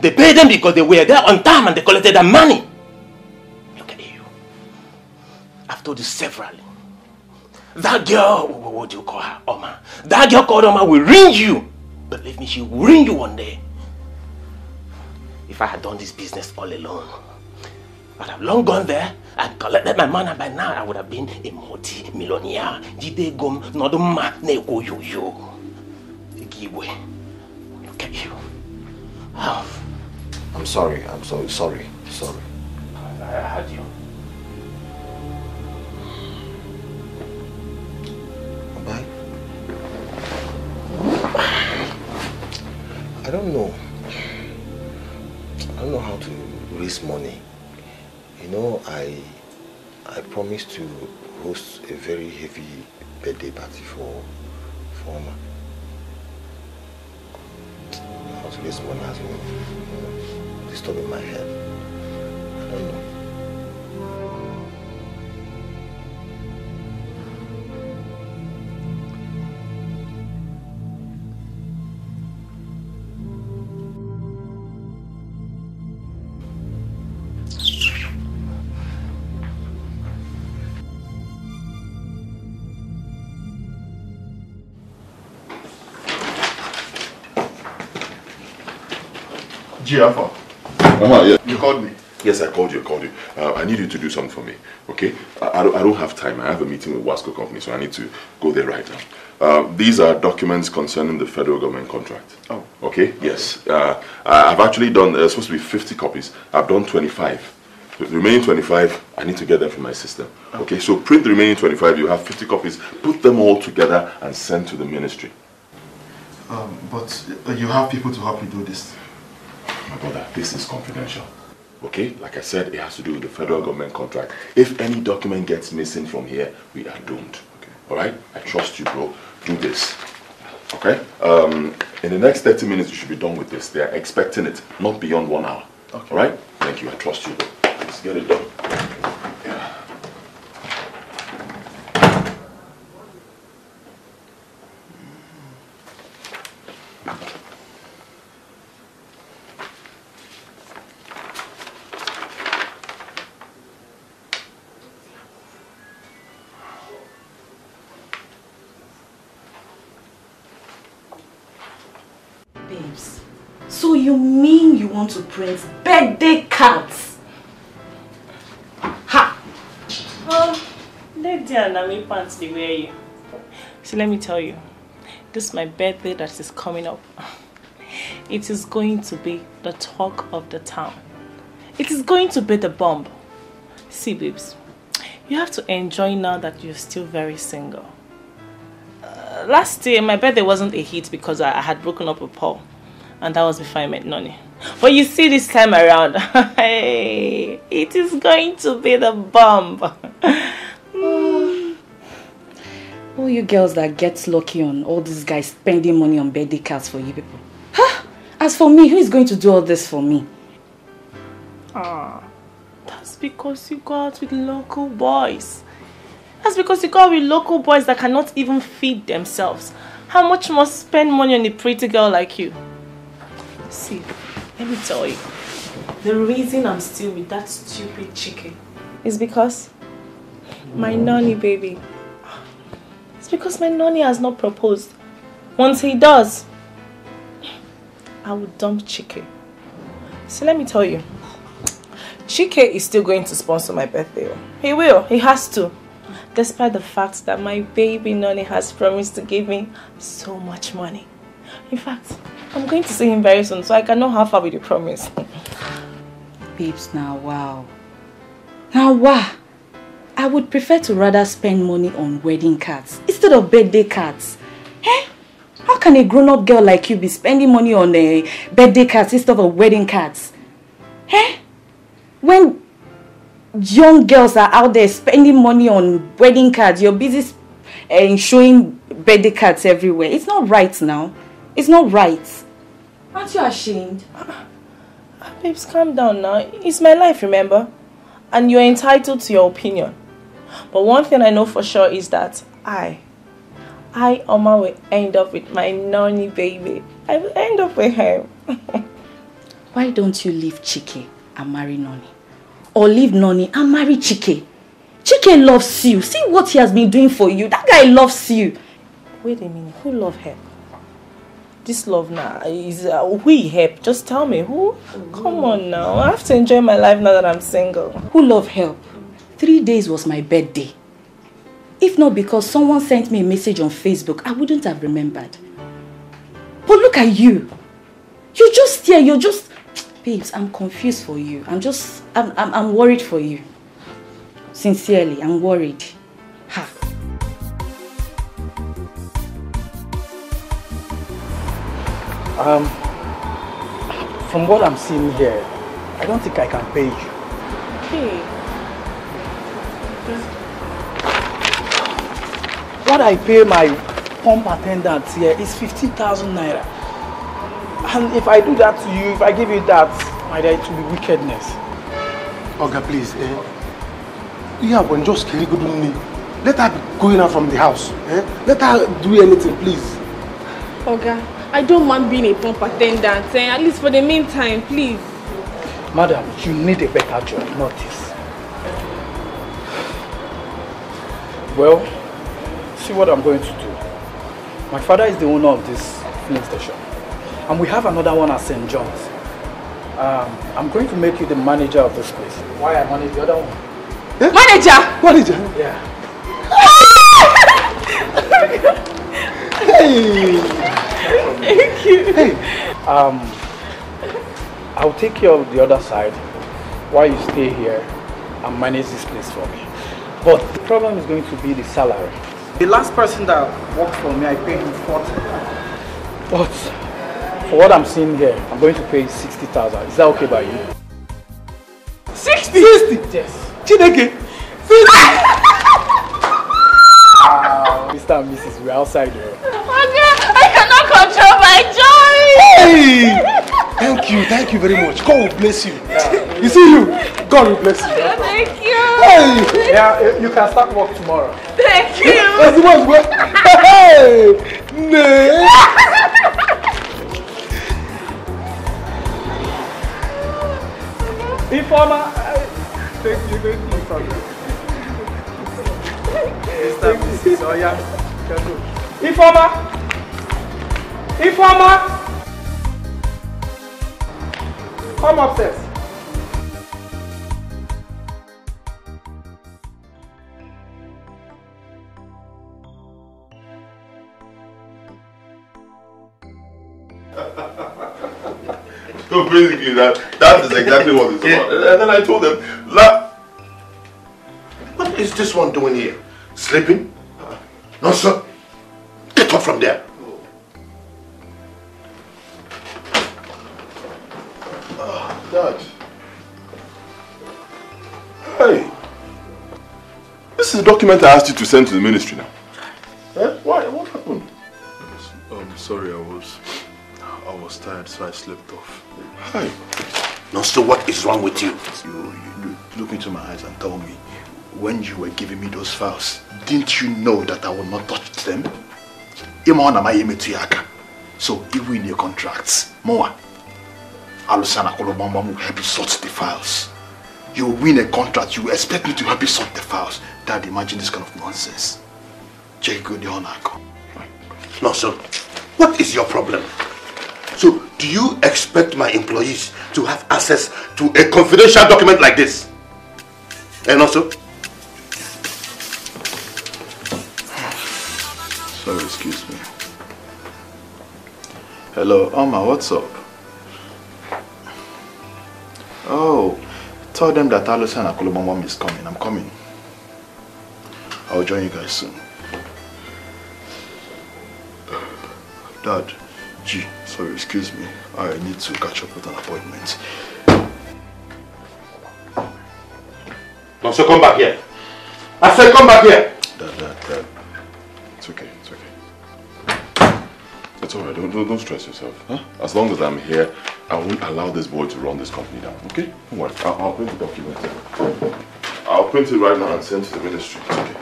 They paid them because they were there on time and they collected their money. Look at you. I've told you severally. That girl, what do you call her? Oma. That girl called Oma will ring you. Believe me, she will ring you one day. If I had done this business all alone, I'd have long gone there and collected my money, and by now I would have been a multi-millionaire. Jide gom noduma neko yo. Look at you. Oh. I'm sorry. Sorry. I had you. Bye. I don't know how to raise money. You know, I promised to host a very heavy birthday party for Oma. How to raise money has been disturbing my head. I don't know. Alpha. Yeah. You called me? Yes, I called you. I need you to do something for me, okay? I don't have time. I have a meeting with Wasco Company, so I need to go there right now. These are documents concerning the federal government contract. Oh. Okay? Yes. I've actually done, there's supposed to be 50 copies. I've done 25. The remaining 25, I need to get them from my system. Okay, so print the remaining 25, you have 50 copies, put them all together and send to the ministry. But you have people to help you do this. My brother, this is confidential. Okay? Like I said, it has to do with the federal government contract. If any document gets missing from here, we are doomed. Okay. Alright? I trust you, bro. Do this. Okay? In the next 30 minutes, you should be done with this. They are expecting it, not beyond 1 hour. Okay. Alright? Thank you. I trust you, bro. Let's get it done. Yeah. So you mean you want to print birthday cards? Ha! Oh, let the Anami pants they wear you. So let me tell you, this is my birthday that is coming up. It is going to be the talk of the town. It is going to be the bomb. See, babes, you have to enjoy now that you're still very single. Last year, my birthday wasn't a hit because I had broken up with Paul. And that was before I met Nonny. But you see this time around, hey, it is going to be the bomb. Oh, you girls that gets lucky on all these guys spending money on birthday cards for you people. Huh? As for me, who is going to do all this for me? That's because you go out with local boys. That's because you go out with local boys that cannot even feed themselves. How much more spend money on a pretty girl like you? See, let me tell you, the reason I'm still with that stupid chicken is because my Nonny baby. It's because my Nonny has not proposed. Once he does, I will dump Chike. So let me tell you, Chike is still going to sponsor my birthday. He will, he has to. Despite the fact that my baby Nonny has promised to give me so much money. In fact, I'm going to see him very soon, so I can know how far with the promise. Babes, now wow. Now wow. I would prefer to rather spend money on wedding cards instead of birthday cards. Eh? How can a grown-up girl like you be spending money on birthday cards instead of wedding cards? Eh? When young girls are out there spending money on wedding cards, you're busy and showing birthday cards everywhere. It's not right now. It's not right. Aren't you ashamed? Babes, calm down now. It's my life, remember? And you're entitled to your opinion. But one thing I know for sure is that I, Oma, will end up with my Nonny baby. I will end up with him. Why don't you leave Chike and marry Nonny? Or leave Nonny and marry Chike? Chike loves you. See what he has been doing for you. That guy loves you. Wait a minute. Who loves him? This love now is who he help? Just tell me who? Come on now. I have to enjoy my life now that I'm single. Who love help? 3 days was my birthday. If not because someone sent me a message on Facebook, I wouldn't have remembered. But look at you. You're just here. You're just... Babes, I'm confused for you. I'm worried for you. Sincerely, I'm worried. Ha. From what I'm seeing here, I don't think I can pay you. Hey. What I pay my pump attendant here is 50,000 naira. And if I do that to you, if I give you that, my dear, it will be wickedness. Oga, please, yeah, when just kill good me. Let her be going out from the house. Let her do anything, please. Oga, I don't mind being a pump attendant, at least for the meantime, please. Madam, you need a better job, not this. Well, see what I'm going to do. My father is the owner of this filling station. And we have another one at St. John's. I'm going to make you the manager of this place. Why I manage the other one? Eh? Manager! Manager? Yeah. Hey! Thank you. Hey! I'll take care of the other side while you stay here and manage this place for me. But the problem is going to be the salary. The last person that worked for me, I paid him 40. But for what I'm seeing here, I'm going to pay 60,000. Is that okay by you? 60? 60? Yes. Chineke? 60? Mr. and Mrs., we're outside here. I cannot control my joy! Hey! Thank you very much. God will bless you. Yeah. You see you? God will bless you. Thank you! Hey! Yeah, you can start work tomorrow. Thank you! That's the one, bro. Hey! No! Informer, thank you, no problem. Mr. Mrs. Oya, Informer! Informer! Come upstairs. So basically, that is exactly what it's about. And then I told them, what is this one doing here? Sleeping? No, sir. Get off from there. Dad. Hey. This is the document I asked you to send to the ministry now. Why? What happened? Sorry, I was tired, so I slept off. Hi. No, so what is wrong with you? You look into my eyes and tell me, when you were giving me those files, didn't you know that I will not touch them? So, if we need contracts, more. Alusana Kolobamba will help you sort the files. You win a contract, you expect me to help you sort the files. Dad, imagine this kind of nonsense. No, sir. What is your problem? So, do you expect my employees to have access to a confidential document like this? And also? Sorry, excuse me. Hello, Oma, what's up? Oh, tell them that Alusa and Akolobamba is coming. I'm coming. I'll join you guys soon. Dad, G, sorry, excuse me. I need to catch up with an appointment. No, so come back here. I said come back here. Dad. It's alright, don't stress yourself. Huh? As long as I'm here, I won't allow this boy to run this company down, okay? Don't worry, I'll print the document. I'll print it right now and send to the ministry. It's okay.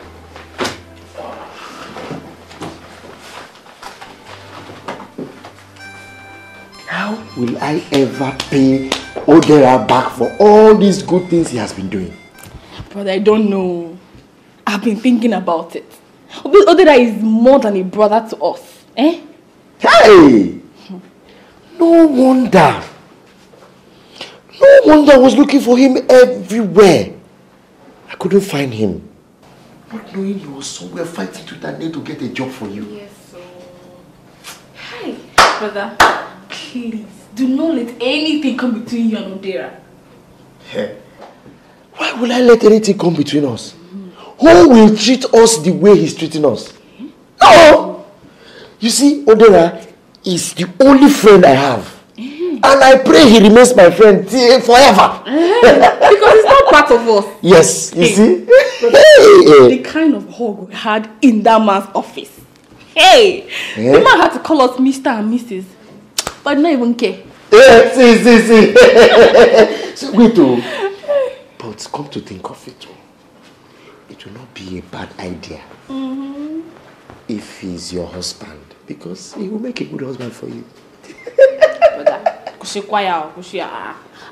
How will I ever pay Odera back for all these good things he has been doing? Brother, I don't know. I've been thinking about it. Odera is more than a brother to us. Eh? Hey! No wonder. No wonder I was looking for him everywhere. I couldn't find him. Not knowing he was somewhere fighting to that day to get a job for you. Yes, so... Hey, brother. Please, do not let anything come between you and Odera. Hey. Why will I let anything come between us? Who will treat us the way he's treating us? No! You see, Odera is the only friend I have. And I pray he remains my friend forever. Because he's not part of us. Yes, you see? The kind of hug we had in that man's office. Hey! The man had to call us Mr. and Mrs. But not even care. Yeah, see. So, wait, but come to think of it, it will not be a bad idea if he's your husband, because he will make a good husband for you.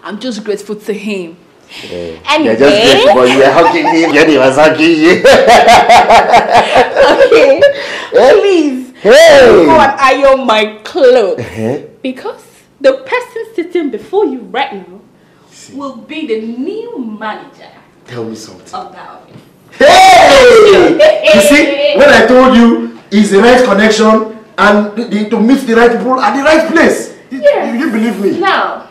I'm just grateful to him. Yeah. Anyway, you're just grateful, but you're hugging him. He was hugging you. Okay, please go and iron my clothes because the person sitting before you right now will be the new manager. Tell me something. Of that office. Hey! You see, when I told you it's the right connection and to meet the right people at the right place, yes. You believe me? Now,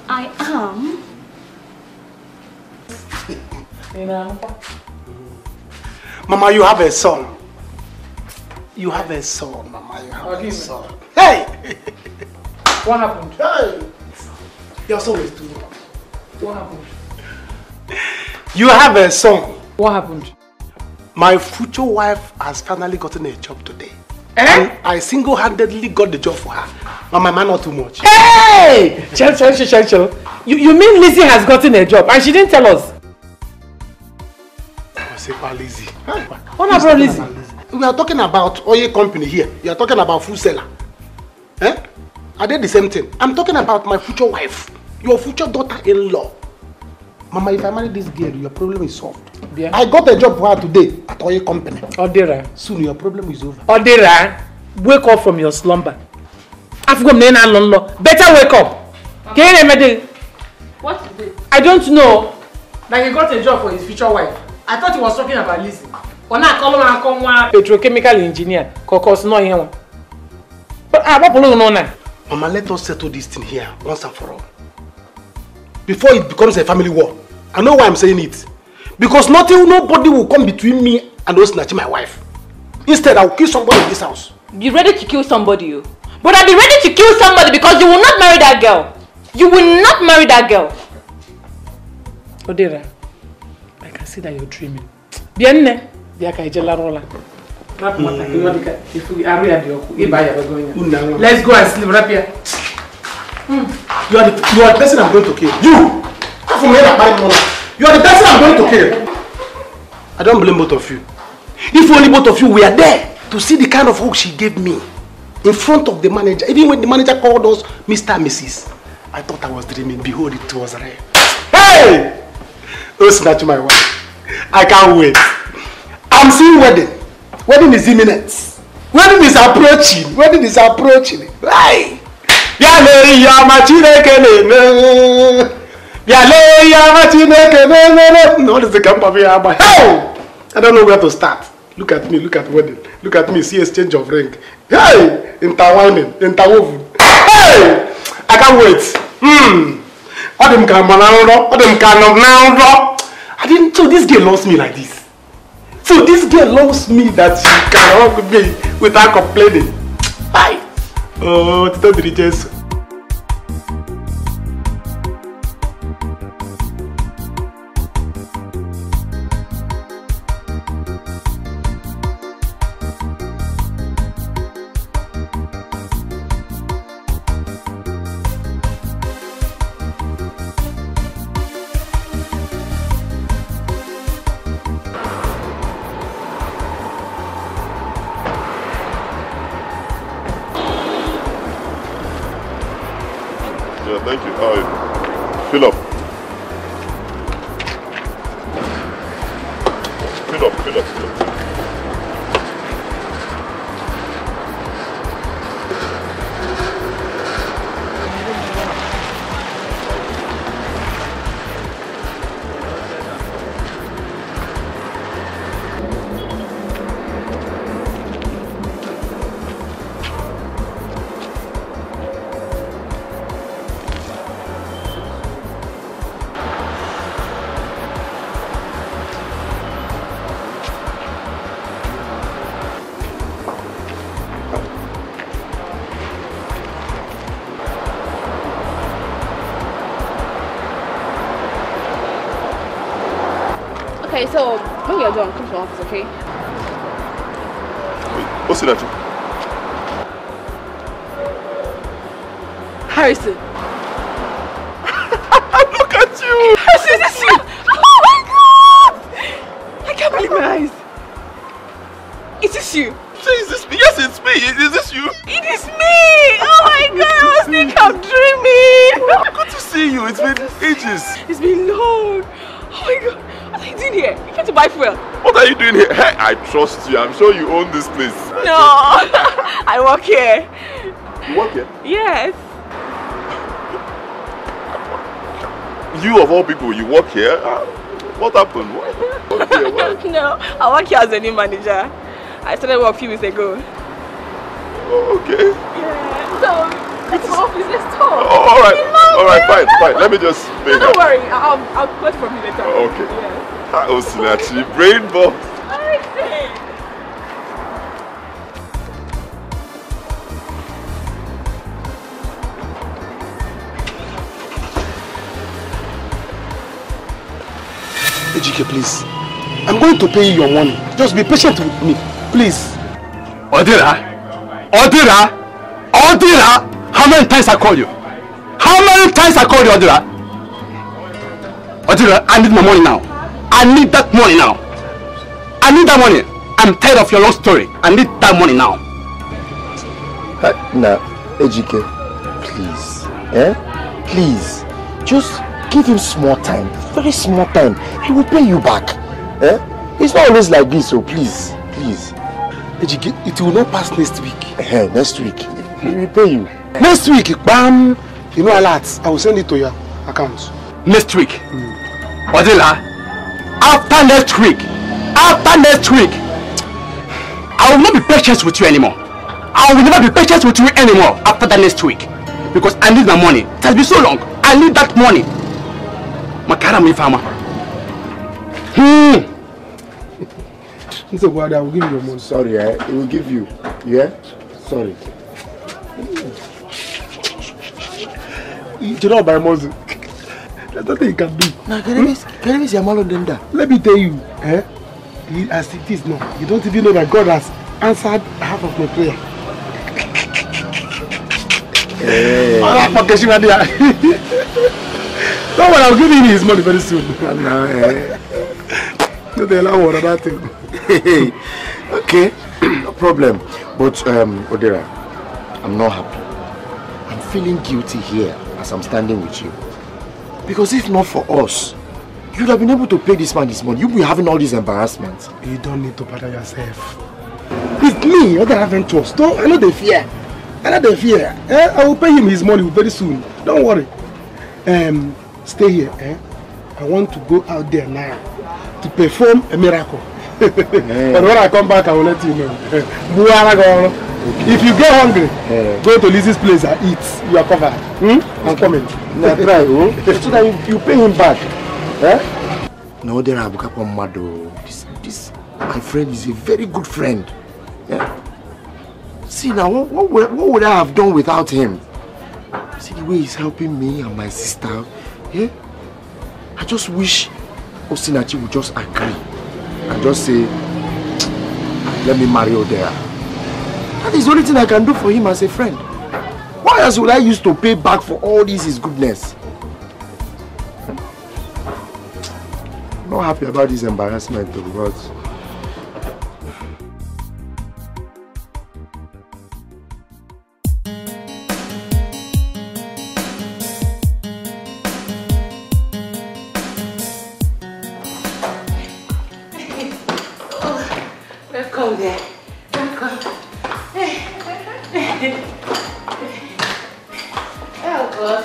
I am. Mama, you have a son. You have a son, Mama. You have a son. Hey! What happened? Hey! Your son is too much. What happened? You have a son. What happened? My future wife has finally gotten a job today. And I single-handedly got the job for her. Mama, man, not too much. Hey! Chill. You mean Lizzie has gotten a job and she didn't tell us? I say, Lizzie. What about Lizzie? We are talking about oil company here. You are talking about food seller. Eh? I did the same thing. I'm talking about my future wife. Your future daughter-in-law. Mama, if I marry this girl, your problem is solved. Yeah. I got a job for her today at oil company. Odera. Soon your problem is over. Odera, wake up from your slumber. Better wake up. What is it? I don't know that he got a job for his future wife. I thought he was talking about Lizzie. Petrochemical engineer. Mama, let us settle this thing here once and for all. Before it becomes a family war. I know why I'm saying it. Because nobody will come between me and Osinachi, my wife. Instead, I will kill somebody in this house. Be ready to kill somebody, you. But I'll be ready to kill somebody because you will not marry that girl. You will not marry that girl. Odera, I can see that you're dreaming. Let's go and sleep right here. You are the person I'm going to kill. You! Come from here, you are the person I'm going to kill. I don't blame both of you. If only both of you were there to see the kind of hug she gave me in front of the manager, even when the manager called us Mr. and Mrs. I thought I was dreaming. Behold, it was real. Hey! Oh, snatch my wife. I can't wait. I'm seeing wedding. Wedding is imminent. Wedding is approaching. Hey! Yale no, this is the camp of here, but hey! I don't know where to start. Look at me, look at wedding. Look at me, see exchange of ring. Hey! Intertwining, interwoven. Hey! I can't wait. I didn't so this girl loves me like this. So this girl loves me that she can hug me without complaining. Hi. Oh, Tito Dirijes. Fill up. Fill up, fill up, fill up. Okay, so when you're done, come to my office, okay? What's it, Nacho? Harrison. Look at you! Harrison, is this you? Oh my God! I can't believe my eyes. Is this you? Is this me? Yes, it's me. Is this you? It is me! Oh my God, I was thinking I'm dreaming. Good to see you. It's been ages. It's been long. Oh my God. What are you doing here? You came to buy fuel. What are you doing here? Hey, I trust you. I'm sure you own this place. No, I work here. You work here? Yes. You of all people, you work here? What happened? What here? What? No, I work here as a new manager. I started work a few weeks ago. Oh, okay. Yeah. So, let's go office. Let's talk. Oh, all right, fine. Let me just pay No, don't worry. I'll collect from you later. Okay. Yeah. Oh, Sinachi, brain box. Ejike, please. I'm going to pay you your money. Just be patient with me, please. Odira! How many times I called you? How many times I called you, Odira? Odira, I need my money now. I need that money now. I need that money. I'm tired of your long story. I need that money now. Now, Ejike, please. Please. Just give him small time. Very small time. He will pay you back. It's not always like this, so please. Ejike, it will not pass next week. Next week. He will pay you. Next week, bam! You know alerts. I will send it to your account. Next week? Odila, after next week, I will not be patient with you anymore. I will never be patient with you anymore after that next week. Because I need my money. It has been so long. I need that money. Makara mi fama. So, I will give you your money. Sorry, he will give you. Yeah? Sorry. You know by Moses. There's nothing you can do. Now, can you see Amalo Denda? Let me tell you, as it is now, you don't even know that God has answered half of my prayer. Don't worry, I'll give him his money very soon. No, they allow one other thing. Okay, no problem. But Odira, I'm not happy. I'm feeling guilty here as I'm standing with you. Because if not for us, you'd have been able to pay this man his money. You'll be having all these embarrassments. You don't need to bother yourself. It's me, other adventures. I know they fear. I will pay him his money very soon. Don't worry. Stay here. I want to go out there now to perform a miracle. But when I come back, I will let you know. If you get hungry, go to Lizzie's place and eat. You are covered. I'm coming. Now try, so that you pay him back. No, there are Mado. This my friend is a very good friend. See now, what would I have done without him? See the way he's helping me and my sister. I just wish Osinachi would just agree and just say, let me marry Odera. That is the only thing I can do for him as a friend. Why else would I use to pay back for all this his goodness? I'm not happy about this embarrassment though, but home there. Welcome. Oh God.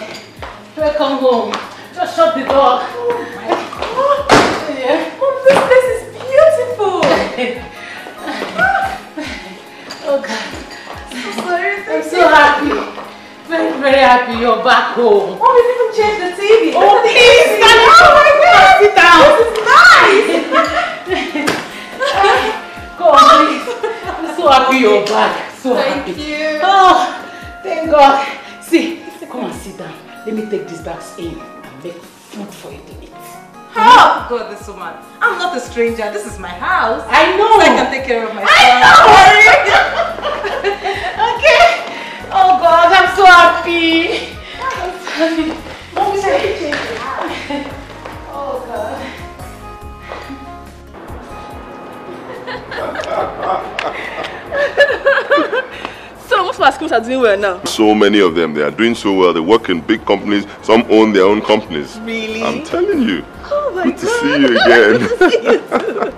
Welcome home. Just shut the door. Oh my God. Yeah. Mom, this place is beautiful. Oh God. I'm sorry. I'm so happy. Very, very happy you're back home. Mom, you even changed the TV. Oh, please. Oh my God. Sit down. This is nice. Go on, please. I'm so happy you're back. So happy. Thank you. Oh, thank God. See, come and sit down. Let me take these bags in and make food for you to eat. Oh, God, this woman. I'm not a stranger. This is my house. I know. So I can take care of myself. I know. Okay. Oh God, I'm so happy. I'm so happy. Mom, we have to change the house. Oh God. So most of our schools are doing well now. So many of them, they are doing so well. They work in big companies. Some own their own companies. Really? I'm telling you. Oh my Good God. to see you again. Good to see you too.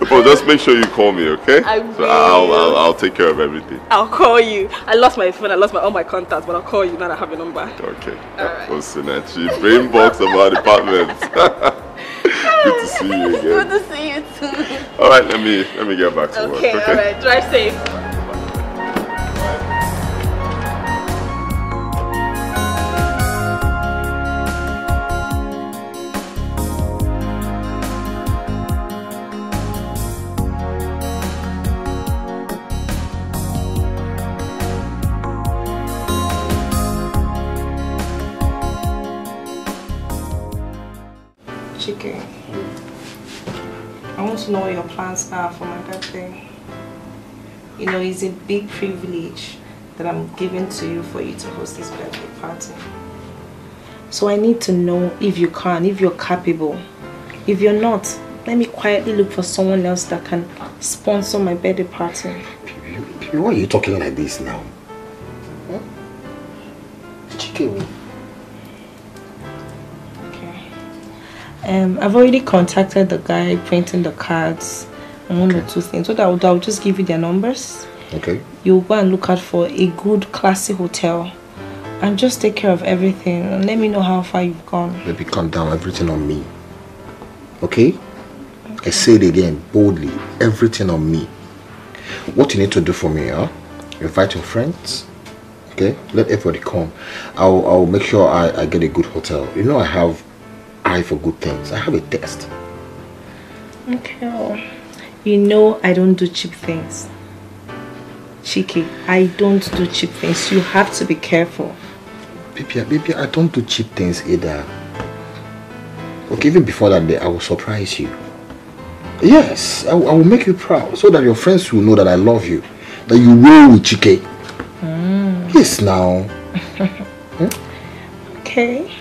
But just make sure you call me, okay? I So will. I'll take care of everything. I'll call you. I lost my phone. I lost all my contacts, but I'll call you now that I have your number. Okay. Listen at you. Brain box of our department. Good to see you again. Good to see you too. All right, let me get back to work. Okay, all right. Drive safe. Chike, I want to know what your plans are for my birthday. You know, it's a big privilege that I'm giving to you for you to host this birthday party. So I need to know if you can, if you're capable. If you're not, let me quietly look for someone else that can sponsor my birthday party. Why are you talking like this now? Huh? Chike. I've already contacted the guy printing the cards and one or two things. So that I'll just give you their numbers. Okay. You'll go and look out for a good, classy hotel and just take care of everything and let me know how far you've gone. Baby, calm down. Everything on me. Okay? I say it again, boldly. Everything on me. What you need to do for me, huh? Invite your friends. Okay? Let everybody come. I'll make sure I get a good hotel. You know I have eye for good things. I have a test. Okay. You know I don't do cheap things. Chike, I don't do cheap things. You have to be careful. Baby, I don't do cheap things either. Okay, even before that day, I will surprise you. Yes, I will make you proud so that your friends will know that I love you. That you roll with Chike. Yes, now. Okay.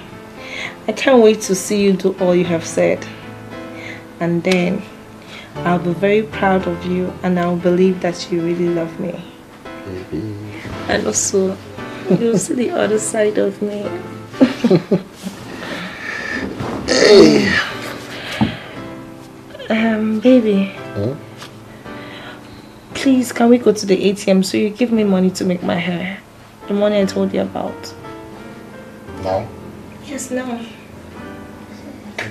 I can't wait to see you do all you have said. And then I'll be very proud of you and I'll believe that you really love me. Baby. And also, you'll see the other side of me. Hey. Baby. Huh? Please, can we go to the ATM so you give me money to make my hair? The money I told you about. Now? Yes, now. Okay,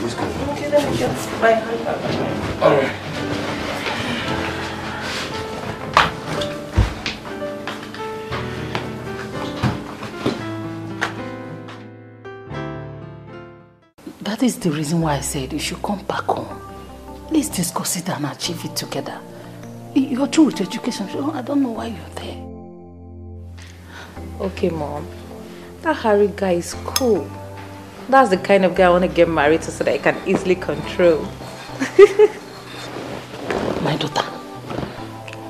let's go. Okay, let me just buy handbag. Alright. That is the reason why I said you should come back home. Let's discuss it and achieve it together. You're through with education, so I don't know why you're there. Okay, Mom. That Harry guy is cool. That's the kind of guy I want to get married to so that I can easily control. My daughter,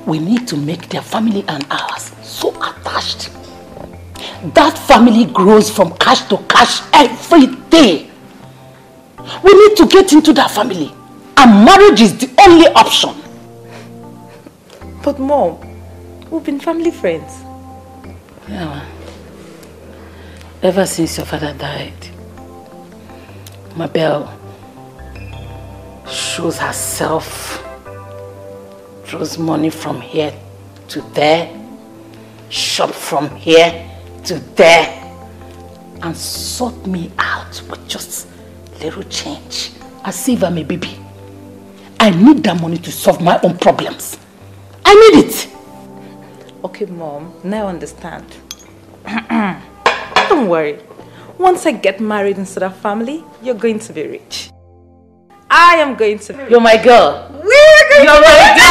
we need to make their family and ours so attached. That family grows from cash to cash every day. We need to get into that family. And marriage is the only option. But Mom, we've been family friends. Yeah. Ever since your father died, Mabel shows herself throws money from here to there, shop from here to there, and sort me out with just little change, as if I'm a baby. I need that money to solve my own problems. I need it. Okay, Mom, now I understand. Don't worry. Once I get married and start a family, you're going to be rich. I am going to be rich. You're my girl. We're going You're to be my girl.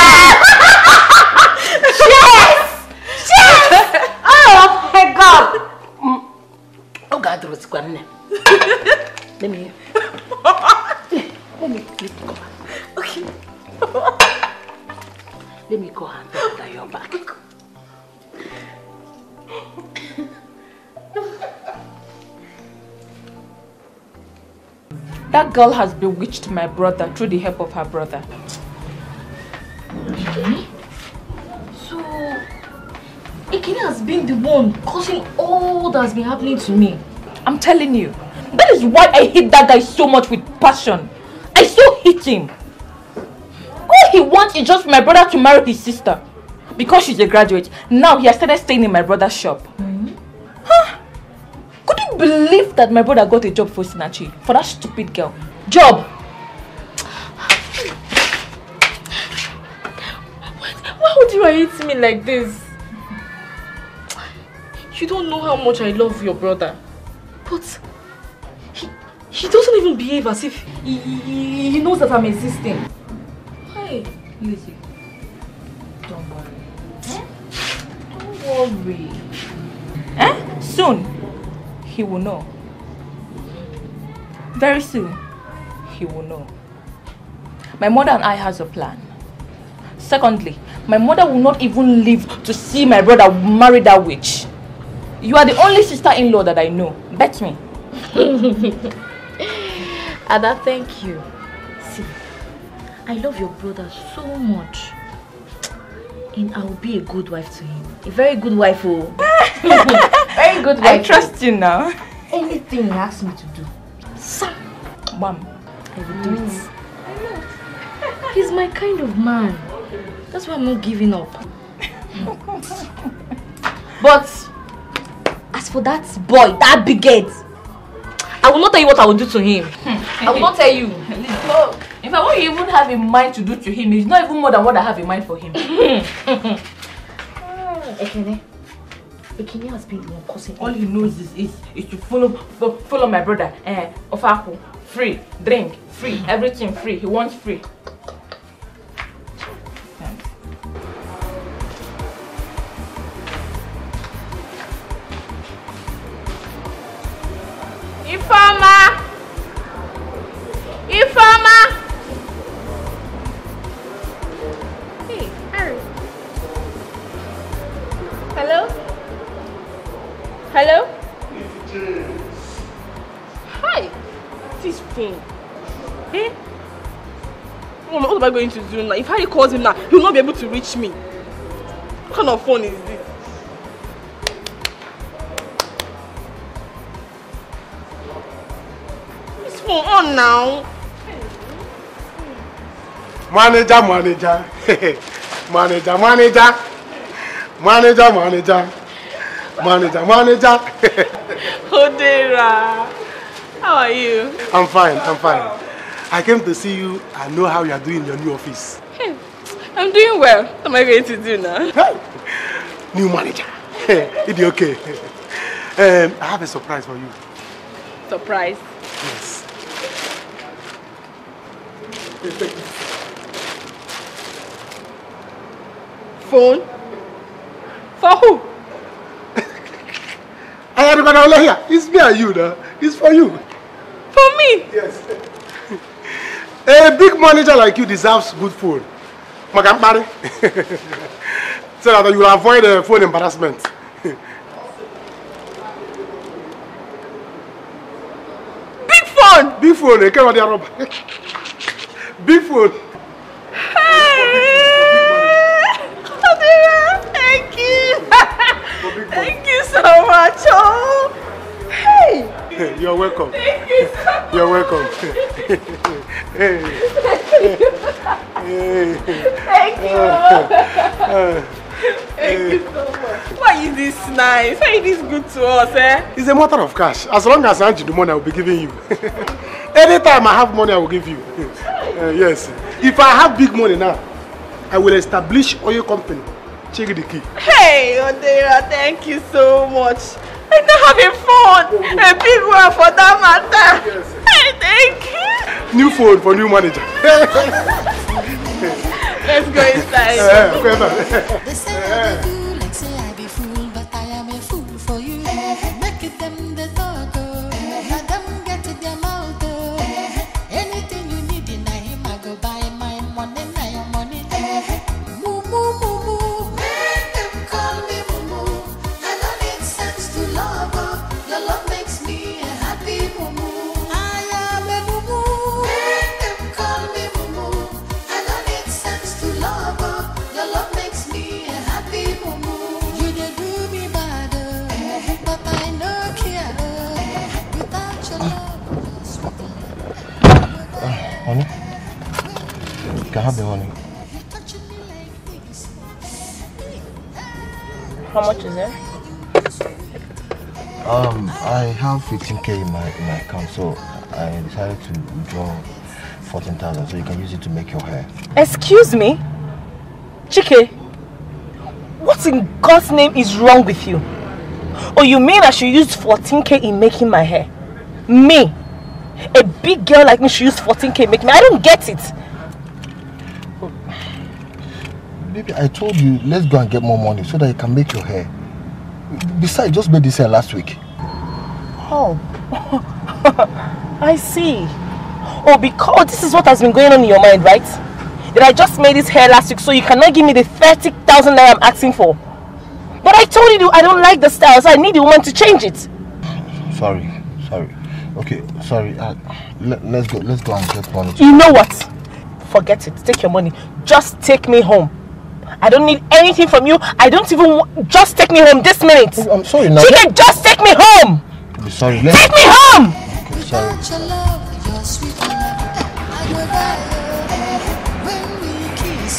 Cheers! Cheers! Oh my God! Oh God, what's going on? Let me go. Okay. Let me go and put that your back. That girl has bewitched my brother through the help of her brother. Okay. So, Ekene has been the one causing all that has been happening to me. I'm telling you. That is why I hate that guy so much with passion. I so hate him. All he wants is just for my brother to marry his sister. Because she's a graduate, now he has started staying in my brother's shop. Huh? Could you believe that my brother got a job for Sinachi? For that stupid girl. Job! Why would you hate me like this? You don't know how much I love your brother. But he doesn't even behave as if he knows that I'm existing. Why? Lucy, don't worry. Don't worry. Soon, he will know. Very soon, he will know. My mother and I has a plan. Secondly, my mother will not even live to see my brother marry that witch. You are the only sister-in-law that I know. Bet me. Ada, thank you. See, I love your brother so much. And I will be a good wife to him. A very good wife, oh. Very good wife. I trust you now. Anything he asks me to do, Sam, Mom, I will do it. I know. He's my kind of man. That's why I'm not giving up. But as for that boy, that big head, I will not tell you what I will do to him. I will not tell you. If I want you even have a mind to do to him, it's not even more than what I have in mind for him. Ekene has been the one causing. All he knows is to follow my brother. Ofaku, free, drink, free, everything free. He wants free. Ifeoma! Hey, Harry. Hello? Hello? Hi. This phone. Eh? What am I going to do now? If Harry calls him now, he will not be able to reach me. What kind of phone is this? This phone on now. Manager. Manager. Hodera. How are you? I'm fine. I came to see you and know how you are doing in your new office. Hey, I'm doing well. What am I going to do now? Hey, new manager. It's okay. I have a surprise for you. Surprise? Yes. Phone? For who? It's me and you now. It's for you. For me? Yes. A big manager like you deserves good phone. Magambari. So that you will avoid phone embarrassment. Big phone! Big phone, I can't rob. Big phone. Thank you. Thank you so much. Oh. Hey. You're welcome. Thank you so much. You're welcome. Thank you. Thank you. Thank you so much. Why is this nice? Why is this good to us, eh? It's a matter of cash. As long as I have the money, I will be giving you. Anytime I have money, I will give you. Yes. If I have big money now, I will establish oil company. Check the key. Hey, Odera, thank you so much. I'm not having fun. A big one for that matter. Yes. Hey, thank you. New phone for new manager. Let's go inside. They say I be fool, like say I be fool, but I am a fool for you. Make it them the talk, let them get to their mouth. Anything you need in him, I go buy my money, now your money. Moo moo moo moo, make them call me moo moo. I don't need sense to love, your love makes me a happy moo moo. I am a moo moo, make them call me moo moo. I don't need sense to love, your love makes me a happy moo moo. You dey do me bad, but I no care. Without your love, Honey, you can have the money. How much is it? I have 15k in my account, so I decided to withdraw 14,000, so you can use it to make your hair. Excuse me? Chike, what in God's name is wrong with you? Oh, you mean I should use 14k in making my hair? Me? A big girl like me should use 14k in making my hair? I don't get it. Baby, I told you, let's go and get more money so that you can make your hair. Besides, just made this hair last week. Oh, I see. Oh, because this is what has been going on in your mind, right? That I just made this hair last week, so you cannot give me the 30,000 that I'm asking for. But I told you I don't like the style, so I need the woman to change it. Sorry. Okay, sorry. Let's go and get money. You know what? Forget it. Take your money. Just take me home. I don't need anything from you. I don't even just take me home this minute. I'm sorry now. Chicken, just take me home. I'm sorry. Take me home. Okay, sorry. without your love, your sweet love, I go die. When we kiss,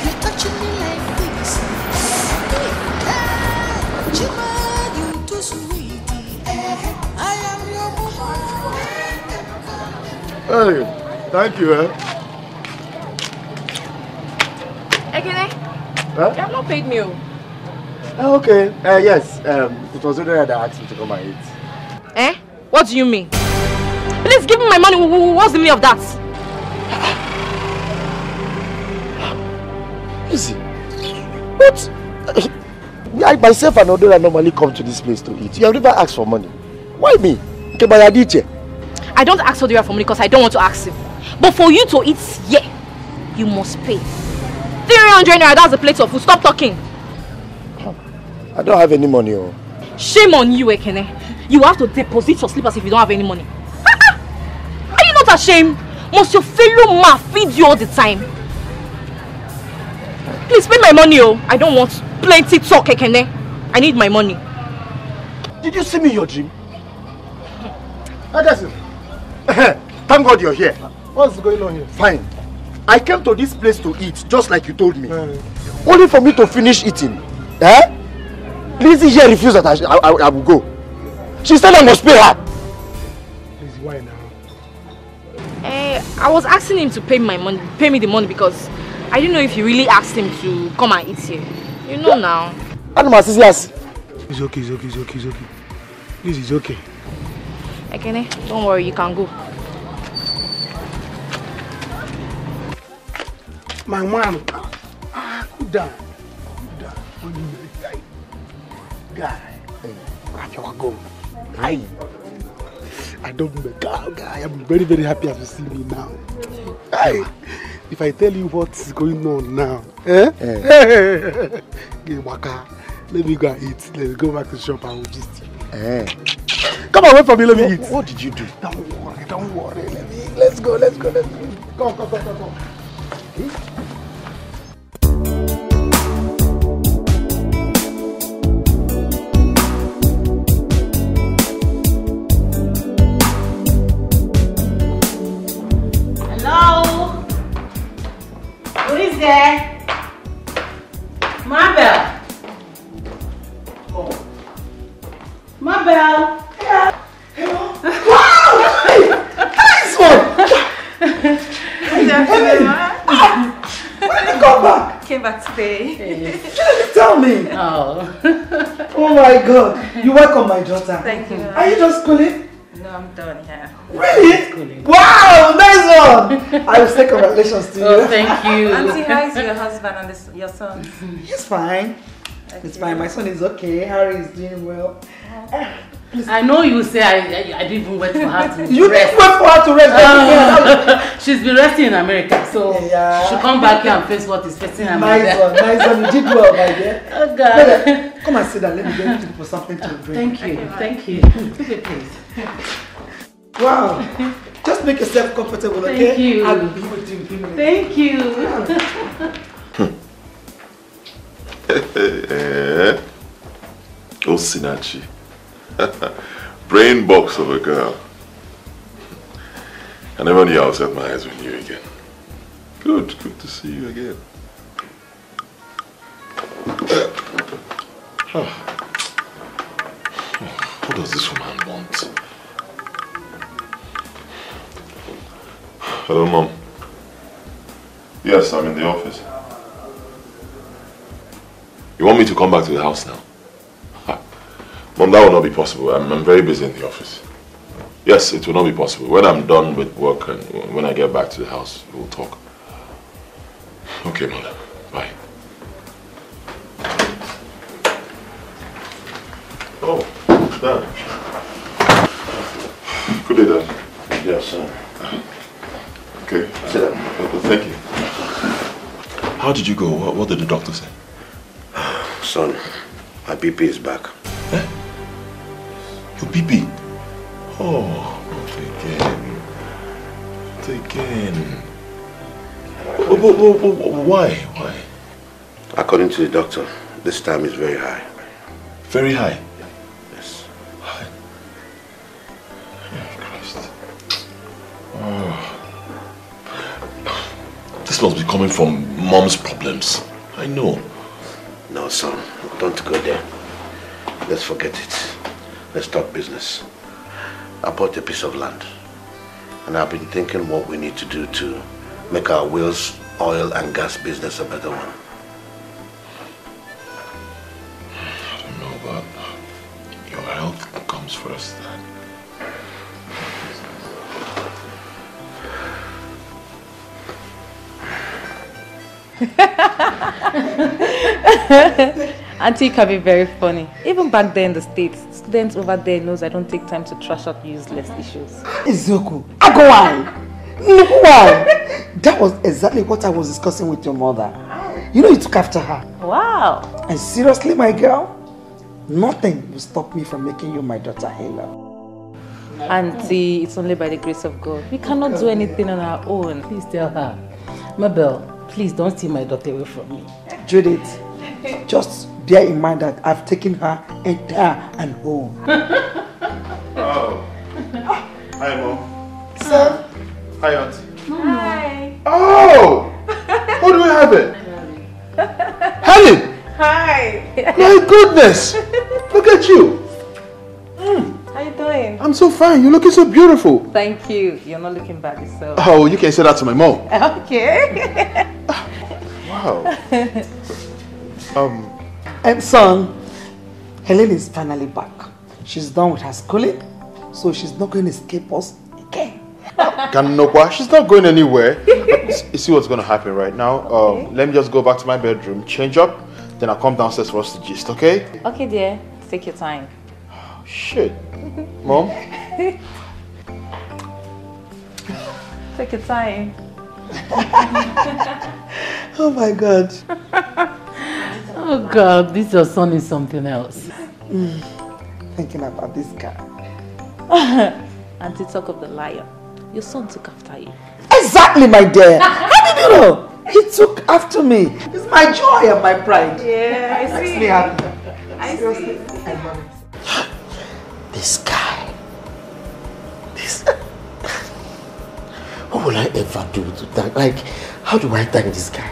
you touching me like this. Chima, you too sweet. I am your Hey, thank you. Ekene, Huh? you have not paid me. Okay. Yes. It was Odera that asked me to come and eat. Eh? What do you mean? Please give me my money. What's the meaning of that? Easy. What? I myself and Odera normally come to this place to eat. You have never asked for money. Why me? I don't ask Odera for money because I don't want to ask him. But for you to eat here, you must pay. 300 naira, that's a plate of food. Stop talking. I don't have any money. Oh. Shame on you, Ekene. You have to deposit your slippers if you don't have any money. Are you not ashamed? Must your fellow man feed you all the time? Please pay my money, oh. I don't want plenty talk, Ekene. I need my money. Did you see me in your dream? Addison. Thank God you're here. What's going on here? Fine. I came to this place to eat, just like you told me. Only for me to finish eating. Eh? Lizzie here refused that I will go. She said I must pay her. Lizzie, why now? I was asking him to pay me the money because I didn't know if you really asked him to come and eat here. You know now. It's okay. Lizzie, it's okay. Ekene, don't worry, you can go. My man, cool down. Guy, I don't know, guy. I'm very, very happy as you see me now. If I tell you what's going on now, Waka, let me go and eat. Let's go back to the shop and we'll just come away from me, let me eat. What did you do? Don't worry. Let's go. Come. Hello? there? Mabel. Oh. Mabel. Yeah. Wow! Nice one! When did you come back? Came back today. Tell me. Oh. Oh my God. You welcome my daughter. Thank you. Are you just schooling? No, I'm done here. Really? Wow, nice one! I will say congratulations to you. Oh, thank you. Auntie, how is your husband and your son? He's fine. It's fine. My son is okay. Harry is doing well. I know you say I didn't even wait for her to rest. You didn't wait for her to rest. She's been resting in America, so she should come back here and face what is facing her. Nice one. You did well, my dear. Oh God. Come and sit down. Let me get you for something to drink. Thank you. Thank you. Please. Wow. Just make yourself comfortable, okay? Thank you. I will be with you in a few minutes. Thank you. Oh, Sinachi. Brain box of a girl. I never knew I would set my eyes on you again. Good to see you again. What does this woman want? Hello, Mom. Yes, I'm in the office. You want me to come back to the house now? Mom, that will not be possible. I'm very busy in the office. Yes, it will not be possible. When I'm done with work and when I get back to the house, we'll talk. Okay, Mother. Bye. Oh, Dad. Good day, Dad. Yes, sir. Okay. Sit down. Thank you. How did you go? What did the doctor say? Son, my BP is back. Eh? Your BP? Oh, not again. Why? According to the doctor, this time is very high. Very high? Yes. High. Oh, Christ. Oh. This must be coming from Mom's problems. I know. No, son, don't go there. Let's forget it. Let's talk business. I bought a piece of land, and I've been thinking what we need to do to make our Will's oil and gas business a better one. I don't know, but your health comes first, Dad. Auntie can be very funny. Even back there in the States, students over there knows I don't take time to trash out useless issues. Izuku, Agowai! Why? That was exactly what I was discussing with your mother. You know you took after her. Wow. And seriously, my girl, nothing will stop me from making you my daughter, Halo. Auntie, it's only by the grace of God. We cannot do anything on our own. Please tell her. Mabel, please don't steal my daughter away from me. Judith, just bear in mind that I've taken her entire and whole. Oh. Hi, Mom. Sir. Hi, Auntie. Hi. Oh! What do we have it? Helen! Hi. My goodness! Look at you. How you doing? I'm so fine. You're looking so beautiful. Thank you. You're not looking bad yourself. Oh, you can say that to my mom. Okay. Wow. Son, Helen is finally back. She's done with her schooling, so she's not going to escape us again. Kanokwa, she's not going anywhere. You see what's going to happen right now? Okay. Let me just go back to my bedroom, change up, then I'll come downstairs for us to gist, okay? Okay, dear. Take your time. Oh, shit. Mom? Take your time. Oh my God. Oh God, this your son is something else. Thinking about this guy. Auntie, talk of the liar. Your son took after you. Exactly, my dear. How did you know? He took after me. It's my joy and my pride. Yeah, I see. Makes me happy. I Seriously, see. I love it. This guy. This. What will I ever do to thank? Like, how do I thank this guy?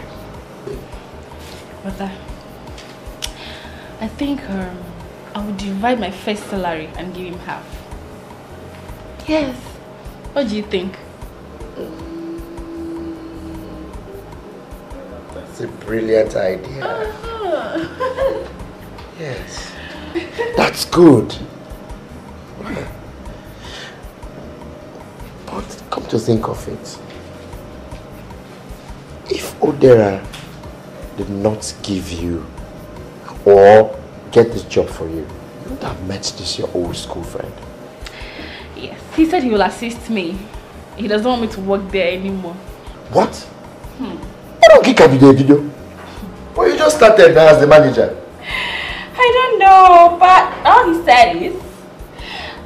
Brother, I think I would divide my first salary and give him half. Yes. What do you think? That's a brilliant idea. Yes. That's good. But come to think of it, if Odera did not give you or get this job for you, you would have met this your old school friend. Yes, he said he will assist me. He doesn't want me to work there anymore. What? I don't kick up the video. Well, you just started now as the manager. I don't know, but all he said is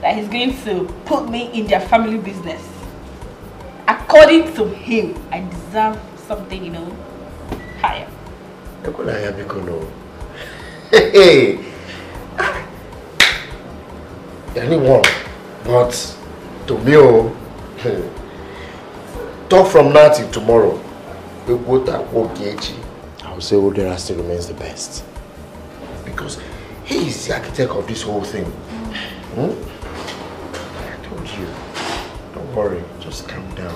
that he's going to put me in their family business. According to him, I deserve something, higher. Hey, anyone, but to me, talk from now till tomorrow. We both are okay. I would say Odera still remains the best because he is the architect of this whole thing. I told you, don't worry, just calm down.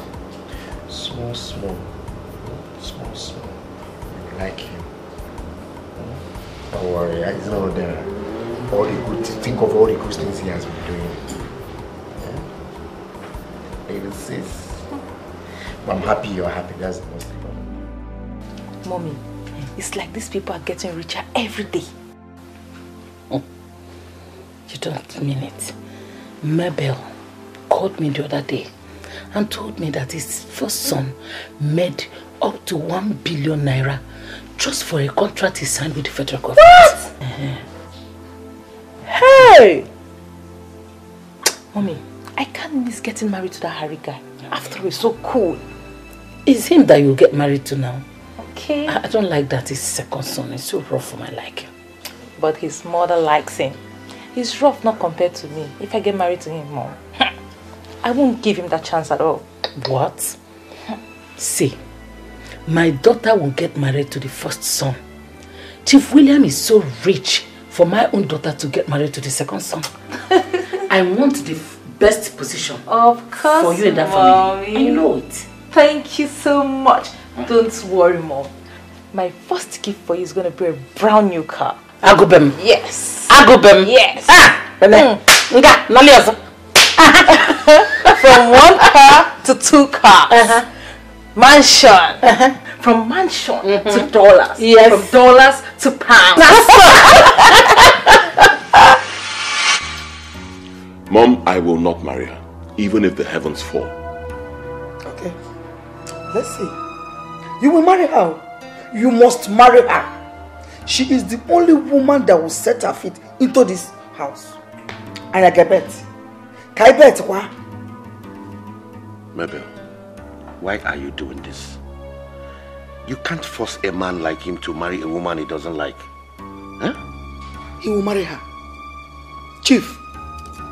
Small. You like him. Don't worry, he's not there. Think of all the good things he has been doing. Little sis. I'm happy you're happy, that's the most important. Mommy, it's like these people are getting richer every day. You don't mean it. Mabel called me the other day and told me that his first son made up to 1 billion naira just for a contract he signed with the federal government. What? Hey! Mommy, I can't miss getting married to that Harry guy. After all, he's so cool. It's him that you'll get married to now. Okay. I don't like that his second son is so rough for my liking. But his mother likes him. He's rough not compared to me. If I get married to him, Mom, I won't give him that chance at all. What? See, my daughter will get married to the first son. Chief William is so rich for my own daughter to get married to the second son. I want the best position of course, for you in that Mommy. family. I know it. Thank you so much. Don't worry, Mom. My first gift for you is going to be a brand new car. Agubem. Yes. Agubem. Yes. From 1 car to 2 cars. Mansion. From mansion to dollars. Yes. From dollars to pounds. Mom, I will not marry her, even if the heavens fall. Okay. Let's see. You will marry her. You must marry her. She is the only woman that will set her feet into this house. And I get bet. Can I bet what? Mabel, why are you doing this? You can't force a man like him to marry a woman he doesn't like. Huh? He will marry her. Chief,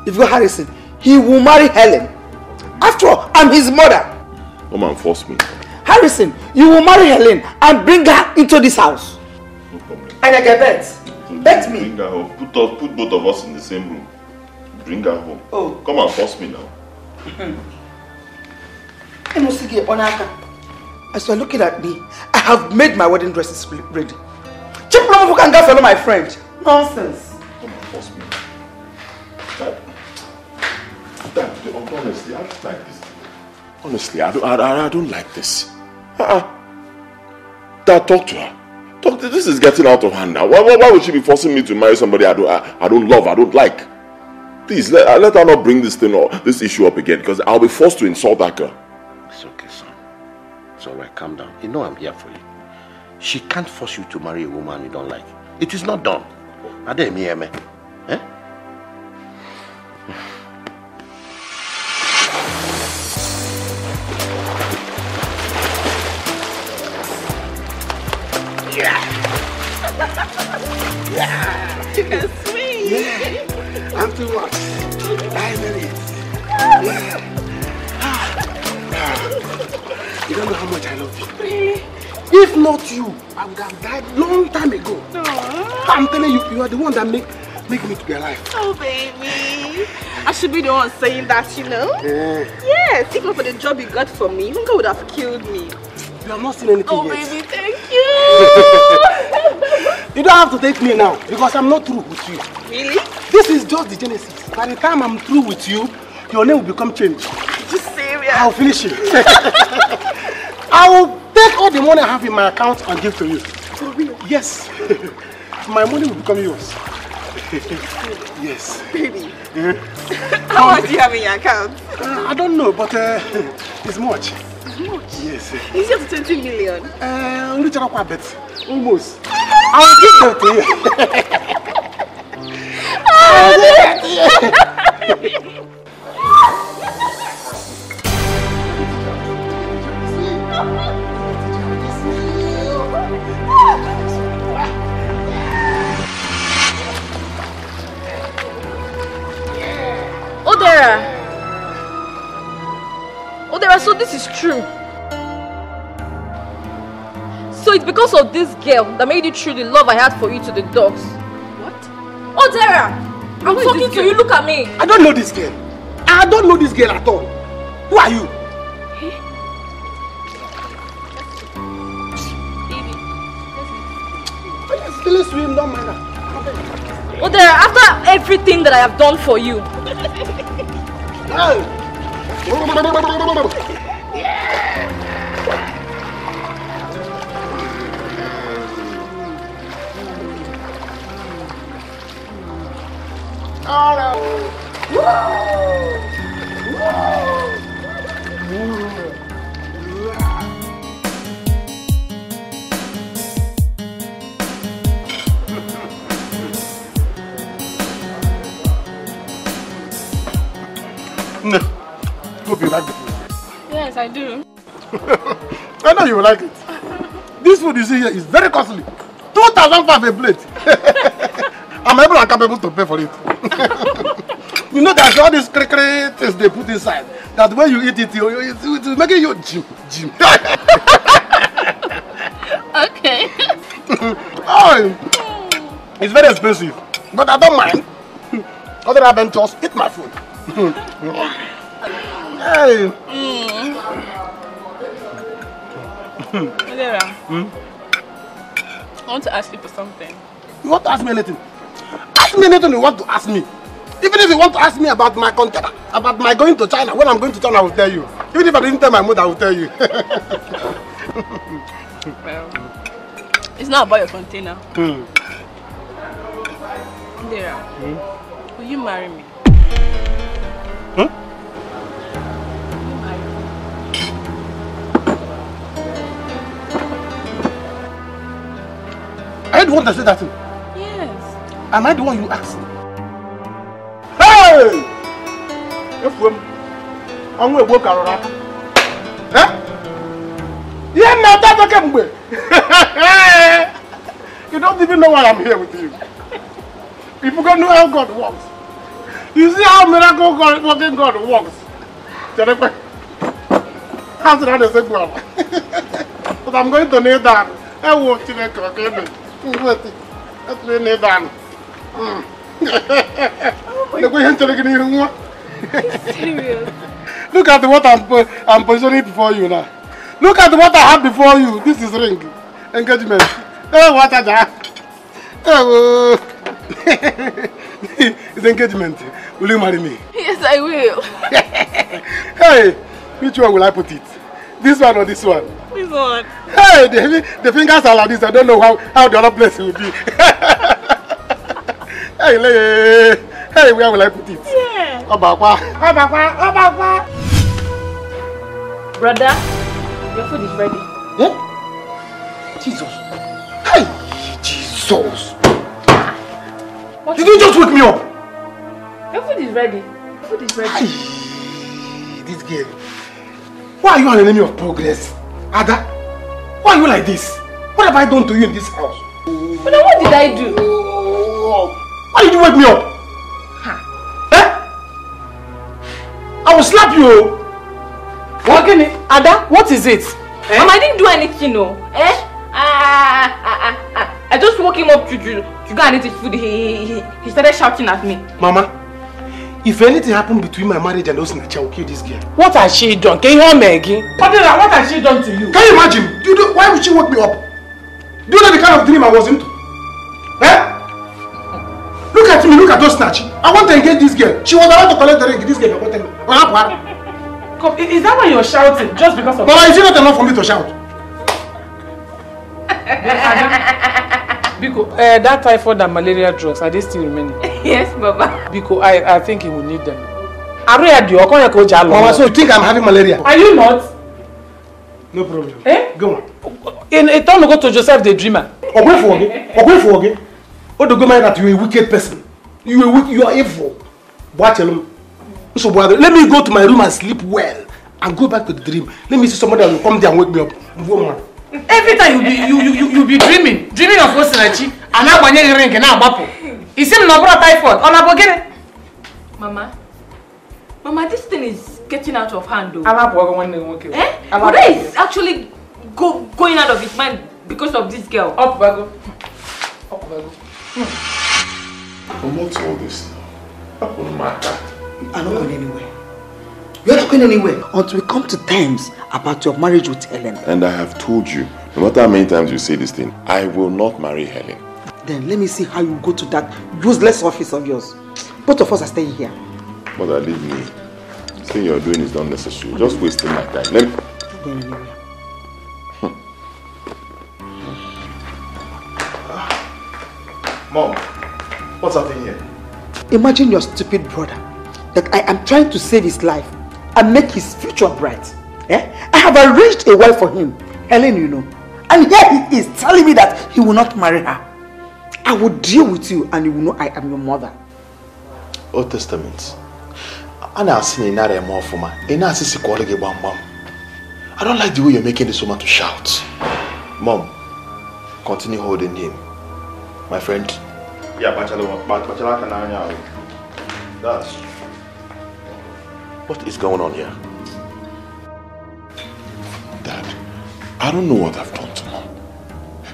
if you go Harrison, he will marry Helen. After all, I'm his mother. Come and force me. Harrison, you will marry Helen and bring her into this house. No problem. And I get bet. Bet me. Bring her home. Put both of us in the same room. Bring her home. Oh. Come and force me now. As you're looking at me, I have made my wedding dresses ready. Cheap number can go follow my friend. Nonsense. Come and force me. Dad, honestly, I don't like this. Honestly, I don't like this. Dad, talk to her. This is getting out of hand now. Why would she be forcing me to marry somebody I don't love, I don't like? Please, let her not bring this issue up again, because I'll be forced to insult that girl. It's okay, son. It's alright, calm down. You know I'm here for you. She can't force you to marry a woman you don't like. It is not done. Eh? Yeah. Sweet. Yeah. I'm too much. Yeah. You don't know how much I love you. If not you, I would have died long time ago. I'm telling you, you are the one that make me to be alive. Oh, baby. I should be the one saying that, you know? Yes, if not for the job you got for me, Hunka would have killed me. You have not seen anything yet. Baby, thank you. You don't have to take me now, because I'm not through with you. Really? This is just the genesis. By the time I'm through with you, your name will become changed. Just serious? I'll finish it. I will take all the money I have in my account and give to you. For real? Yes. My money will become yours. Yes. Baby. How much do you have in your account? I don't know, but it's much. It's much? Yes. Is it 20 million? Almost. I will give them to you. Odera, so this is true. So it's because of this girl that made you true the love I had for you to the dogs. What? Odera! I'm talking to you, look at me. I don't know this girl. I don't know this girl at all. Who are you? Let's swim, don't mind her. Odera, after everything that I have done for you. No. Hope you like the food. Yes, I do. I know you will like it. This food you see here is very costly. 2,005 a plate. I'm able and capable to pay for it. You know there's all these cray things they put inside. That when you eat it, it's making you gym. Okay. Oh, it's very expensive. But I don't mind. Other than just eat my food. Hey. Odera, I want to ask you for something. You want to ask me anything? Ask me anything you want to ask me. Even if you want to ask me about my container, about my going to China, when I'm going to China, I will tell you. Even if I didn't tell my mother, I will tell you. Well, it's not about your container. Odera, will you marry me? Huh? Are you the one that said that thing? Yes. Am I the one you asked? Hey! I'm going to work around. Huh? Yeah, now that's okay. You don't even know why I'm here with you. If you don't know how God works. You see how miracle working God works. How's that the same one? But I'm going to kneel down. I will to make a payment. Let's kneel down. Serious? Look at what I'm positioning before you now. Look at what I have before you. This is ring. Engagement. Oh, what are that? Oh. It's engagement. Will you marry me? Yes, I will. Hey, which one will I put it? This one or this one? This one. Hey, the fingers are like this. I don't know how the other place will be. Hey, where will I put it? Yeah. Obakwa. Brother, your food is ready. Yeah? Jesus. Hey, Jesus. What? Did you just wake me up? Your food is ready. Food is ready. Hey, this girl. Why are you an enemy of progress? Ada? Why are you like this? What have I done to you in this house? But then what did I do? Why did you wake me up? Huh? Eh? I will slap you. What? Ada, what is it? Mama, I didn't do anything, no. Eh? I just woke him up to go and eat his food. He started shouting at me. Mama, if anything happened between my marriage and Osinachi, I will kill this girl. What has she done? Can you hear me again? What has she done to you? Can you imagine? Why would she wake me up? Do you know the kind of dream I was into? Eh? Look at me, look at Osinachi. I want to engage this girl. She was about to collect the ring. This girl forgot me. Come, is that why you're shouting? Just because of... Mama, is it not enough for me to shout? Because that typhoid and malaria drugs, are they still remaining? Yes, Baba. Because I think he will need them. Mama, so you think I'm having malaria? Are you not? No problem. Eh? Go on. In a time to go to Joseph the dreamer. What do you mean that you're a wicked person? You are evil. Watch alone. So let me go to my room and sleep well and go back to the dream. Let me see somebody that will come there and wake me up. Every time you be dreaming of Osinachi and now when you ring and now bapo. You see me no brought typhoid. On abogene. Mama, this thing is getting out of hand though. Eh? Uda is actually going out of his mind because of this girl. Up bago. What's all this now? I'm not going anywhere. You're not going anywhere until we come to terms about your marriage with Helen. And I have told you, no matter how many times you say this thing, I will not marry Helen. Then let me see how you go to that useless office of yours. Both of us are staying here. Mother, leave me. This thing you're doing is not necessary. You're just wasting my time. Let me... Not going anywhere. Mom, what's happening here? Imagine your stupid brother that I am trying to save his life and make his future bright. Eh? I have arranged a wife for him, Helen, you know. And here he is telling me that he will not marry her. I will deal with you and you will know I am your mother. Old Testament. I don't like the way you're making this woman to shout. Mom, continue holding him. My friend. Yeah, that's... What is going on here? Dad, I don't know what I've done to Mom.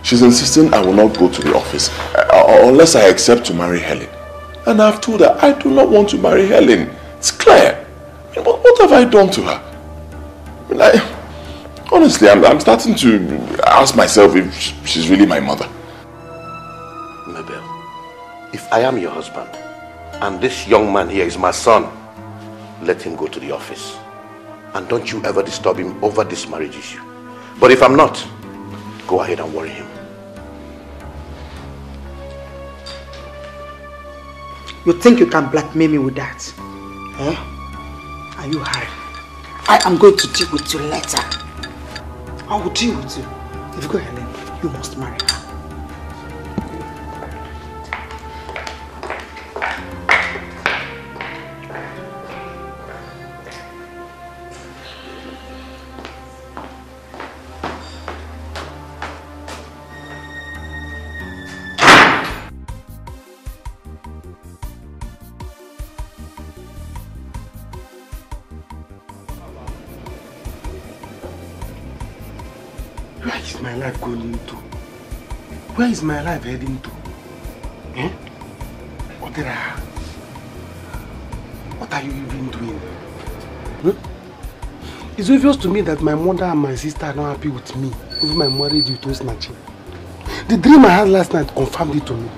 She's insisting I will not go to the office unless I accept to marry Helen. And I've told her I do not want to marry Helen. It's clear. I mean, what have I done to her? I mean, honestly, I'm starting to ask myself if she's really my mother. Mabel, if I am your husband and this young man here is my son, let him go to the office. And don't you ever disturb him over this marriage issue. But if I'm not, go ahead and worry him. You think you can blackmail me with that? Eh? Are you high? I am going to deal with you later. I will deal with you. If you go, Helen, you must marry her. My life going into? Where is my life heading to? Eh? What are you even doing? Hmm? It's obvious to me that my mother and my sister are not happy with me over my marriage with Osinachi. The dream I had last night confirmed it to me.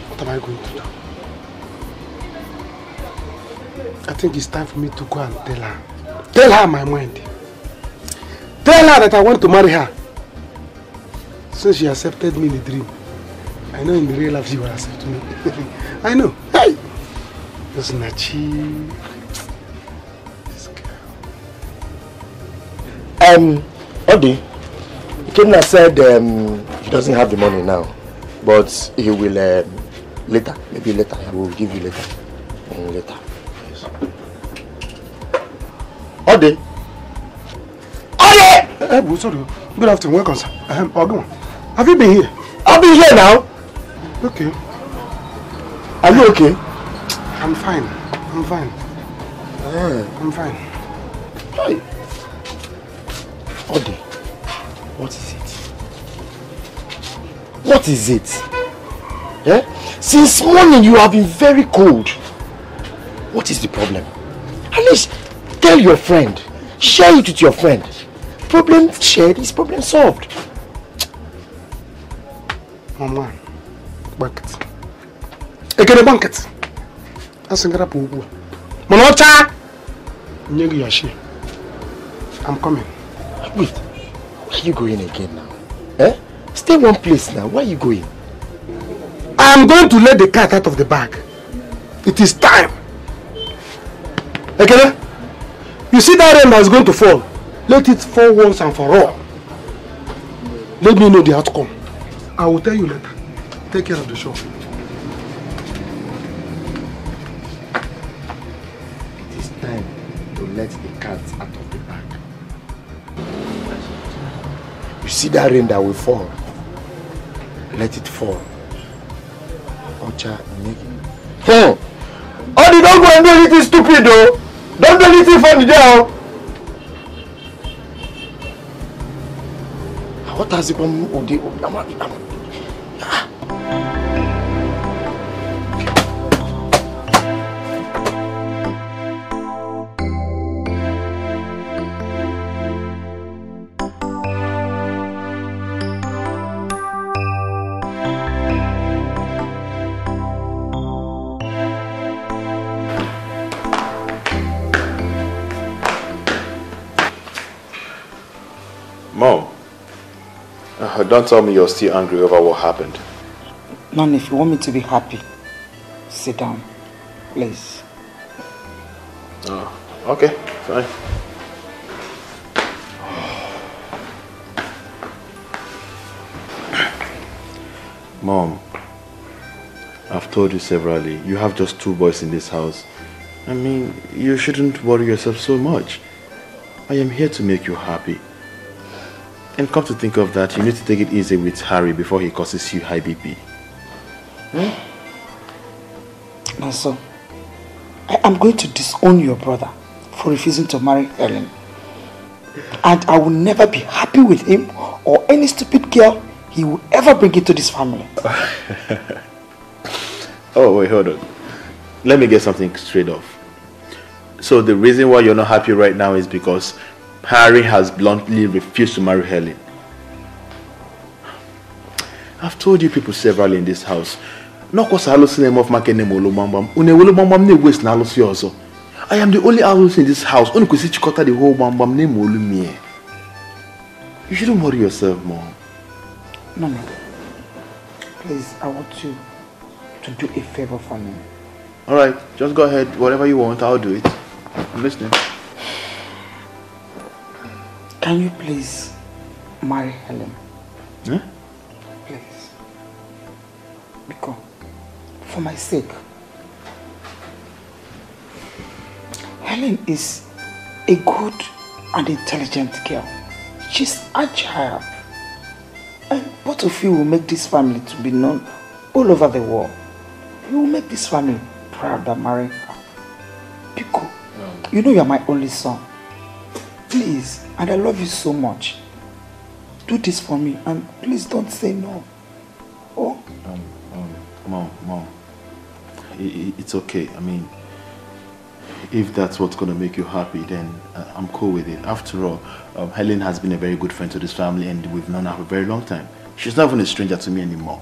What am I going to do? I think it's time for me to go and tell her. Tell her my mind. Tell her that I want to marry her. Since she accepted me in the dream, I know in the real life she will accept me. I know. Hey! Osinachi. This girl. Odi, Ikenna said he doesn't have the money now, but he will later. Maybe later. I will give you later. Later. Yes. Odi. Sorry. Good afternoon. Welcome, sir. Ogun, have you been here? I've been here now. Okay. Are you okay? I'm fine. I'm fine. I'm fine. Hi. Odi, What is it? Eh? Since morning you have been very cold. What is the problem? At least tell your friend. Share it with your friend. Problem shared is problem solved. Mama, bucket. Ekene bucket. Asingara pugu. Monocha. Nyegi yashi. I'm coming. Wait. Where are you going again now? Eh? Stay one place now. Where are you going? I am going to let the cat out of the bag. It is time. Okay? You see that rain that is going to fall? Let it fall once and for all. Let me know the outcome. I will tell you later. Take care of the show. It is time to let the cat out of the bag. You see that rain that will fall? Let it fall. Ocha, oh, you don't go and do anything stupid though. Don't do anything funny there. What has it come? Mom, don't tell me you're still angry over what happened. None, if you want me to be happy, sit down, please. Oh, okay, fine. Mom, I've told you severally, you have just 2 boys in this house. I mean, you shouldn't worry yourself so much. I am here to make you happy. And come to think of that, you need to take it easy with Harry before he causes you high BP. Now, so, I am going to disown your brother for refusing to marry Helen. And I will never be happy with him or any stupid girl he will ever bring into this family. Oh, wait, hold on. Let me get something straight off. So the reason why you're not happy right now is because Harry has bluntly refused to marry Helen. I've told you people severally in this house. I am the only house in this house. You shouldn't worry yourself, Mom. No. Please, I want you to do a favor for me. Alright, just go ahead. Whatever you want, I'll do it. I'm listening. Can you please marry Helen? Huh? Please. Because, for my sake, Helen is a good and intelligent girl. She's agile. And both of you will make this family to be known all over the world. You will make this family proud that marrying her. Pico, you know you are my only son. Please, and I love you so much. Do this for me and please don't say no. Oh? Mom. It's okay. I mean, if that's what's going to make you happy, then I'm cool with it. After all, Helen has been a very good friend to this family and we've known her for a very long time. She's not even a stranger to me anymore.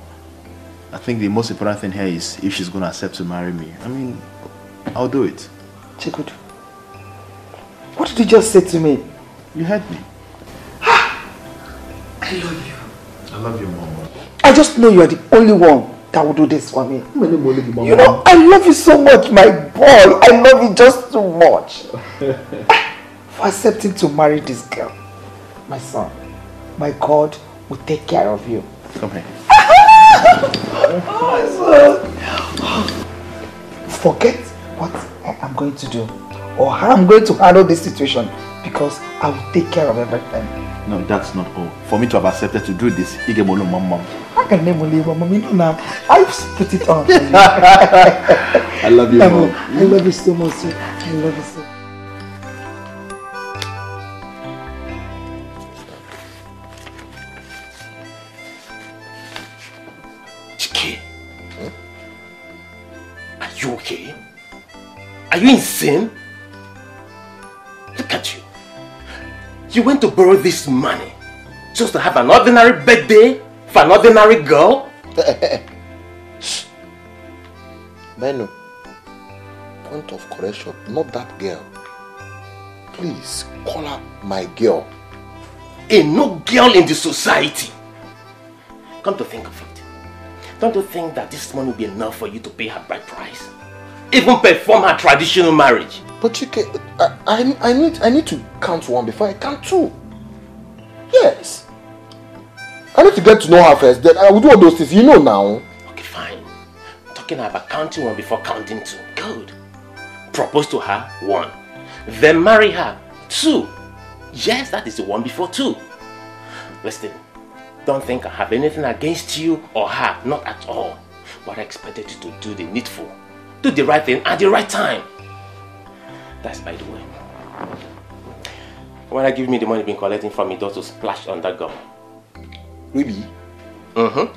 I think the most important thing here is if she's going to accept to marry me. I mean, I'll do it. Chikudu, what did you just say to me? You heard me. I love you. I love you, Mom. I just know you are the only one that will do this for me. You know, I love you so much, my boy. I love you just too much. For accepting to marry this girl. My son, my God will take care of you. Come here. Forget what I am going to do or how I'm going to handle this situation because I will take care of everything. No, that's not all. For me to have accepted to do this, I can name only Mom. You know now, I've put it on. I love you, Mom. I love you so much. I love you so much. Are you insane? Look at you. You went to borrow this money just to have an ordinary birthday for an ordinary girl? Menu, point of correction, not that girl. Please, call her my girl. A no girl in the society. Come to think of it, don't you think that this money will be enough for you to pay her bride price? Even perform her traditional marriage? But Chike, I need to count one before I count two. Yes. I need to get to know her first, then I will do all those things, you know now. Okay, fine. I'm talking about counting one before counting two. Good. Propose to her, 1. Then marry her, 2. Yes, that is the one before 2. Listen, don't think I have anything against you or her, not at all. But I expected you to do the needful. Do the right thing at the right time. That's by the way. When I give me the money been collecting from me, don't to splash on that girl. Really? Mm-hmm.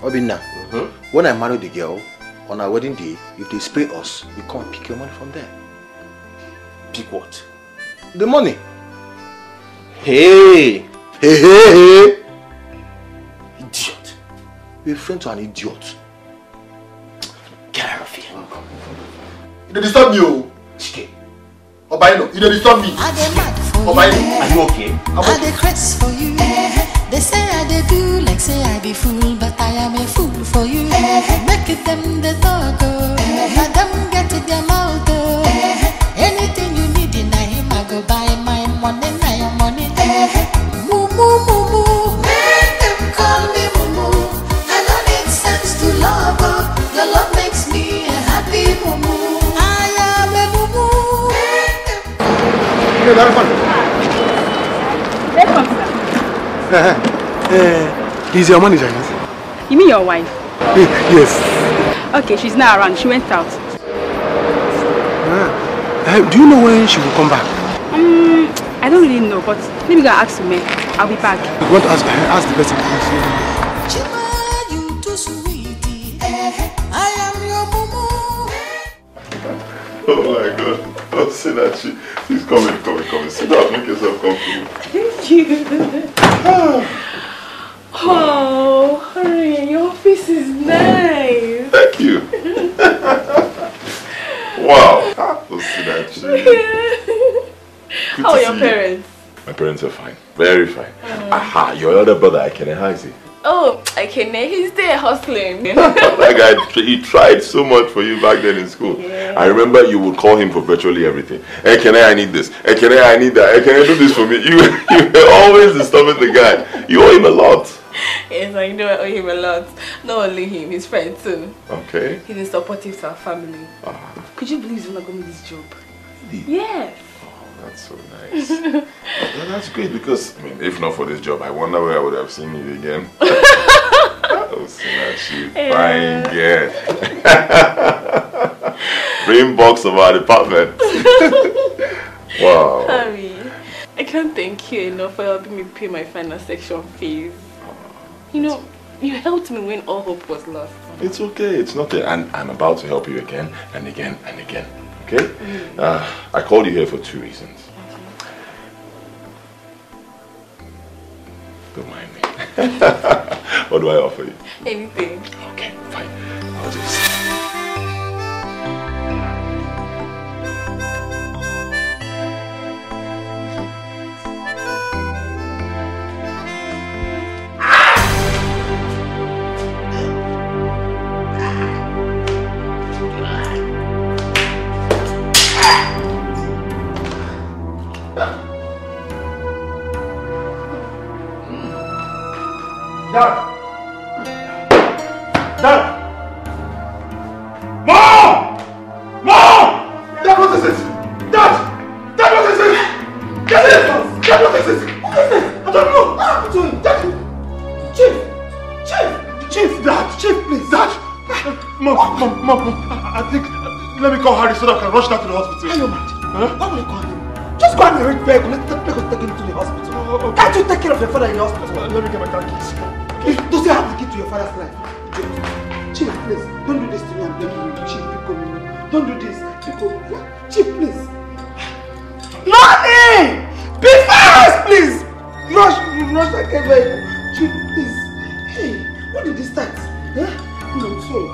Obinna. When I marry the girl, on our wedding day, if they spray us, you come and pick your money from there. Pick what? The money. Hey! Hey! Idiot. You're a friend to an idiot. Get out of here. You don't disturb me, oh. Chike. Obaino, you don't disturb me. Obaino, are you okay? I dey craze for you. They say I dey do like say I be fool, but I am a fool for you. Make it them the talk, oh. Let them get to their mouth, oh. Anything you need in him, I go buy my money, my money. Moo moo moo moo. Make them call me moo moo. I don't need sense to love, oh. Your love makes me a happy moo moo. I am a moo moo. Welcome, sir. He's your manager, yes? You mean your wife? Yes. Okay, she's not around. She went out. Do you know when she will come back? I don't really know, but maybe you can ask me. I'll be back. I want to ask the person. Chima, you too sweetie. I am your mumu. Oh my God. Oh, see that she. Please come in. Sit down. Make yourself comfortable. Thank you. Oh, hurry, your office is nice. Thank you. Wow. Oh, see that she. How are your parents? My parents are fine. Very fine. Aha, your elder brother, Akene, how is he? Oh, I can. He's there hustling. That guy, he tried so much for you back then in school. Yeah. I remember you would call him for virtually everything. Hey, Kene, I need this. Hey, Kene, I need that. Hey, can I do this for me? You were always disturbing the guy. You owe him a lot. Yes, I know I owe him a lot. Not only him, his friend too. Okay. He's supportive to our family. Could you believe he's not going to this job? Really? Yes. That's so nice. That's great because, I mean, if not for this job, I wonder where I would have seen you again. Oh, Sinachi, fine girl. Bring box of our department. Wow. Harry, I can't thank you enough for helping me pay my final section fees. You know, you helped me when all hope was lost. It's okay, it's nothing. And I'm about to help you again and again and again. Okay? I called you here for 2 reasons. Don't mind me. What do I offer you? Anything. Okay, fine. I'll just... Dad! Dad! Mom! Mom! Dad, what is it? Dad! Dad, what is it? Dad, what is it? What is it? I don't know. What happened to him? Dad! Chief, Dad, Chief, please, Dad! Mom, I think, let me call Harry so that I can rush down to the hospital. Hello, man. Why will you call him? Just go and arrange vehicle. Let's take him to the hospital. Okay. Can't you take care of your father in the hospital? Let me get my car keys. Does he have the key to your father's life? Chief, please, don't do this to me. I'm begging you. Chief, don't do this. Chief, please. Nonny! Be fast, please! Rush like a vehicle. Chief, please. Hey, what did this start? Huh? No, sorry.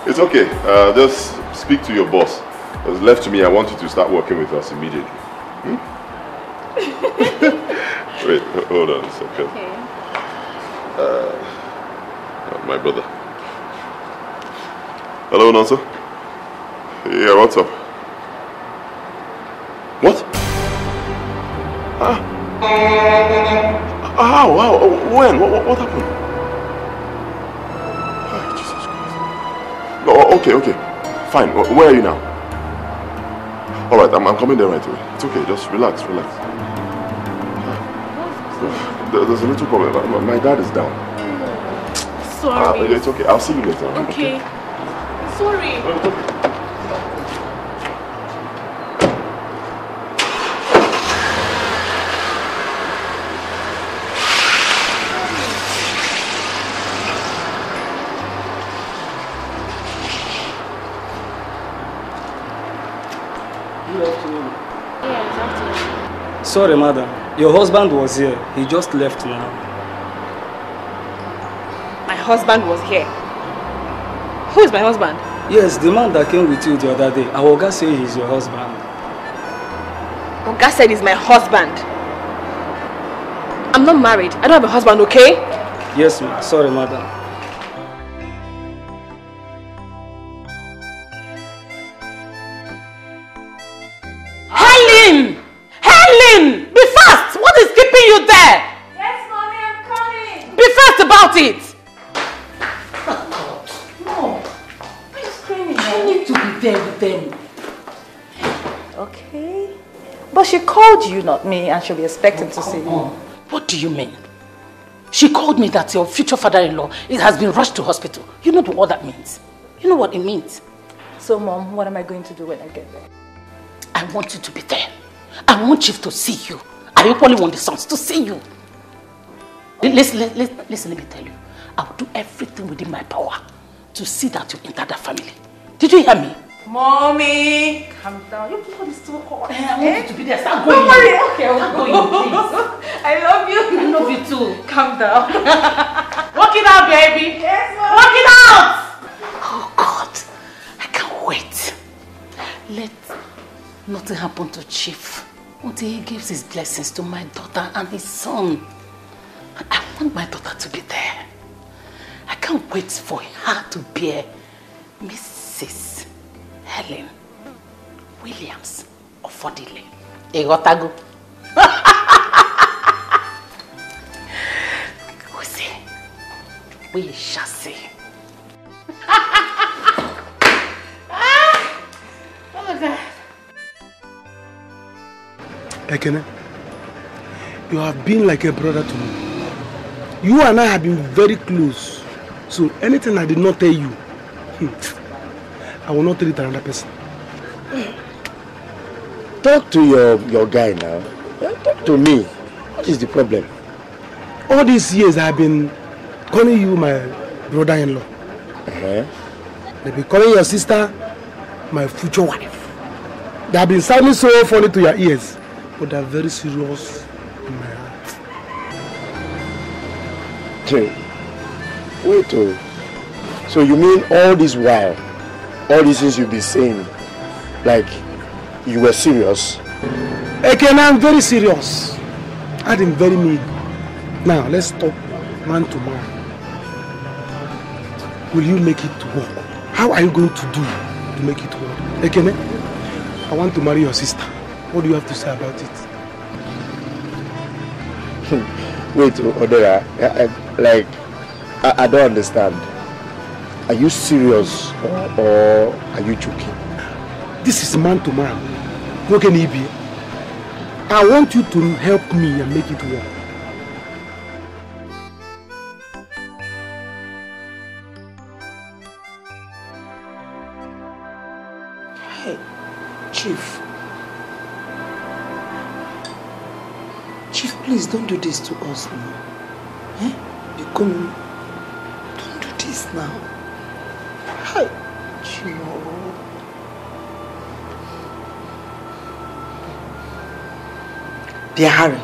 It's okay. Just speak to your boss. It's left to me. I want you to start working with us immediately. Hmm? Wait, hold on a second. Okay. My brother. Hello, Nonso. Yeah, what's up? What? Wow. When? What happened? Oh, okay. Fine. Where are you now? Alright, I'm coming there right away. It's okay, just relax. There's a little problem. My dad is down. Sorry. It's okay, I'll see you later. Okay. Sorry. No, it's okay. Sorry, madam. Your husband was here. He just left now. My husband was here. Who is my husband? Yes, the man that came with you the other day. Our Oga say he's your husband. Oga said he's my husband. I'm not married. I don't have a husband, okay? Yes, ma'am. Sorry, madam. Helen! Be fast! What is keeping you there? Yes, mommy, I'm coming. Be fast about it! Oh, God. No. Why are you screaming? I need to be there with them. Okay. But she called you, not me, and she'll be expecting to see you. What do you mean? She called me that your future father-in-law has been rushed to hospital. You know what that means? You know what it means? So, Mom, what am I going to do when I get there? I want you to be there. I want Chief to see you. I equally want the sons to see you. Listen, let me tell you. I will do everything within my power to see that you enter that family. Did you hear me? Mommy! Calm down. Your blood is too hot. I want you to be there. Start going. Don't worry. Okay, Start going, please. I love you. I love you too. Calm down. Walk it out, baby. Yes, Mom. Walk it out. Oh, God. I can't wait. Let nothing happen to Chief until he gives his blessings to my daughter and his son. I want my daughter to be there. I can't wait for her to bear Mrs. Helen Williams of Fodile. Egotago. We shall see. Ekene, you have been like a brother to me. You and I have been very close. So anything I did not tell you, I will not tell it to another person. Talk to your guy now. Talk to me. What is the problem? All these years I have been calling you my brother-in-law. They've been calling your sister my future wife. They have been sounding so funny to your ears, but they are very serious in my heart. Wait, so you mean all this while, all these things you've been saying, like you were serious? Again, I'm very serious. I am very mean. Now let's talk man to man. will you make it work? How are you going to do to make it work? Ekene, I want to marry your sister. What do you have to say about it? Wait, Odera, I don't understand. Are you serious or are you joking? This is man to man. I want you to help me and make it work. Hey, Chief. Chief, please don't do this to us now. Eh? You come. Don't do this now. Hi, Chief. Dear Harry,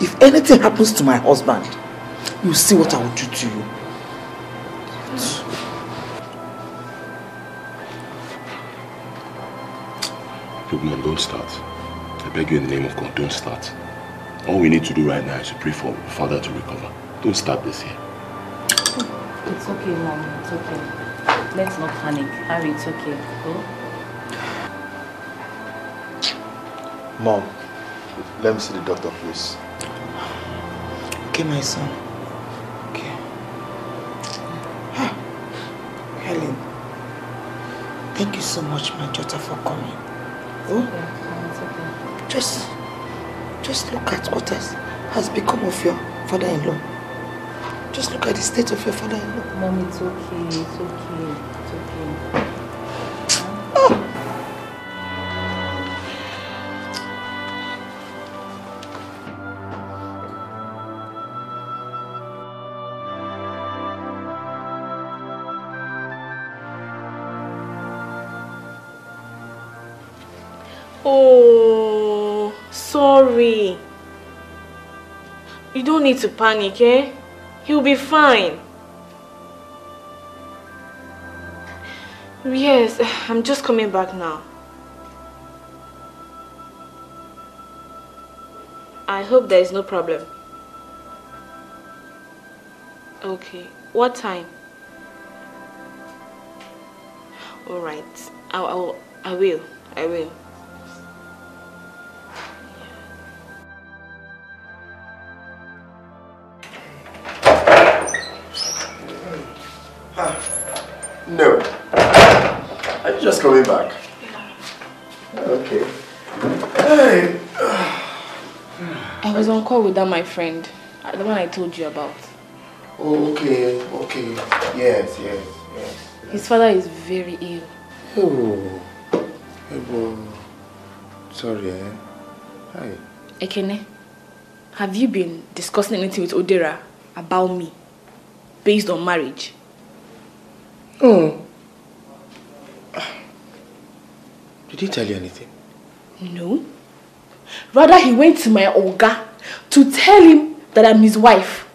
if anything happens to my husband, you'll see what I will do to you. Look, man, don't start. I beg you in the name of God, don't start. All we need to do right now is to pray for Father to recover. Don't start this here. It's okay, Mom. It's okay. Let's not panic. Harry, it's okay. Go. Mom, let me see the doctor, please. Okay, my son. Okay. Helen, thank you so much, my daughter, for coming. Oh, just look at what has become of your father-in-law. Just look at the state of your father-in-law. Mom, it's okay. It's okay. It's okay. Oh, sorry. You don't need to panic, eh? He'll be fine. Yes, I'm just coming back now. I hope there is no problem. Okay, what time? All right, I will. No. Are you just coming back? Okay. Hey. I was on call with that my friend, the one I told you about. Okay. Yes. His father is very ill. Oh. Sorry, eh? Hi. Ekene, have you been discussing anything with Odera about me, based on marriage? Oh. Did he tell you anything? No. Rather, he went to my Oga to tell him that I'm his wife.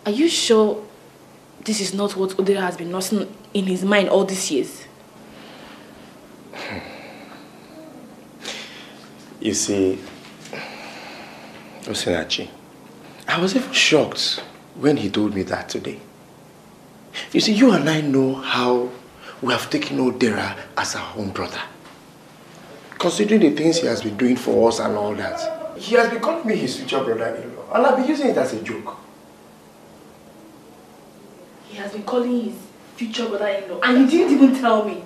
Are you sure this is not what Odera has been nursing in his mind all these years? You see, Osinachi, I was even shocked when he told me that today. You see, you and I know how we have taken Odera as our own brother. Considering the things he has been doing for us and all that, he has been calling me his future brother-in-law, and I've been using it as a joke. He has been calling his future brother-in-law, and you didn't even tell me.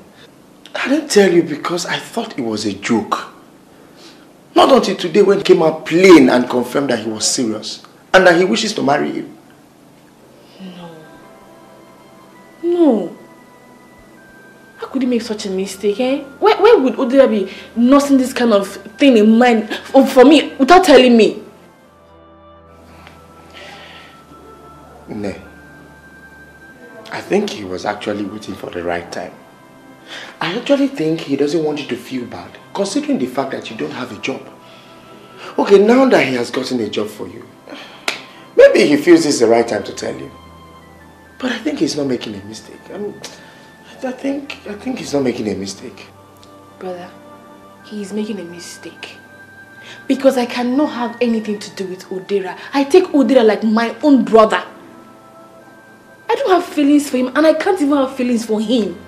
I didn't tell you because I thought it was a joke. Not until today when he came out plain and confirmed that he was serious and that he wishes to marry you. No. How could he make such a mistake, eh? Why would Odera be nursing this kind of thing in mind for me without telling me? No. I think he was actually waiting for the right time. I actually think he doesn't want you to feel bad, considering the fact that you don't have a job. Okay, now that he has gotten a job for you, maybe he feels this is the right time to tell you. But I think he's not making a mistake. I think he's not making a mistake. Brother, he is making a mistake. Because I cannot have anything to do with Udera. I take Udera like my own brother. I don't have feelings for him, and I can't even have feelings for him.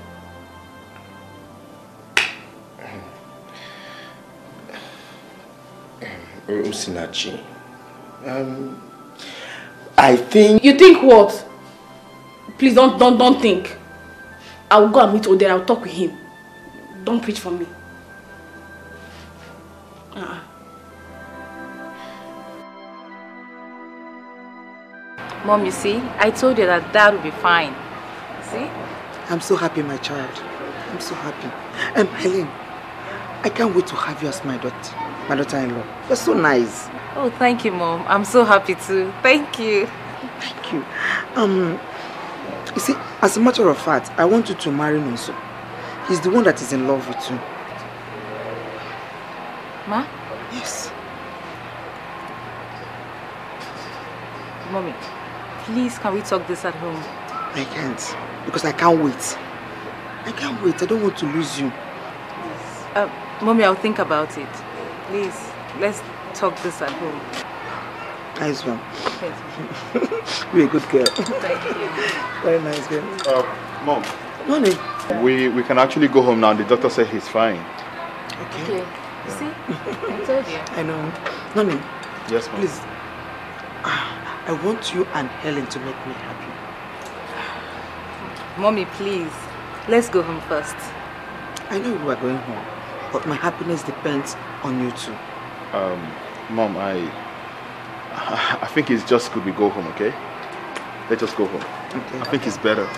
Usinachi, I think... You think what? Please don't think. I'll go and meet Udera. I'll talk with him. Don't preach for me. Mom, you see, I told you that Dad will be fine. See? I'm so happy, my child. I'm so happy. Helen, I can't wait to have you as my daughter-in-law. You're so nice. Oh, thank you, Mom. I'm so happy too. Thank you. Thank you. You see, as a matter of fact, I want you to marry Nonso. He's the one that is in love with you. Ma? Yes. Mommy, please can we talk this at home? I can't. Because I can't wait. I can't wait. I don't want to lose you. Mommy, I'll think about it. Please, let's talk this at home. Nice one. You're a good girl. Thank you. Very nice girl. Mom. Nonny. We can actually go home now. The doctor said he's fine. Okay. You see? I told you. I know. Nonny. Yes, Mom. Please. I want you and Helen to make me happy. Mommy, please. Let's go home first. I know you are going home, but my happiness depends on you too. Mom, I think it's just good we go home, okay? Let's just go home. Okay. I think it's better.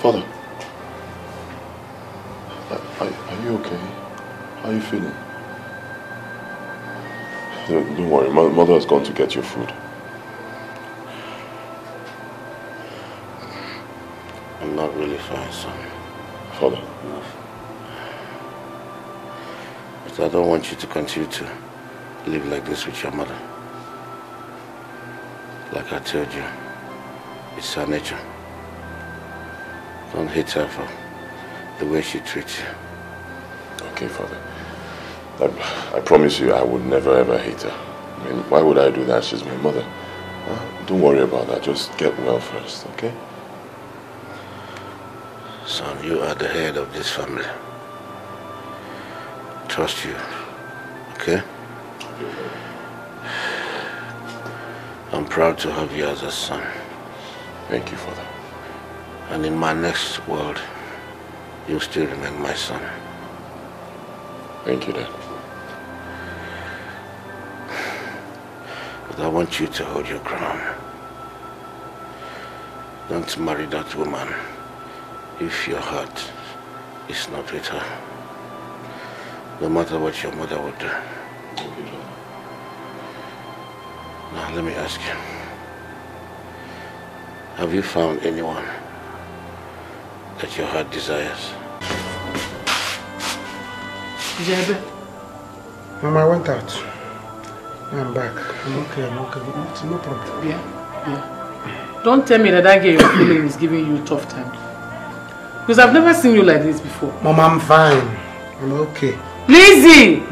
Father, are you okay? How are you feeling? Don't worry, Mother has gone to get your food. I'm not really fine, son. Father? No. But I don't want you to continue to live like this with your mother. Like I told you, it's her nature. Don't hate her for the way she treats you. Okay, Father. I promise you I would never ever hate her. I mean, why would I do that? She's my mother. Don't worry about that. Just get well first, okay? Son, you are the head of this family. Trust you, okay? I'm proud to have you as a son. Thank you, Father. And in my next world, you'll still remain my son. Thank you, Dad. But I want you to hold your ground. Don't marry that woman if your heart is not with her. No matter what your mother would do. Now let me ask you. Have you found anyone that your heart desires? Jebe. Mama, I went out. I'm back. I'm okay, It's no problem. Yeah. Don't tell me that girl you're feeling is giving you a tough time. Because I've never seen you like this before. Mama, I'm fine. I'm okay. Lizzie!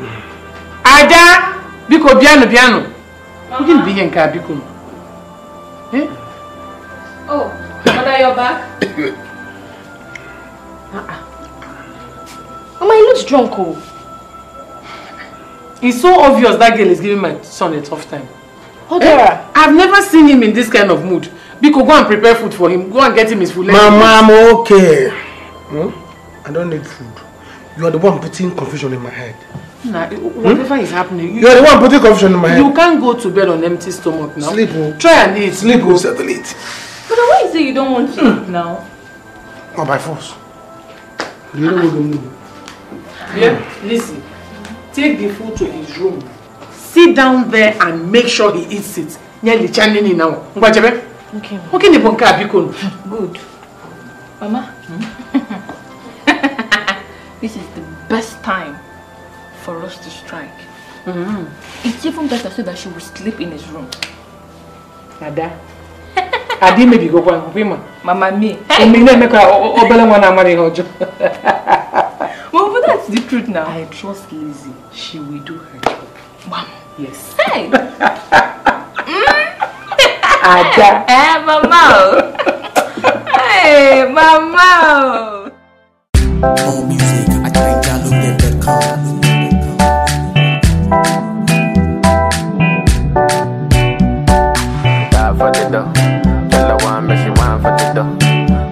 Ada! Biko piano. You can be here, Biko. Eh? Oh, Mother, you're back? Mama, he looks drunk, oh. It's so obvious that girl is giving my son a tough time. Odera. I've never seen him in this kind of mood. Biko, go and prepare food for him. Go and get him his food. Mama, I'm okay. I don't need food. You are the one putting confusion in my head. Nah, whatever is happening. You are the one putting confusion in my head. You can't go to bed on empty stomach now. Sleep. Try and eat. Sleep. Settle it. But why you say you don't want to eat now? Or by force. You know what we're do. Yeah, listen. Take the food to his room. Sit down there and make sure he eats it. Nearly chanting now. Okay. Okay, good. Mama, this is the best time for us to strike. It's even better so that she will sleep in his room. Ada. Adi maybe go one woman. Mama me. Well, but that's the truth now. I trust Lizzie. She will do her job. Mom. Yes. Hey. Ada. Hey, Mama. Hey, Mama. More music at NigerLoaded.com. For the dough, tell her one, make she want for the dough.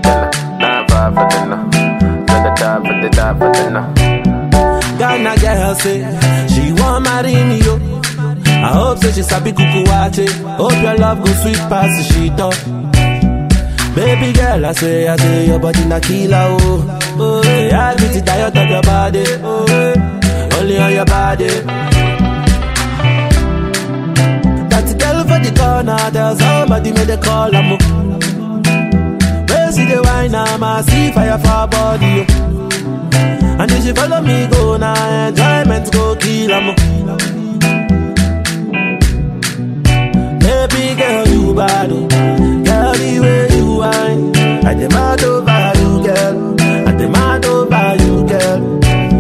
Tell her nah for the no, tell her die for the no. Ghana girl say she want marry me yo. I hope say she sabi kukuwache. Hope your love go sweet past the shit up. Baby girl, I say your body na killer oh. Oh, yeah, I get it diet of your body. Oh, only on your body. For the corner, there's somebody made a call. Where see the wine, I see fire for her body. And if she follow me, go now, enjoyment go kill 'em. Baby girl, you bad, girl, the way you whine. I demand over you, girl. I demand over you, girl.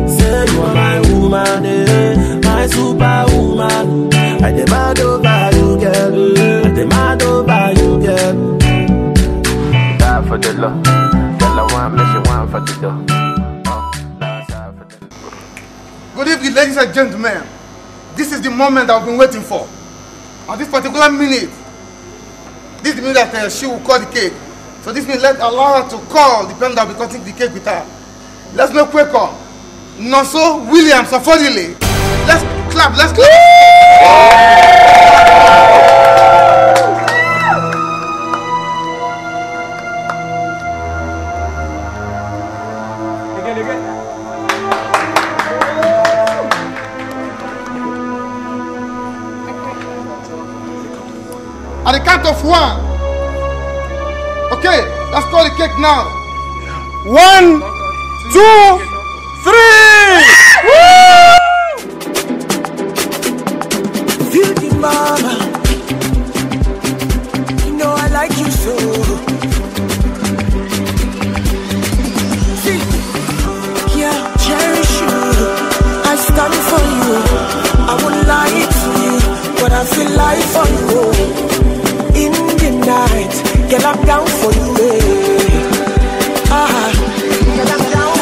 Say you are my woman, my superwoman. I demand over you, girl. I demand over you, girl. Die for the love, tell her one, make she want for the dough. Good evening, ladies and gentlemen. This is the moment I've been waiting for. At this particular minute, this is the minute that she will cut the cake. So this means let's allow her to call the person that will be cutting the cake with her. Let's make quick call. Nonso Williams affordably. Let's clap, let's clap. At the count of 1. Okay, let's call the cake now. 1, 2, 3. Beauty mama, you know I like you so. See, yeah, cherish you. I stand for you. I won't lie to you, but I feel like for you. In the night, get up down for you. Get up down.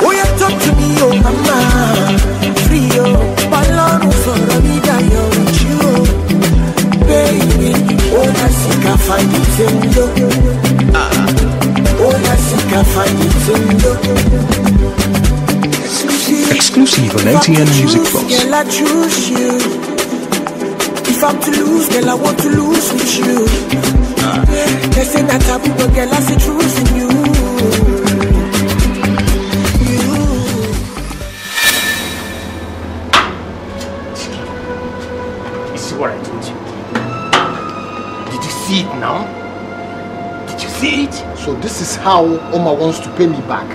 Oh, you talk to me, oh mama. Free, oh, balloon for the vida, yo. Baby, oh, I think I find it in you. Oh, I think I find it in you. Exclusive on NTN Music Plus. Girl, I choose you. If I'm to lose, girl, I want to lose with you. They say that taboo, but girl, I see truth in you. What I told you. Did you see it now? Did you see it? So this is how Oma wants to pay me back.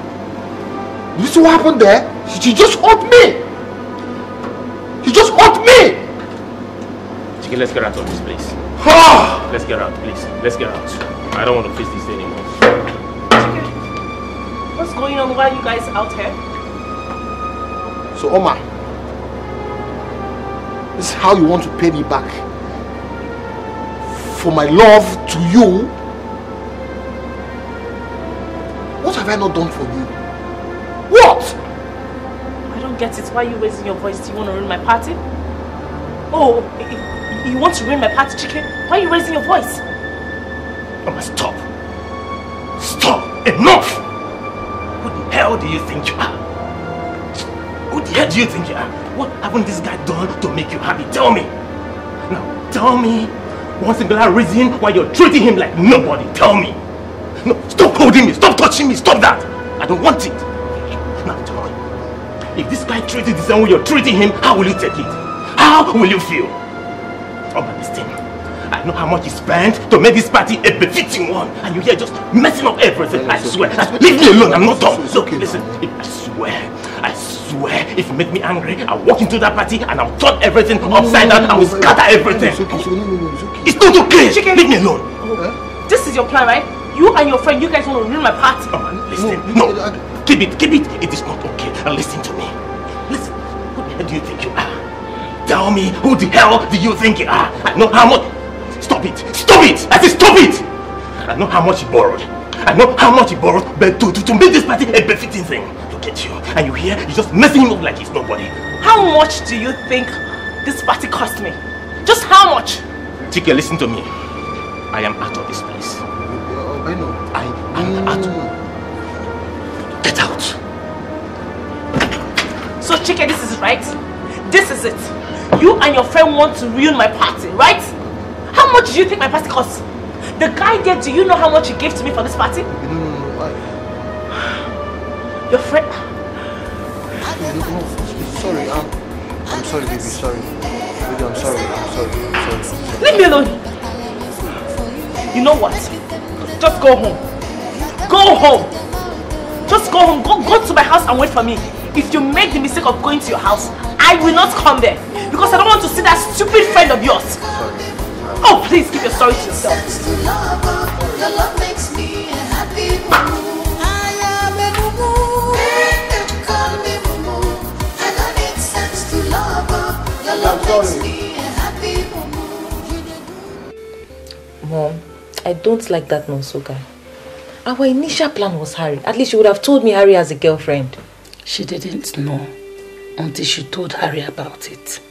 You see what happened there? She just hurt me. She just hurt me. Chiki, let's get out of this place. Let's get out, please. Let's get out. I don't want to face this anymore. Chiki, what's going on? Why are you guys out here? So Oma, this is how you want to pay me back for my love to you. What have I not done for you? What? I don't get it. Why are you raising your voice? Do you want to ruin my party? Oh, you want to ruin my party, Chicken? Why are you raising your voice? Mama, stop. Stop. Enough! Who the hell do you think you are? Who the hell do you think you are? What haven't this guy done to make you happy? Tell me. Now, tell me one singular reason why you're treating him like nobody. Tell me. No, stop holding me, stop touching me, stop that. I don't want it. Now tell me, if this guy treated the same way you're treating him, how will you take it? How will you feel? Oh, but listen, I know how much you spent to make this party a befitting one, and you're here just messing up everything. I swear. Leave me alone, I'm not done. Look, listen, I swear, if you make me angry, I'll walk into that party and I'll turn everything upside down and will scatter everything. It's not okay. Leave me alone. This is your plan, right? You and your friend, you guys want to ruin my party. Oh, listen, no. Keep it. It is not okay. Listen to me. Listen, who the hell do you think you are? Tell me, who the hell do you think you are? I know how much... Stop it! I say stop it! I know how much you borrowed. But to make this party a befitting thing. Look at you. And you here, you're just messing him up like he's nobody. How much do you think this party cost me? Just how much? Chike, listen to me. I am out of this place. I know. I am out. Get out. So Chike, this is it, right? This is it. You and your friend want to ruin my party, right? How much do you think my party costs? The guy there, do you know how much he gave to me for this party? No, why? Your friend... Sorry, I'm sorry, baby, sorry. Baby, I'm sorry. Leave me alone. You know what? Just go home. Go home. Just go home. Go to my house and wait for me. If you make the mistake of going to your house, I will not come there. Because I don't want to see that stupid friend of yours. Sorry. Oh, please keep your story to yourself. Your love makes me a happy mumu. I am a mumu. Call me mumu. I don't need sense to love. Your love makes me a happy mumu. Mom, I don't like that Nonso guy. Our initial plan was Harry. At least you would have told me Harry has a girlfriend. She didn't know until she told Harry about it.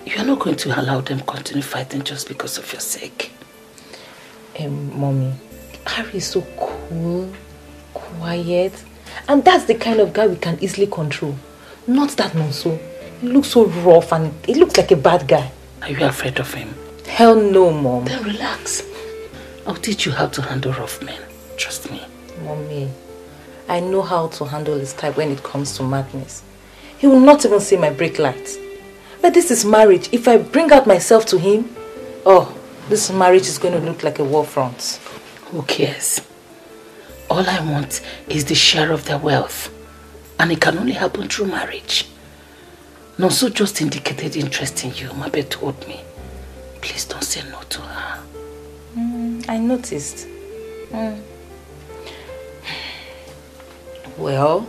You are not going to allow them continue fighting just because of your sake. Mommy, Harry is so cool, quiet, and that's the kind of guy we can easily control. Not that Nonso. He looks so rough and he looks like a bad guy. Are you afraid of him? Hell no, Mom. Then relax. I'll teach you how to handle rough men. Trust me. Mommy, I know how to handle his type when it comes to madness. He will not even see my brake lights. But this is marriage. If I bring out myself to him, oh, this marriage is going to look like a war front. Who cares? All I want is the share of their wealth. And it can only happen through marriage. Nonso just indicated interest in you. Mabe told me. Please don't say no to her. I noticed. Well,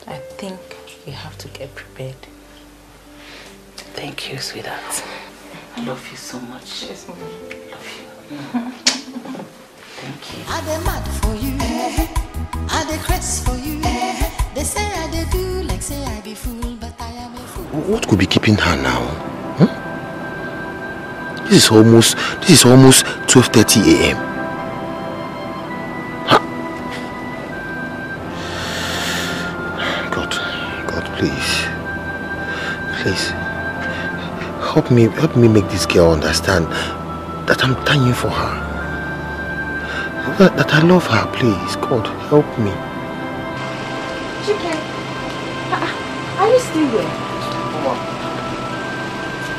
I think we have to get prepared. Thank you, sweetheart. I love you so much. Yes, Mom. Love you. Thank you. I dey mad for you. I dey crazy for you. They say I dey do like say I be fool, but I am a fool. What could be keeping her now? This is almost 12:30 a.m. God, please. Help me make this girl understand that I'm dying for her. That I love her, please. God, help me. Chicken, are you still here?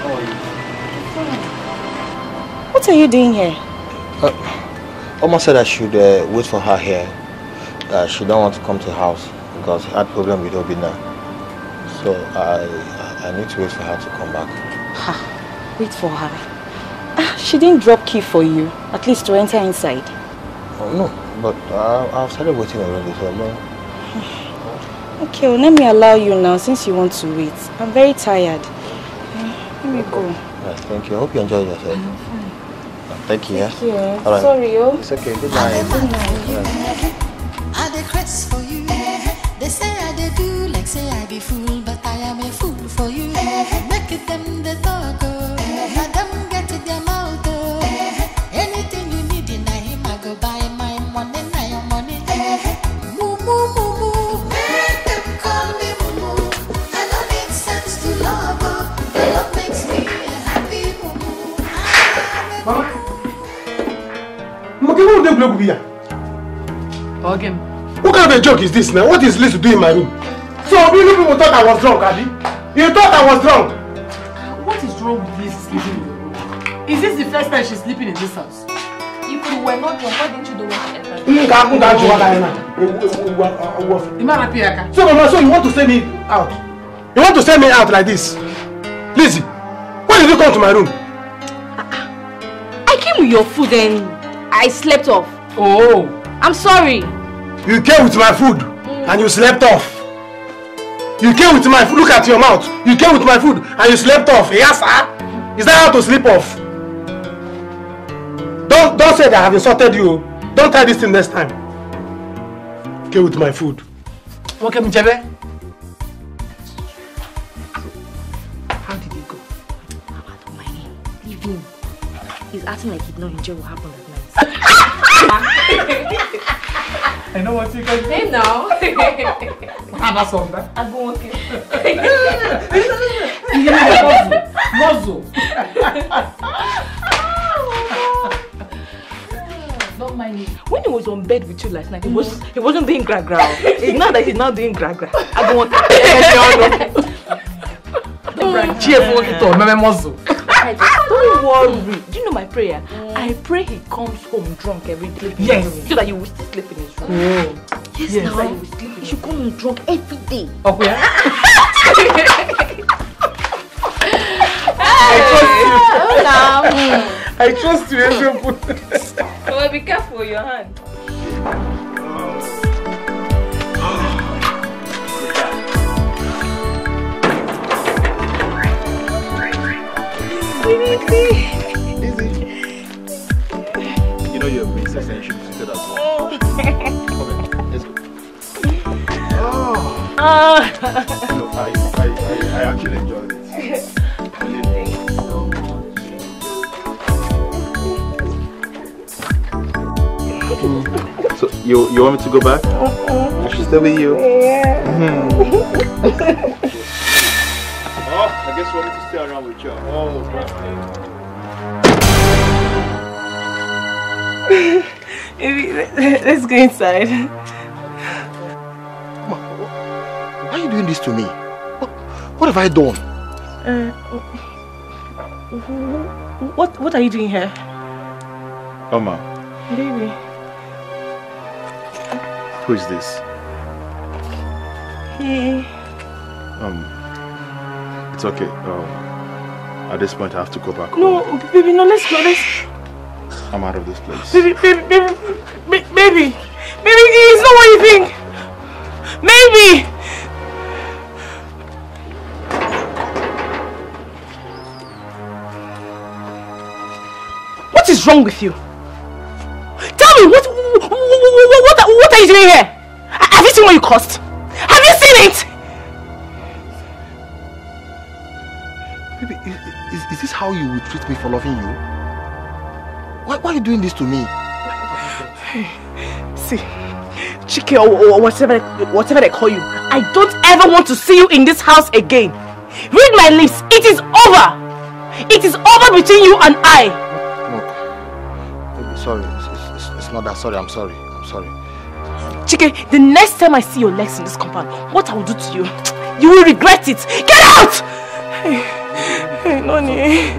How are you? What are you doing here? Oma said I should wait for her here. She don't want to come to the house because she had problem with Obina. So I need to wait for her to come back. Wait for her. She didn't drop key for you, at least to enter inside. Oh, no, but I've started waiting already, so no. Okay, well, let me allow you now since you want to wait. I'm very tired. Let me go. Right, thank you. I hope you enjoyed yourself. Thank you, yeah? Yeah. All right. Sorry, yo. It's okay. Good night. I dey crazy for you. They say I dey do like say I be fool, but I am a fool for you. Make it them the talk, let them get it their mouth. Anything you need in him, I go buy my money, now your money. Moo moo moo moo, make them call me moo moo. I don't need sense to love, love makes me a happy moo moo. Okay. What kind of a joke is this now? What is Liz doing in my room? So you people thought I was drunk, Abi? You thought I was drunk? What is wrong with Liz sleeping in your room? Is this the first time she's sleeping in this house? If you were not drunk, why didn't you do what you entered? So Mama, so you want to send me out? You want to send me out like this? Lizzie, why did you come to my room? I came with your food and I slept off. Oh. I'm sorry. You came with my food and you slept off. You came with my food. Look at your mouth. You came with my food and you slept off. Yes, sir? Is that how to sleep off? Don't say that I have insulted you. Don't try this thing next time. You came with my food. Okay, Mjebe. How did it go? Leave him. He's acting like he did not enjoy what happened that night. I know what you can do. Hey now. Have some that. I'm going okay. Muzzle. Don't mind me. When he was on bed with you last night, he wasn't doing gra-gra. It's not that he's not doing gra-gra. I don't want to. Don't worry. Do you know my prayer? I pray he comes home drunk every day. Yes. So that you will still sleep in his room. Oh. Yes, Yes. now that you will sleep. You should come home drunk every day. Okay. I trust you. Well, be careful with your hand. You know you're a princess and you should be treated as well. Come on, let's go. Oh. No, I actually enjoyed it. So you want me to go back? I should stay with you. Yeah. Oh, I guess you want me to stay around with you. Oh, Let's go inside. Why are you doing this to me? What have I done? What are you doing here? Oma, Baby. who is this? Hey. It's okay. At this point, I have to go back. No, baby, no, let's go. I'm out of this place. Baby, it's not what you think. Baby. What is wrong with you? Tell me, what are you doing here? Have you seen what you cost? Have you seen it? Baby, is this how you will treat me for loving you? Why are you doing this to me? See, Chike or whatever they call you, I don't ever want to see you in this house again. Read my lips. It is over. It is over between you and I. Baby, sorry. It's not that. Sorry, I'm sorry. Chike, the next time I see your legs in this compound, what I will do to you, you will regret it. Get out! Hey, Noni,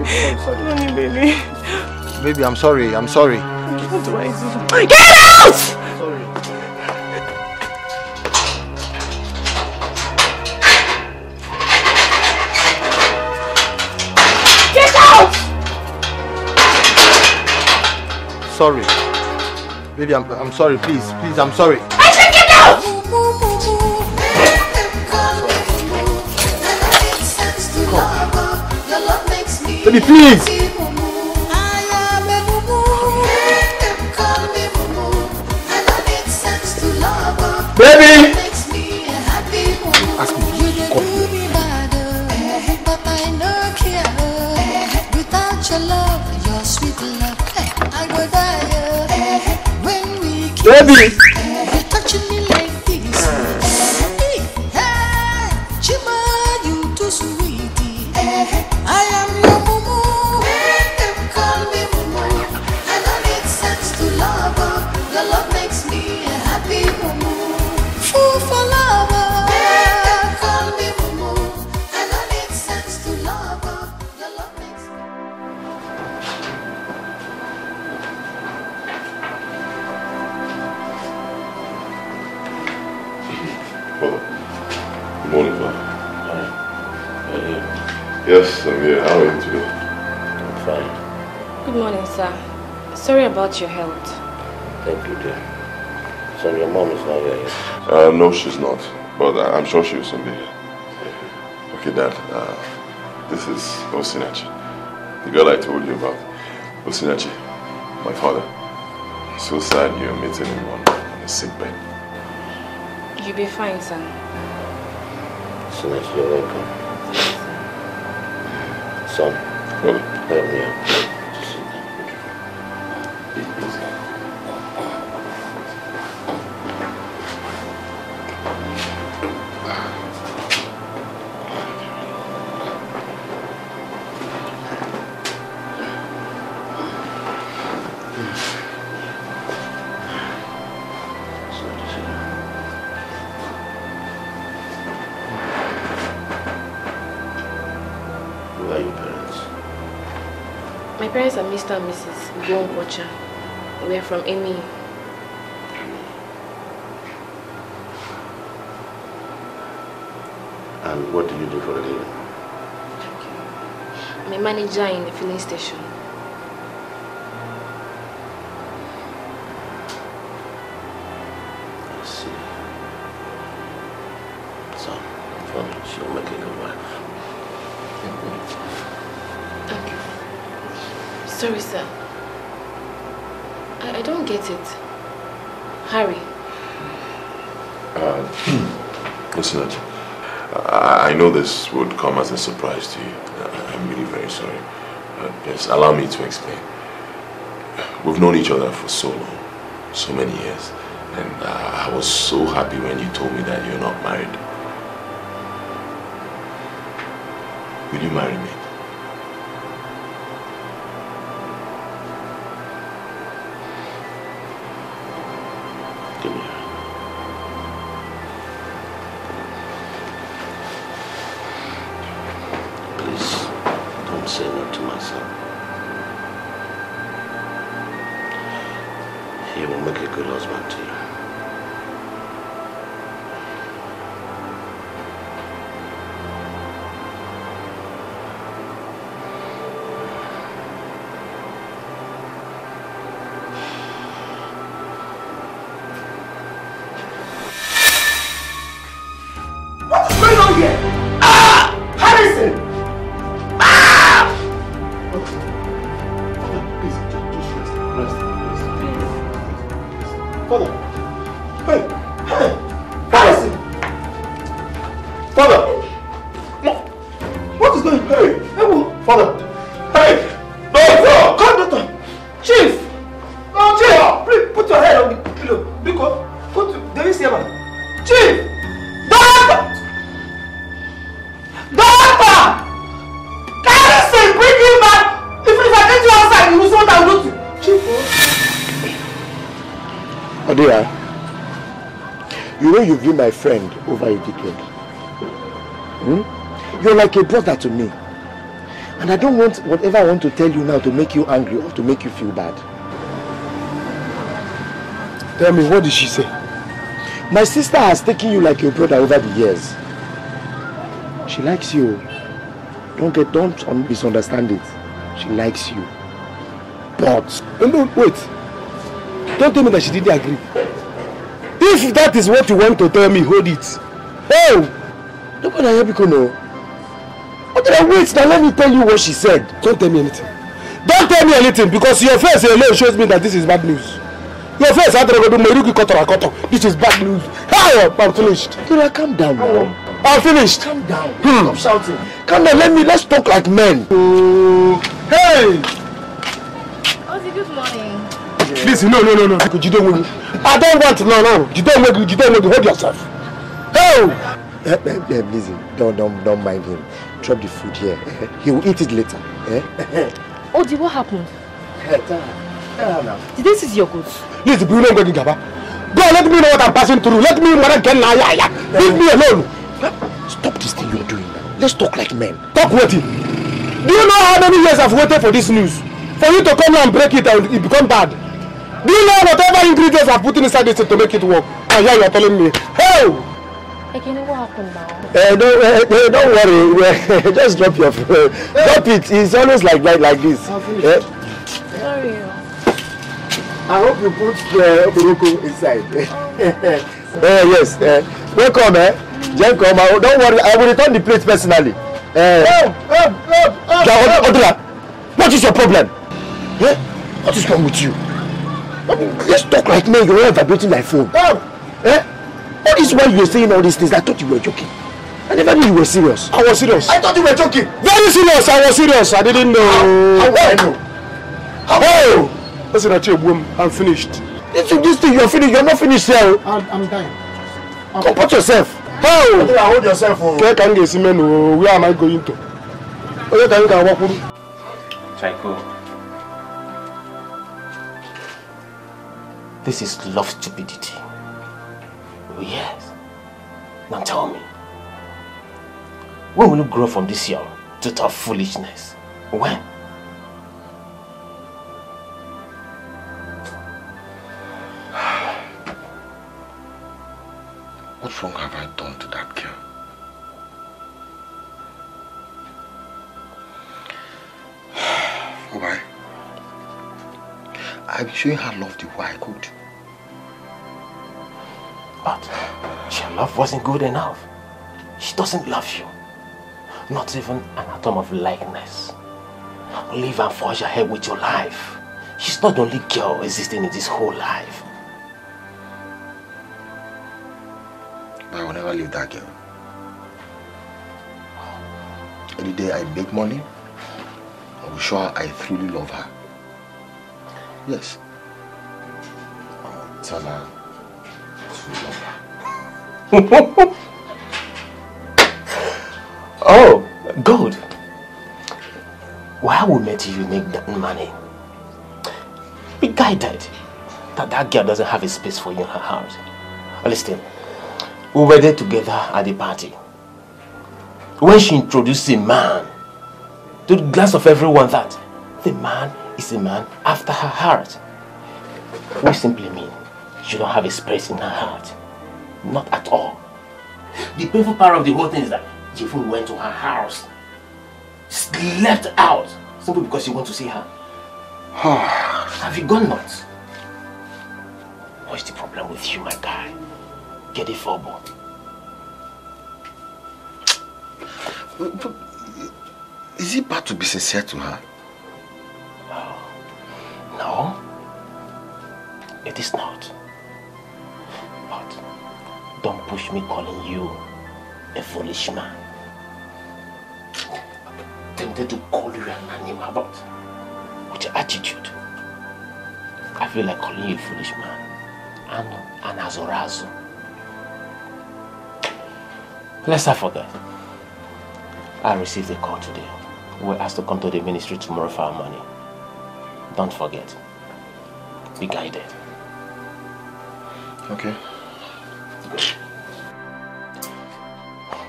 baby. Baby, I'm sorry. What do I do? Get out! Sorry. Get out! Sorry. Baby, I'm sorry. Please, I'm sorry. I said get out! Baby, please. Baby! Ask me to come here. Without your love, your sweet love, I go die. When we kiss, Baby! you're touching me like this. Chima, you too sweetie. I am your mumu. Call me mumu. I don't need sense to love. Yes, I'm here. How are you today? I'm fine. Good morning, sir. Sorry about your health. Thank you, dear. So your mom is not here yet? No, she's not. But I'm sure she'll soon be here. Okay, Dad. This is Osinachi. The girl I told you about. Osinachi, my father. So sad you're meeting him on a sick bed. You'll be fine, son. Osinachi, you're welcome. Son, help me out. My parents are Mr. and Mrs. Gonkwacha. We are from Emi. And what do you do for a living? I'm a manager in a filling station. I see. So, she'll make a good wife. Sorry, sir. I don't get it. Harry. Listen, I know this would come as a surprise to you. I'm really very sorry. Just allow me to explain. We've known each other for so long, so many years. And I was so happy when you told me that you're not married. Will you marry me? Give me a hand. Please, don't say no to my son. He will make a good husband to you. You've been my friend over a decade. You're like a brother to me. And I don't want whatever I want to tell you now to make you angry or to make you feel bad. Tell me, what did she say? My sister has taken you like a brother over the years. She likes you. Don't misunderstand it. She likes you. But... No, wait. Don't tell me that she didn't agree. If that is what you want to tell me, hold it. Oh! Nobody help you know. Okay, wait, now let me tell you what she said. Don't tell me anything. Don't tell me anything because your face alone shows me that this is bad news. Your face, this is bad news. Hey, I'm finished. Calm down now. I'm finished. Calm down. Stop shouting. Calm down, let's talk like men. Hey! Ozzy, good morning. Listen, no. Because you don't want me. I don't want no. You don't want to hold yourself. Oh! Listen, don't mind him. Drop the food here. He will eat it later. Ozzy, what happened? Now. Did they seize your goods? Listen, you don't go to Gaba. Go, let me know what I'm passing through. Let me leave me alone. Stop this thing you're doing now. Let's talk like men. Talk what? Do you know how many years I've waited for this news? For you to come and break it and it become bad? Do you know whatever ingredients I've put inside this to make it work? And here you're telling me, hey! Again, what happened now? Don't worry. Just drop your phone. Drop it. It's always like this. Sorry. I hope you put Buruku inside. Yes. Welcome, Welcome. Don't worry. I will return the plate personally. Odra, what is your problem? What is wrong with you? Let's talk like me. You're not vibrating my phone. All this while you were saying all these things, I thought you were joking. I never knew you were serious. I was serious. I thought you were joking. Very serious. I was serious. I didn't know. How do I know? How? Listen, I'm finished. This thing, you're finished. You're not finished, sir. I'm dying. Comport yourself. How? Hold yourself. Where am I going to? Chaiko. This is love stupidity. Yes. Now tell me. When will you grow from this your total foolishness? When? What wrong have I done to that girl? Why? I'm showing her love the way I could. But your love wasn't good enough. She doesn't love you. Not even an atom of likeness. Live and forge ahead with your life. She's not the only girl existing in this whole life. But I will never leave that girl. Any day I make money, I will show her I truly love her. Yes. I will tell her to love her. Oh, good. Why we met you make that money? Be guided that girl doesn't have a space for you in her heart. Listen, we were there together at the party. When she introduced a man, to the glance of everyone that the man is a man after her heart. We simply mean she don't have a space in her heart. Not at all. The painful part of the whole thing is that Jeffrey went to her house, slept out, simply because you want to see her. Have you gone nuts? What's the problem with you, my guy? Get a football. Is it bad to be sincere to her? No, it is not. But don't push me calling you a foolish man. I'm tempted to call you an animal, but with your attitude, I feel like calling you a foolish man. And an azorazo. Let's not forget. I received a call today. We're asked to come to the ministry tomorrow for our money. Don't forget. Be guided. Okay.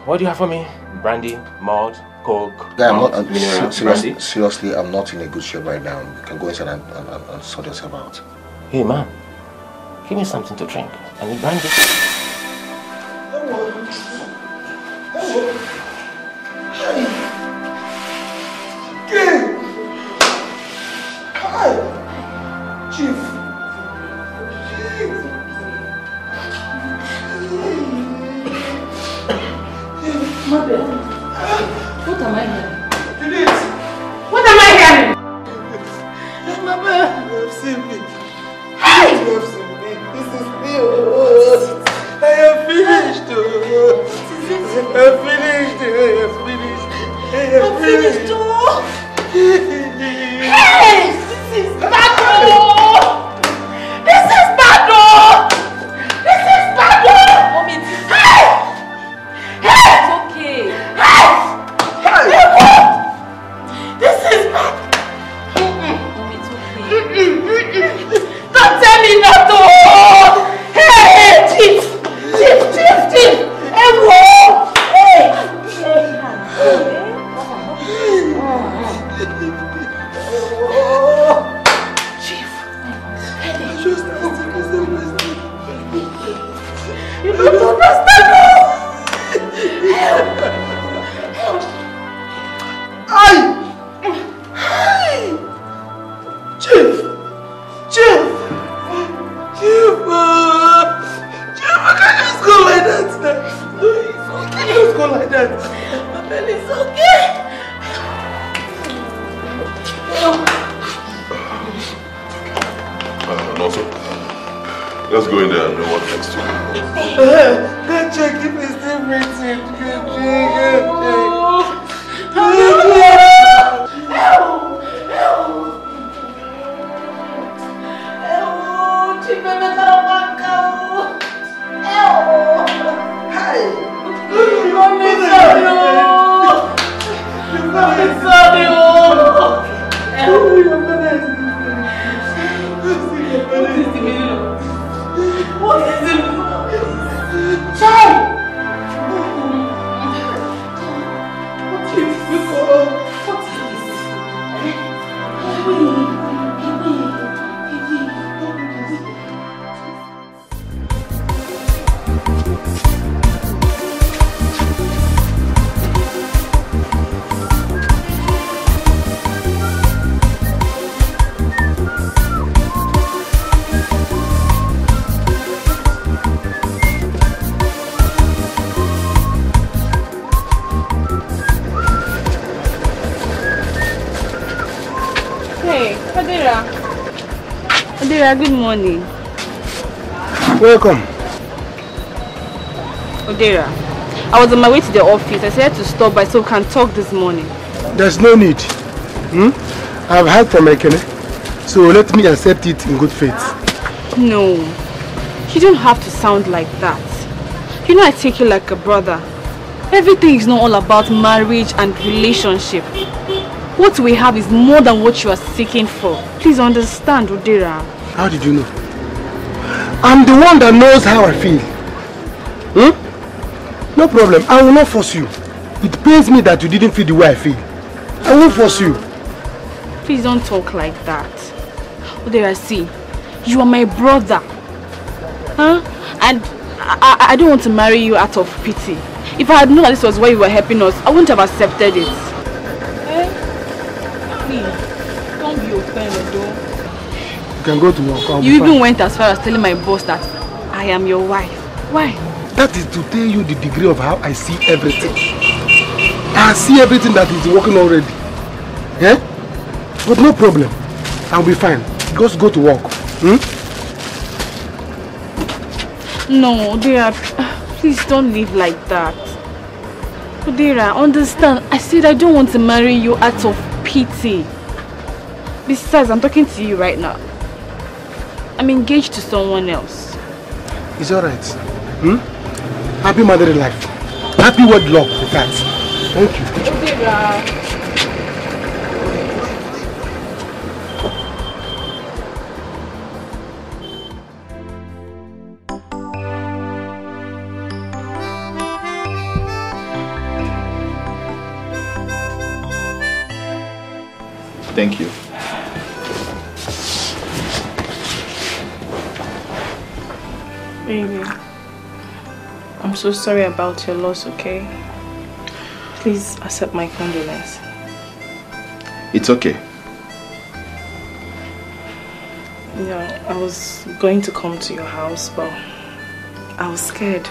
What do you have for me? Brandy, malt, coke, Yeah, malt, I'm mineral, not, brandy? seriously, I'm not in a good shape right now. You can go inside and sort yourself out. Hey man, give me something to drink. I need brandy. Chief. Mother, what am I hearing? Judith. What am I hearing? Mama, you have seen me. Hey! You have seen me. This is me. Oh. I am finished. I'm finished. Also, let's go in there and know what next to do. Go check if it's still breathing. What is it? Child! What is this? Adira, good morning. Welcome. Odera, I was on my way to the office. I said to stop by so we can talk this morning. There's no need. I've heard from Ekene, so let me accept it in good faith. No, you don't have to sound like that. You know I take you like a brother. Everything is not all about marriage and relationship. What we have is more than what you are seeking for. Please understand, Odera. How did you know? I'm the one that knows how I feel. No problem. I will not force you. It pains me that you didn't feel the way I feel. I won't force you. Please don't talk like that. Odera, see, you are my brother. And I don't want to marry you out of pity. If I had known that this was why you were helping us, I wouldn't have accepted it. Please, don't be offended though. You can go to work. You even went as far as telling my boss that I am your wife. Why? That is to tell you the degree of how I see everything. I see everything that is working already. But no problem. I'll be fine. Just go to work. No, Odera, please don't live like that. Odera, understand. I said I don't want to marry you out of pity. Besides, I'm talking to you right now. I'm engaged to someone else. It's alright. Happy married life. Happy wedlock with that. Thank you. Odera. Thank you. Baby, I'm so sorry about your loss, okay? Please accept my condolence. It's okay. Yeah, I was going to come to your house, but I was scared.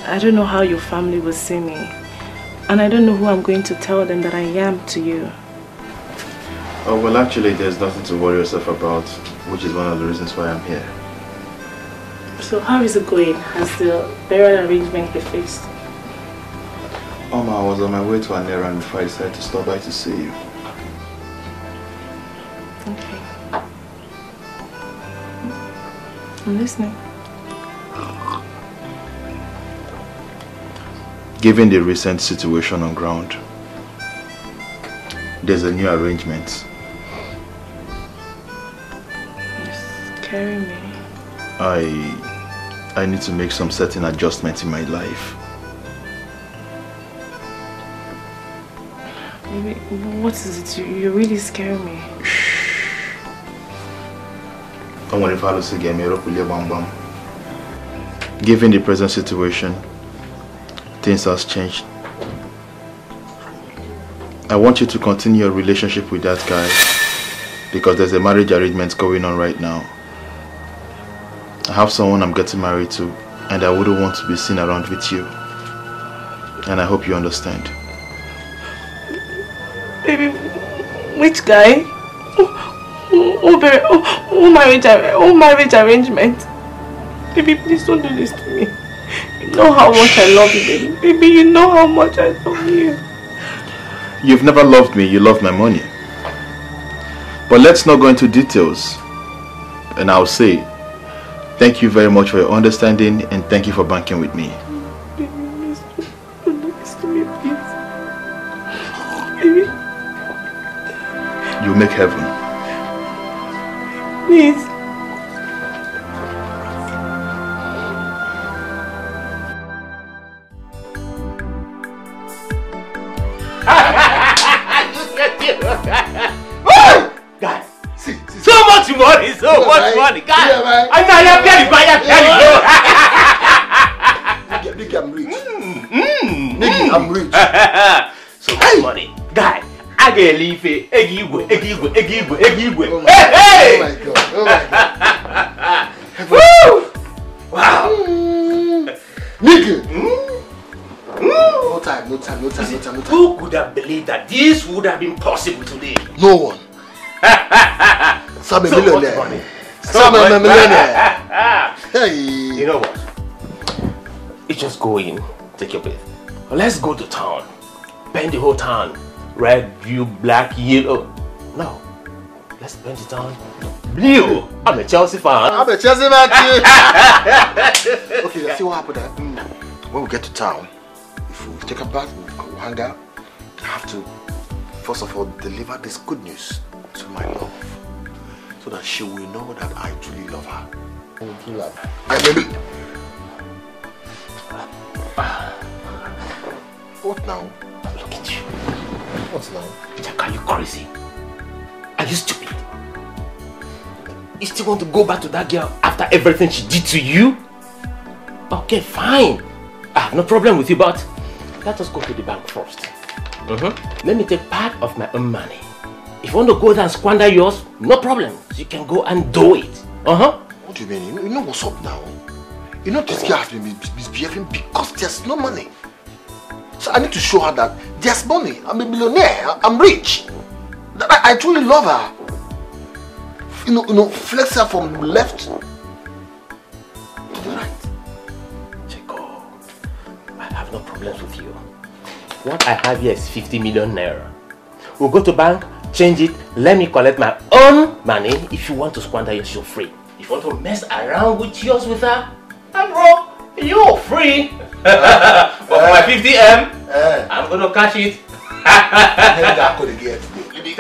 I don't know how your family will see me. And I don't know who I'm going to tell them that I am to you. Oh, well, actually, there's nothing to worry yourself about, which is one of the reasons why I'm here. So how is it going? Has the burial arrangement been fixed? I was on my way to an errand before I decided to stop by to see you. Okay. I'm listening. Given the recent situation on ground, there's a new arrangement. You're scaring me. I need to make some certain adjustments in my life. Baby, what is it? You're really scaring me. Given the present situation, things has changed. I want you to continue your relationship with that guy because there's a marriage arrangement going on right now. I have someone I'm getting married to and I wouldn't want to be seen around with you. And I hope you understand. Baby, which guy? marriage arrangement. Baby, please don't do this to me. You know how much I love you, baby. Baby, you know how much I love you. You've never loved me, you love my money. But let's not go into details. And I'll say, thank you very much for your understanding and thank you for banking with me. Baby, please don't do this to me, please. Baby. You'll make heaven. Please. Guys, so much money, money, guys. I'm rich. I'm rich. So much money, guys. I get leave it. Hey! Oh my God! Woo! Wow! Nigga! No time. Who could have believed that this would have been possible today? No one. Some millionaire. Money. Some millionaire. Hey. You know what? You just go in, take your breath. Let's go to town. Paint the whole town. Red, blue, black, yellow. No. Let's paint the town blue. I'm a Chelsea fan. I'm a Chelsea fan too. Okay, let's see what happened. When we get to town, if we take a bath, we'll hang out. I have to, first of all, deliver this good news to my love, so that she will know that I truly love her. What now? Look at you. What now? Jack, are you crazy? Are you stupid? You still want to go back to that girl after everything she did to you? Okay, fine. I have no problem with you, but let us go to the bank first. Let me take part of my own money. If you want to go there and squander yours, no problem. You can go and do it. What do you mean? You know what's up now? You know this girl has been misbehaving because there's no money. So I need to show her that there's money. I'm a millionaire. I'm rich. I truly love her. You know, flex her from left to the right. Chico, I have no problems with you. What I have here is 50 million naira. We'll go to bank, change it, let me collect my own money. If you want to squander yours, you're free. If you want to mess around with yours with her, bro, you're free. But for my 50M, I'm going to cash it. Look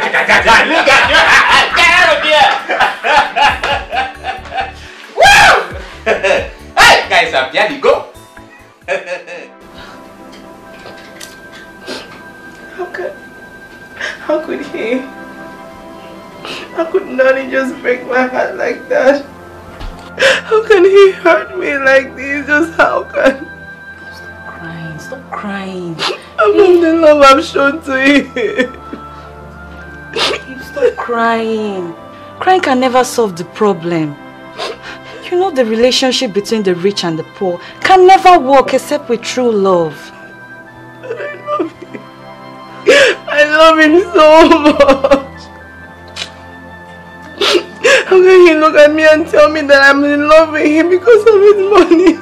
at you. Get out of here. Woo! Hey, guys, I'm here. You go. How could he? How could Nolly just break my heart like that? How can he hurt me like this? Just how can? Stop crying. About the love I've shown to him. Stop crying. Crying can never solve the problem. You know the relationship between the rich and the poor can never work except with true love. I love him so much. How can he look at me and tell me that I'm in love with him because of his money?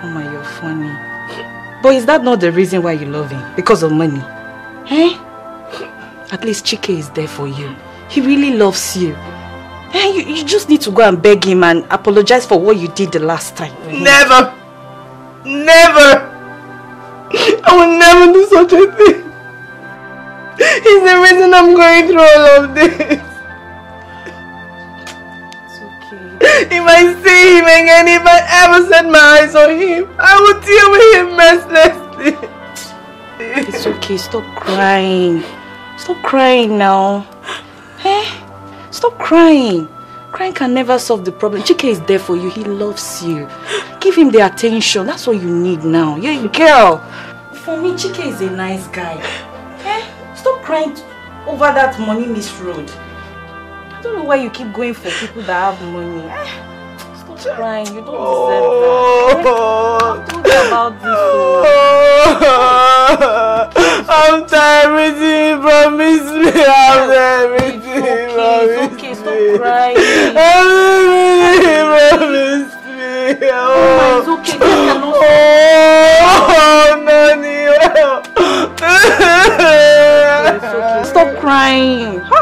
Oh my, you're funny. But is that not the reason why you love him? Because of money? Eh? At least Chike is there for you. He really loves you. Eh? You just need to go and beg him and apologize for what you did the last time. Never! Never! I will never do such a thing. He's the reason I'm going through all of this. It's okay. If I see him again, if I ever set my eyes on him, I will deal with him mercilessly. It's okay. Stop crying. Stop crying now. Eh? Stop crying. Crying can never solve the problem. Chike is there for you. He loves you. Give him the attention. That's what you need now. You're a girl. For me, Chike is a nice guy. Eh? Stop crying over that money misroad. I don't know why you keep going for people that have money. Eh? Stop crying. You don't deserve that. I've told you about this. I'm tired. Everything you promised me. I'm everything. It's okay, stop crying. Oh, it's okay. This cannot Nani. It's okay. Stop crying. Ha!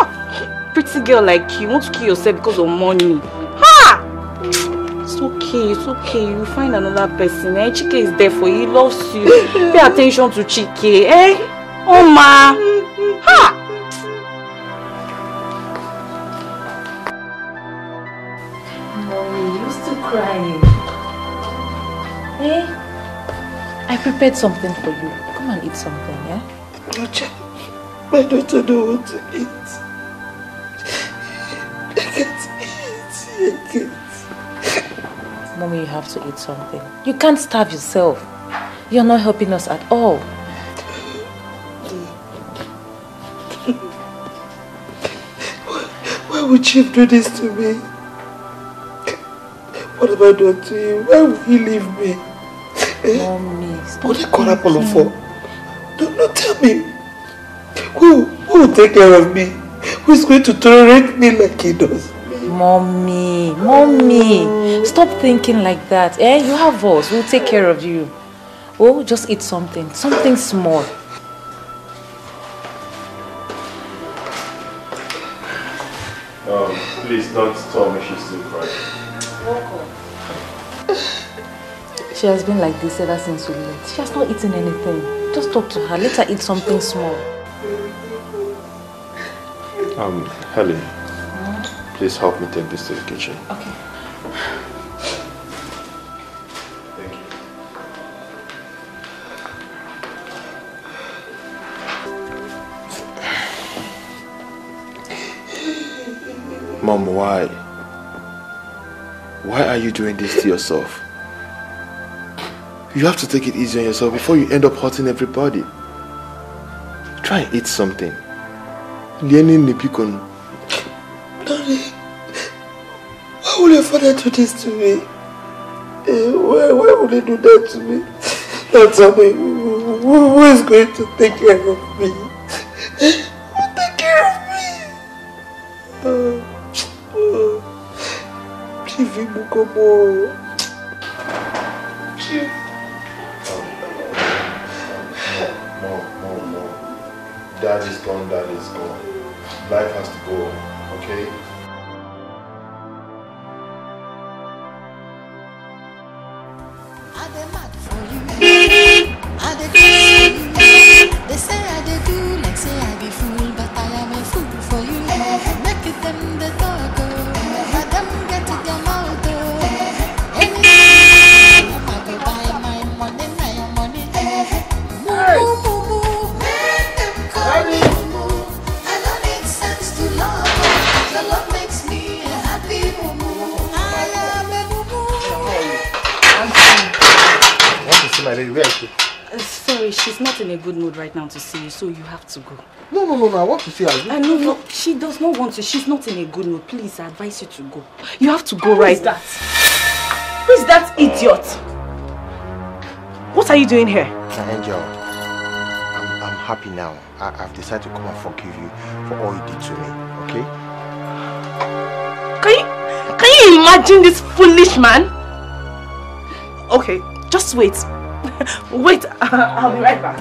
Pretty girl like you want to kill yourself because of money. Ha! It's okay. You find another person. Chike is there for you. He loves you. Pay attention to Chike. Oh ma. Ha! Mommy, you're still crying. I prepared something for you. Come and eat something, yeah? Luchy, my daughter don't want to eat. I can't. Mommy, you have to eat something. You can't starve yourself. You're not helping us at all. Why would you do this to me? What have I done to you? Why would you leave me? Mommy, stop. What did I call up for? Don't tell me. Who will take care of me? Who is going to tolerate me like he does? Mommy, stop thinking like that. You have us. We'll take care of you. Oh, just eat something small. Please don't tell me she's still crying. She has been like this ever since we left. She has not eaten anything. Just talk to her. Let her eat something small. Helen, please help me take this to the kitchen. Okay. Thank you. Mom, why? Why are you doing this to yourself? You have to take it easy on yourself before you end up hurting everybody. Try and eat something. Daddy, why would your father do this to me? Why would he do that to me? Now tell me, who is going to take care of me? Who will take care of me? Chief, No. Dad is gone. Life has to go, okay? They say I do like say I be fool, but I am a fool for you. Make it them the talk, madam get to their mouth. Anything I go buy my money, my money. Make them call me moo. I don't need sense to love. The love makes me a happy moo. I am a moo. I want to see my lady. Where is she? Sorry, she's not in a good mood right now to see you, so you have to go. No, I want to see her. No, she does not want to. She's not in a good mood. Please, I advise you to go. You have to go right now. Who is that idiot? What are you doing here? Angel, I'm happy now. I've decided to come and forgive you for all you did to me, okay? Can you imagine this foolish man? Okay, just wait. Wait, I'll be right back.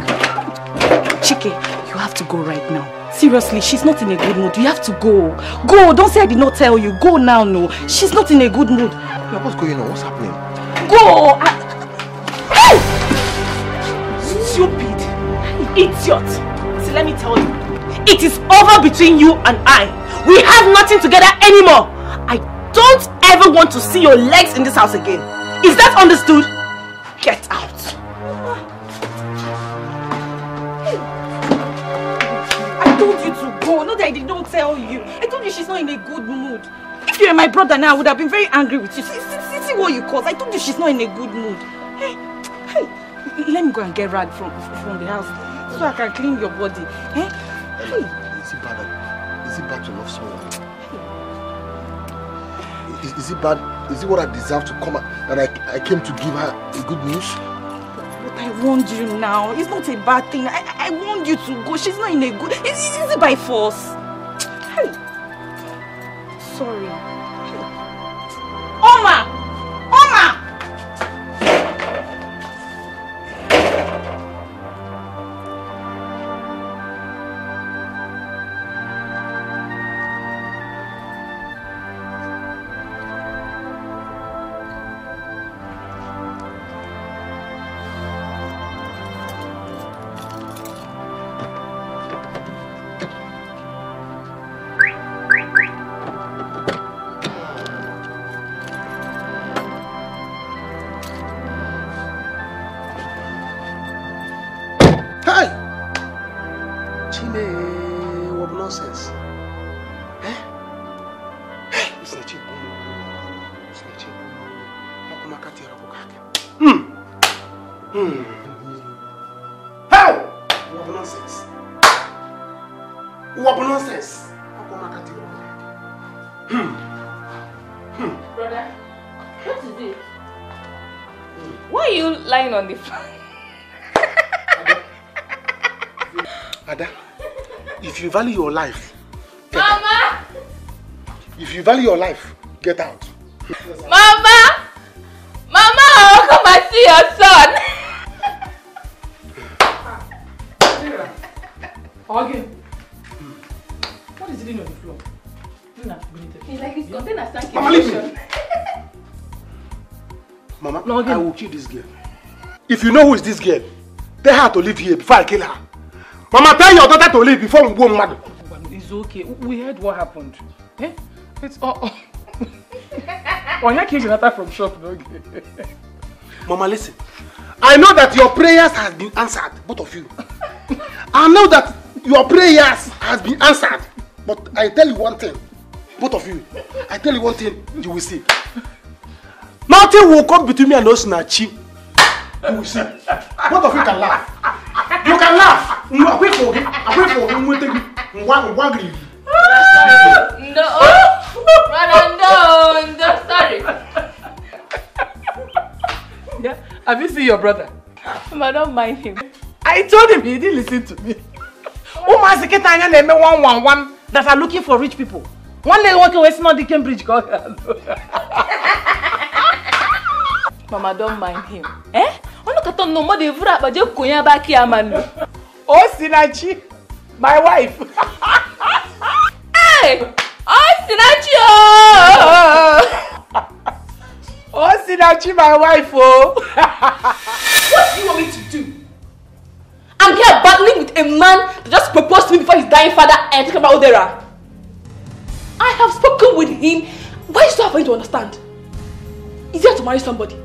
Chike, you have to go right now. Seriously, she's not in a good mood. You have to go. Go, don't say I did not tell you. Go now, no. She's not in a good mood. Yeah, what's going on? What's happening? Go! Hey! Stupid! Idiot! See, let me tell you. It is over between you and I. We have nothing together anymore. I don't ever want to see your legs in this house again. Is that understood? Get out. I told you to go. Not that I did not tell you. I told you she's not in a good mood. If you were my brother now, I would have been very angry with you. See what you caused. I told you she's not in a good mood. Hey, let me go and get rag from the house so I can clean your body. Hey. Is it bad to love someone? Is it bad? Is it what I deserve to come and I came to give her a good news? But I warned you now. It's not a bad thing. I warned you to go. She's not in a good... Is it by force? Hey. sorry. Oma! Oma! Brother, what is it? Why are you lying on the floor? Ada, if you value your life, Mama! If you value your life, get out. Mama! Mama, I'll come and see your son. Again. What is it on the floor? It's like his container sank. Mama, leave me. Mama, no, I will kill this girl. If you know who is this girl, tell her to leave here before I kill her. Mama, tell your daughter to leave before we go mad. It's okay. We heard what happened. Eh? It's all. On your case, you're from shop, no? Mama, listen. I know that your prayers has been answered, both of you. I know that your prayers has been answered, but I tell you one thing, both of you. I tell you one thing, you will see. Nothing will come between me and Osinachi. You will see. Both of you can laugh. You can laugh. No, brother, no, sorry. Yeah, have you seen your brother? I don't mind him. I told him he didn't listen to me. That are looking for rich people. One day walking away, not the Cambridge. Mama, don't mind him. Eh? No more de vra ba je konya ba ki amanu. Osinachi, my wife. Hey! Osinachi! Osinachi, my wife. Oh. What do you want me to do? I'm here battling with a man that just proposed to me before his dying father and talking about Odera. I have spoken with him. Why are you so afraid to understand? Is he here to marry somebody?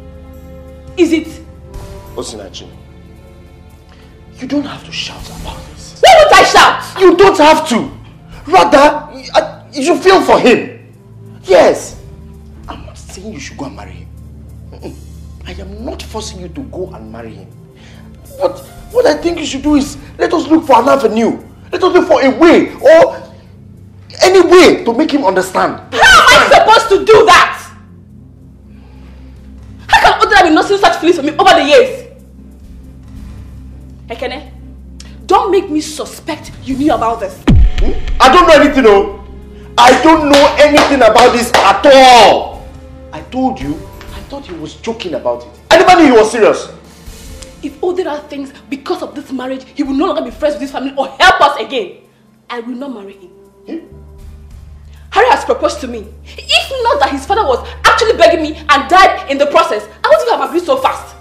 Is it? Osinachi, you don't have to shout about this. Why don't I shout? You don't have to. Rather, you should feel for him. Yes. I'm not saying you should go and marry him. I am not forcing you to go and marry him. But what I think you should do is, let us look for an avenue. Let us look for a way, or any way to make him understand. How am I supposed to do that? How can Odera be nursing such feelings for me over the years? Ekene, don't make me suspect you knew about this. I don't know anything, no. I don't know anything about this at all. I told you, I thought he was joking about it. I never knew he was serious. If Odera thinks because of this marriage he will no longer be friends with his family or help us again, I will not marry him. Harry has proposed to me. If not that his father was actually begging me and died in the process, I wouldn't have agreed so fast.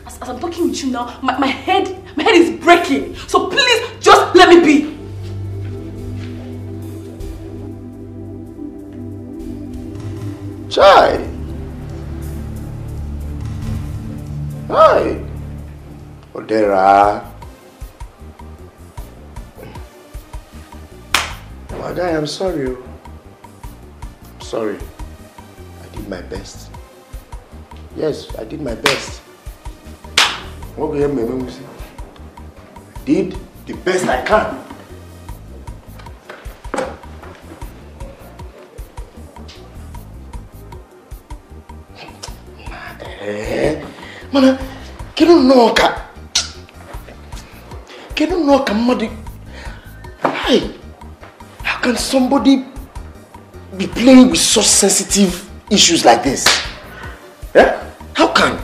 As I'm talking with you now, my head is breaking. So please, just let me be. Chai. Hi. Odera. My guy, I'm sorry. I'm sorry. I did my best. Yes, I did my best. What will you help me say? I did the best I can. Mana, Kenu no ka madi. Hi. How can somebody be playing with such sensitive issues like this? Eh? How can?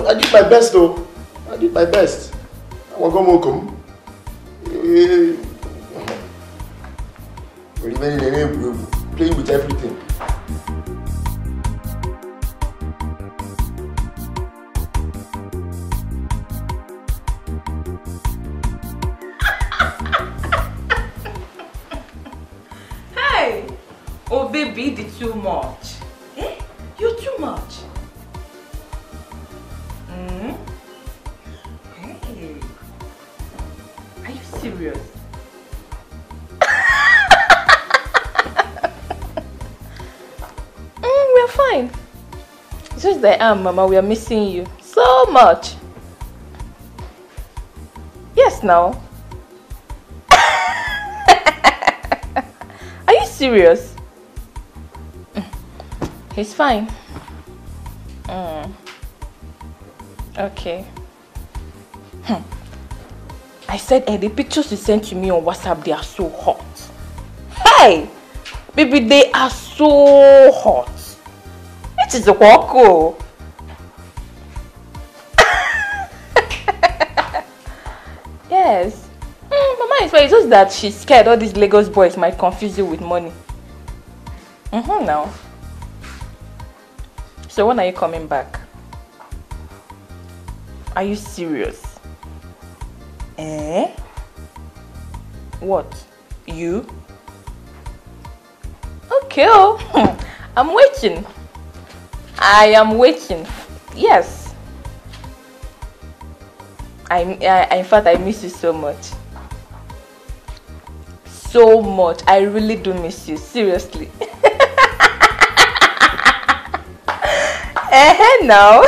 I did my best though. I did my best. I will go welcome. Playing with everything. Hey! Oh baby, did too much. Eh? You're too much. Hey. Are you serious? We're fine. It's just that Mama, we are missing you so much. Yes, now. Are you serious? He's fine. Okay. I said, the pictures you sent to me on WhatsApp, they are so hot. Hey! Baby, they are so hot. It is a wako. Yes. Mama is fine. It's just that she's scared all these Lagos boys might confuse you with money. Now. So when are you coming back? Are you serious? Eh? What? You? Okay, I'm waiting. I am waiting. Yes. In fact, I miss you so much. So much. I really do miss you. Seriously. Now.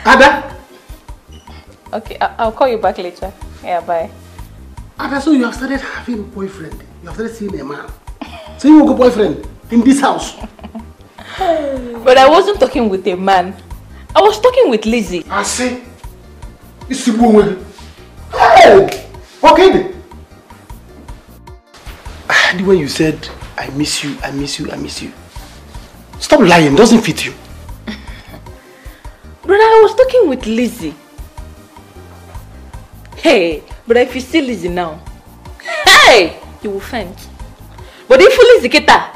Ada? Okay, I'll call you back later. Yeah, bye. Ada, so you have started having a boyfriend. You have started seeing a man. So you have a boyfriend in this house. But I wasn't talking with a man. I was talking with Lizzie. I see. It's a woman. Hey! Okay. The way you said, I miss you, I miss you, I miss you. Stop lying, doesn't fit you. Brother, I was talking with Lizzie. Hey, but if you see Lizzie now, hey, you will faint. But if you Lizzie kita,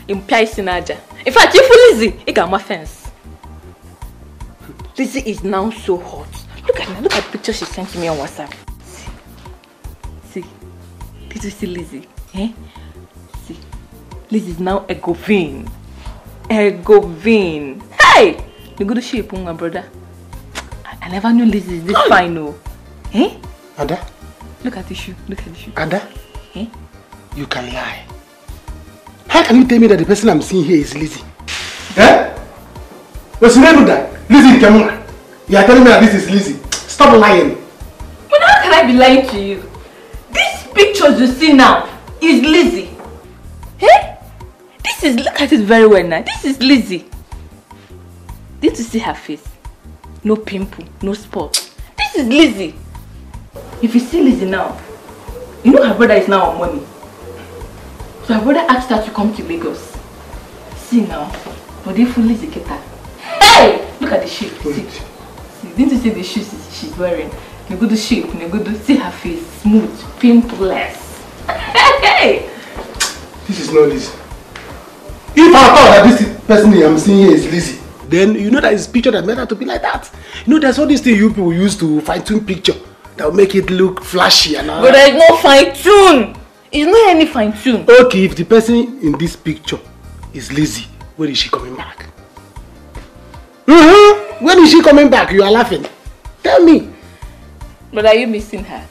in Sinaja. In fact, if you Lizzie, it got my fence. Lizzie is now so hot. Look at the picture she sent to me on WhatsApp. See, did you see Lizzie? See, Lizzie is now a govin. Hey, you go to shape, my brother. I never knew Lizzie is this fine, no. Ada? Look at the shoe. Ada? You can lie. How can you tell me that the person I'm seeing here is Lizzie? What's the name of that? Lizzie Kamuna. You are telling me that this is Lizzie. Stop lying. But how can I be lying to you? These pictures you see now is Lizzie. Look at it very well now. This is Lizzie. Did you see her face? No pimple, no spot. This is Lizzie. If you see Lizzie now, you know her brother is now on money. So her brother asked her to come to Lagos. See now, but if you Lizzie get her. Hey! Look at the shape. See. Didn't you see the shoes she's wearing? You go to shape, you go to see her face, smooth, pimpleless. Hey! This is not Lizzie. If I thought that this person I'm seeing here is Lizzie, then you know that it's picture that made her to be like that. You know, there's all these things you people use to fine-tune picture that will make it look flashy and all. But there's no fine-tune. It's not any fine-tune. Okay, if the person in this picture is Lizzie, when is she coming back? When is she coming back? You are laughing. Tell me. But are you missing her?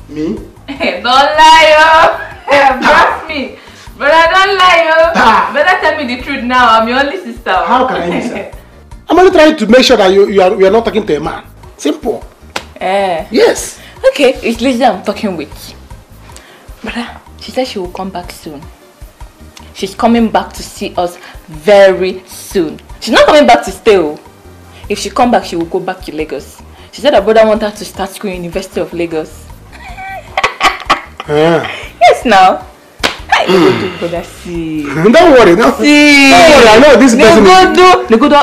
Me? Don't lie, trust me. But I don't lie, Better tell me the truth now. I'm your only sister. How can I miss her? I'm only trying to make sure that we are not talking to a man. Simple. Yes. Okay, it's Lizzie I'm talking with. Brother, she said she will come back soon. She's coming back to see us very soon. She's not coming back to stay. If she come back, she will go back to Lagos. She said her brother wanted her to start school in University of Lagos. Yes, now. Don't worry, no. See. Don't worry, I know this person.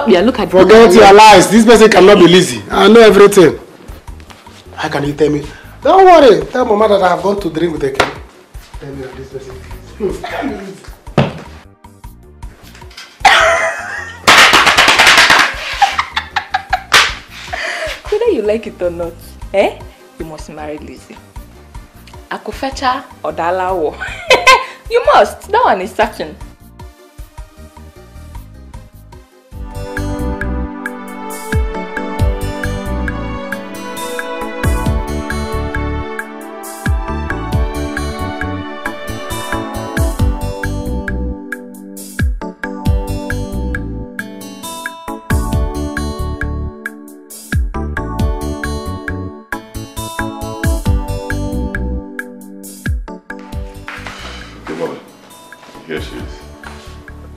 Yeah, look at forget your lies. This person cannot be lazy. I know everything. How can you tell me? Don't worry. Tell Mama that I have gone to drink with a kid. Tell me that this person. Whether you like it or not, you must marry Lizzie. Akufecha or Dalawo. You must. That one is certain.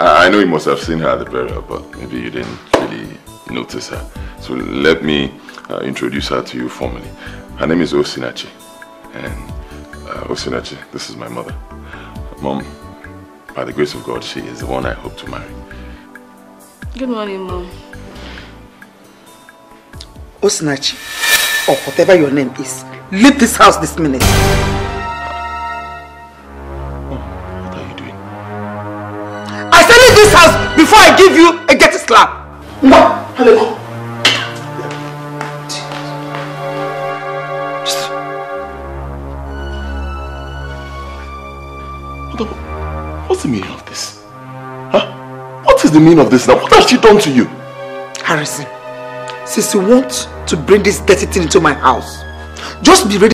I know you must have seen her at the burial, but maybe you didn't really notice her. So let me introduce her to you formally. Her name is Osinachi. And Osinachi, this is my mother. Mom, by the grace of God, she is the one I hope to marry. Good morning, Mom. Osinachi, or whatever your name is, leave this house this minute. This house before I give you a get slap. No, hello. What's the meaning of this? Huh? What is the meaning of this now? What has she done to you? Harrison, since you want to bring this dirty thing into my house, just be ready